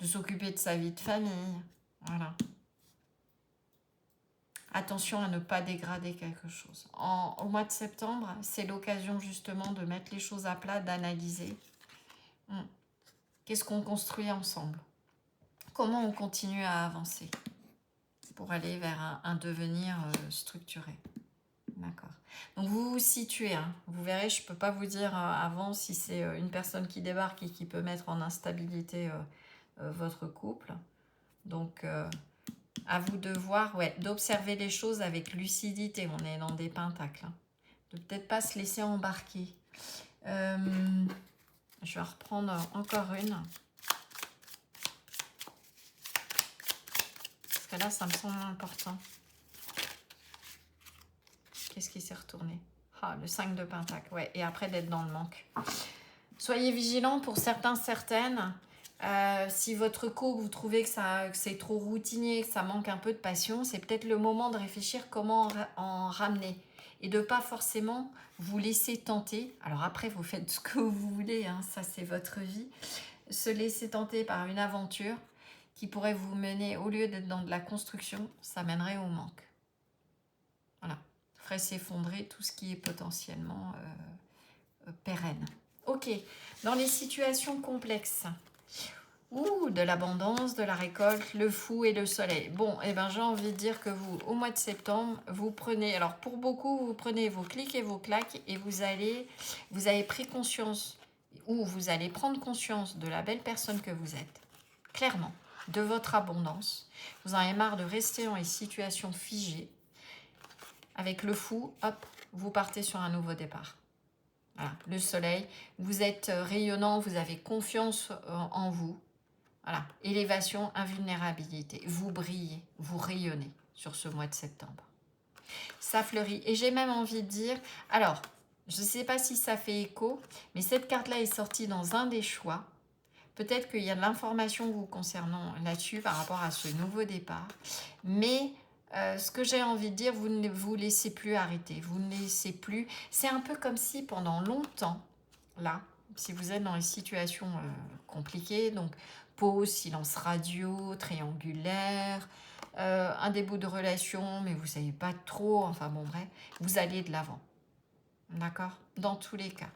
de s'occuper de sa vie de famille. Voilà. Attention à ne pas dégrader quelque chose. Au mois de septembre, c'est l'occasion justement de mettre les choses à plat, d'analyser. Qu'est-ce qu'on construit ensemble? Comment on continue à avancer pour aller vers un devenir structuré? D'accord. Donc vous vous situez, hein. Vous verrez, je ne peux pas vous dire avant si c'est une personne qui débarque et qui peut mettre en instabilité votre couple. Donc à vous de voir, ouais, d'observer les choses avec lucidité. On est dans des pentacles. Hein. De peut-être pas se laisser embarquer. Je vais reprendre encore une. Parce que là, ça me semble important. Qu'est-ce qui s'est retourné? Ah, le 5 de Pentacle, ouais. Et après, d'être dans le manque. Soyez vigilants pour certains, certaines. Si votre couple, vous trouvez que c'est trop routinier, que ça manque un peu de passion, c'est peut-être le moment de réfléchir comment en ramener. Et de ne pas forcément vous laisser tenter. Alors après, vous faites ce que vous voulez, hein, ça c'est votre vie. Se laisser tenter par une aventure qui pourrait vous mener, au lieu d'être dans de la construction, ça mènerait au manque. Voilà. Ferait s'effondrer tout ce qui est potentiellement pérenne. Ok, dans les situations complexes, de l'abondance, de la récolte, le fou et le soleil. Bon, eh ben, j'ai envie de dire que vous, au mois de septembre, vous prenez, alors pour beaucoup, vous prenez vos clics et vos claques et vous avez pris conscience, ou vous allez prendre conscience de la belle personne que vous êtes, clairement, de votre abondance. Vous en avez marre de rester dans les situations figées. Avec le fou, hop, vous partez sur un nouveau départ. Voilà, le soleil, vous êtes rayonnant, vous avez confiance en vous. Voilà, élévation, invulnérabilité. Vous brillez, vous rayonnez sur ce mois de septembre. Ça fleurit. Et j'ai même envie de dire, alors, je ne sais pas si ça fait écho, mais cette carte-là est sortie dans un des choix. Peut-être qu'il y a de l'information vous concernant là-dessus par rapport à ce nouveau départ. Mais ce que j'ai envie de dire, vous ne vous laissez plus arrêter. Vous ne laissez plus... C'est un peu comme si pendant longtemps, là, si vous êtes dans une situation compliquée, donc pause, silence radio, triangulaire, un début de relation, mais vous ne savez pas trop, enfin bon bref, vous allez de l'avant. D'accord? Dans tous les cas.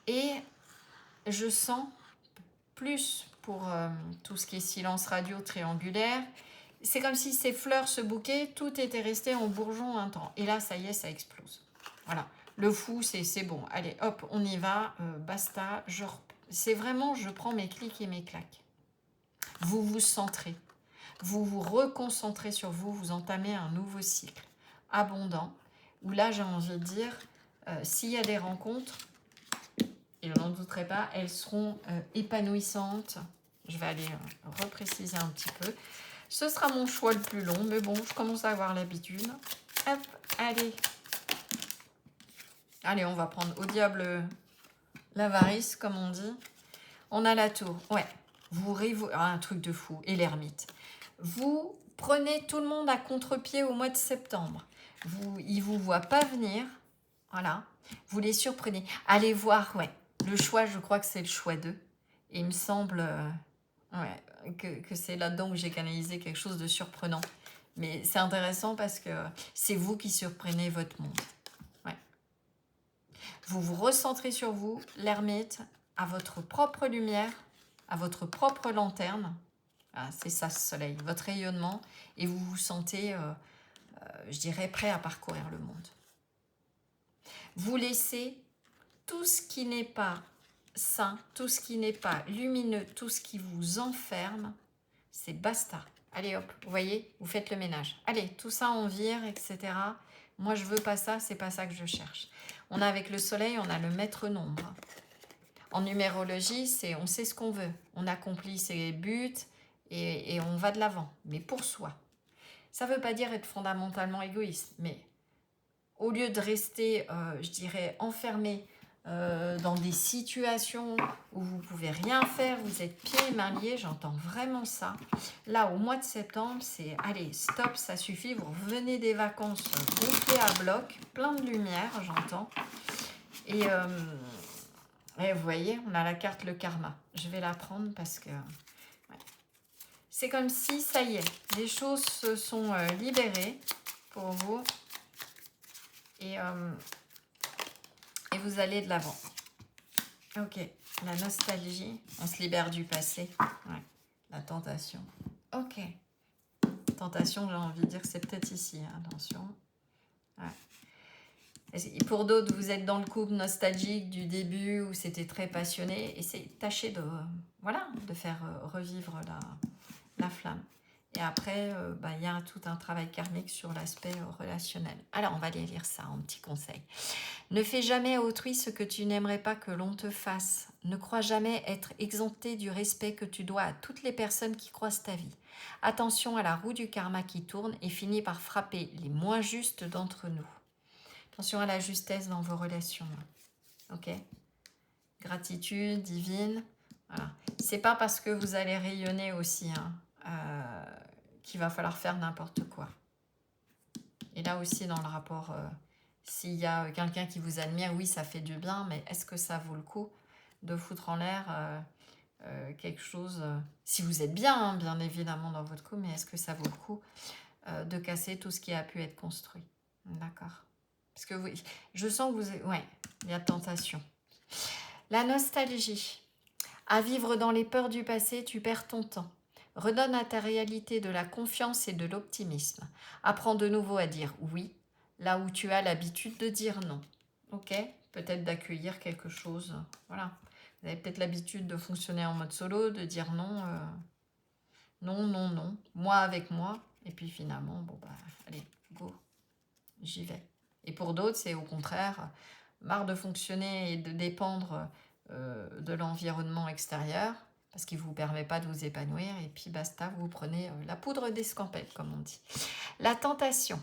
Et je sens plus pour tout ce qui est silence radio, triangulaire, c'est comme si ces fleurs, ce bouquet, tout était resté en bourgeon un temps. Et là, ça y est, ça explose. Voilà. Le fou, c'est bon. Allez, hop, on y va. Basta. C'est vraiment, je prends mes clics et mes claques. Vous vous centrez. Vous vous reconcentrez sur vous. Vous entamez un nouveau cycle abondant. Où là, j'ai envie de dire, s'il y a des rencontres, et je n'en douterai pas, elles seront épanouissantes. Je vais aller repréciser un petit peu. Ce sera mon choix le plus long, mais bon, je commence à avoir l'habitude. Hop, allez. Allez, on va prendre au diable l'avarice, comme on dit. On a la tour. Ouais, un truc de fou. Et l'ermite. Vous prenez tout le monde à contre-pied au mois de septembre. Ils ne vous voient pas venir. Voilà. Vous les surprenez. Allez voir, ouais. Le choix, je crois que c'est le choix 2. Et il me semble... que c'est là-dedans où j'ai canalisé quelque chose de surprenant. Mais c'est intéressant parce que c'est vous qui surprenez votre monde. Ouais. Vous vous recentrez sur vous, l'ermite, à votre propre lumière, à votre propre lanterne. Ah, c'est ça, ce soleil, votre rayonnement. Et vous vous sentez, je dirais, prêt à parcourir le monde. Vous laissez tout ce qui n'est pas sain, tout ce qui n'est pas lumineux, tout ce qui vous enferme, c'est basta. Allez hop, vous voyez, vous faites le ménage. Allez, tout ça on vire, etc. Moi je veux pas ça, c'est pas ça que je cherche. On a avec le soleil, on a le maître nombre. En numérologie, c'est on sait ce qu'on veut. On accomplit ses buts et on va de l'avant, mais pour soi. Ça veut pas dire être fondamentalement égoïste, mais au lieu de rester, je dirais, enfermé dans des situations où vous pouvez rien faire, vous êtes pieds et mains liés, j'entends vraiment ça. Là, au mois de septembre, c'est allez, stop, ça suffit, vous revenez des vacances gonflés à bloc, plein de lumière, j'entends. Et vous voyez, on a la carte le karma. Je vais la prendre parce que... Ouais. c'est comme si, ça y est, les choses se sont libérées pour vous. Et vous allez de l'avant. Ok, la nostalgie, on se libère du passé. Ouais. La tentation. Ok. Tentation, j'ai envie de dire que c'est peut-être ici, hein, attention. Ouais. Et pour d'autres, vous êtes dans le couple nostalgique du début où c'était très passionné et c'est tâcher de, voilà, de faire revivre la flamme. Et après, il y a tout un travail karmique sur l'aspect relationnel. Alors, on va aller lire ça en petit conseil. Ne fais jamais à autrui ce que tu n'aimerais pas que l'on te fasse. Ne crois jamais être exempté du respect que tu dois à toutes les personnes qui croisent ta vie. Attention à la roue du karma qui tourne et finit par frapper les moins justes d'entre nous. Attention à la justesse dans vos relations. Ok ? Gratitude divine. Voilà. C'est pas parce que vous allez rayonner aussi qu'il va falloir faire n'importe quoi. Et là aussi dans le rapport, s'il y a quelqu'un qui vous admire, oui ça fait du bien, mais est-ce que ça vaut le coup de foutre en l'air quelque chose, si vous êtes bien, hein, bien évidemment dans votre couple, mais est-ce que ça vaut le coup de casser tout ce qui a pu être construit? D'accord. Parce que oui, je sens que vous... Ouais, il y a tentation. La nostalgie. À vivre dans les peurs du passé, tu perds ton temps. Redonne à ta réalité de la confiance et de l'optimisme. Apprends de nouveau à dire oui, là où tu as l'habitude de dire non. Ok ? Peut-être d'accueillir quelque chose. Voilà. Vous avez peut-être l'habitude de fonctionner en mode solo, de dire non, non, non, non, moi avec moi. Et puis finalement, bon bah, allez, go, j'y vais. Et pour d'autres, c'est au contraire, marre de fonctionner et de dépendre de l'environnement extérieur, parce qu'il ne vous permet pas de vous épanouir, et puis basta, vous prenez la poudre d'escampette, comme on dit. La tentation.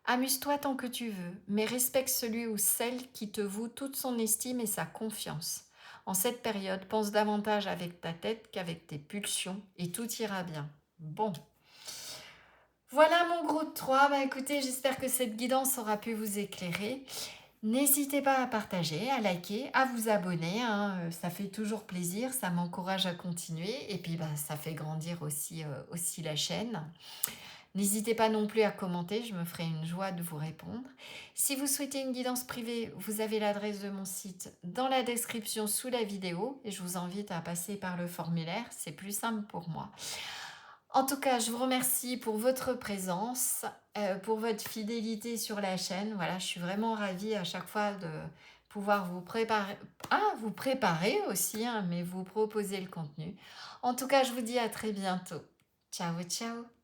Amuse-toi tant que tu veux, mais respecte celui ou celle qui te voue toute son estime et sa confiance. En cette période, pense davantage avec ta tête qu'avec tes pulsions, et tout ira bien. Bon. Voilà mon groupe 3. Écoutez, j'espère que cette guidance aura pu vous éclairer. N'hésitez pas à partager, à liker, à vous abonner. Ça fait toujours plaisir, ça m'encourage à continuer. Et puis, ça fait grandir aussi la chaîne. N'hésitez pas non plus à commenter, je me ferai une joie de vous répondre. Si vous souhaitez une guidance privée, vous avez l'adresse de mon site dans la description sous la vidéo. Et je vous invite à passer par le formulaire, c'est plus simple pour moi. En tout cas, je vous remercie pour votre présence, pour votre fidélité sur la chaîne. Voilà, je suis vraiment ravie à chaque fois de pouvoir vous préparer aussi, mais vous proposer le contenu. En tout cas, je vous dis à très bientôt. Ciao, ciao!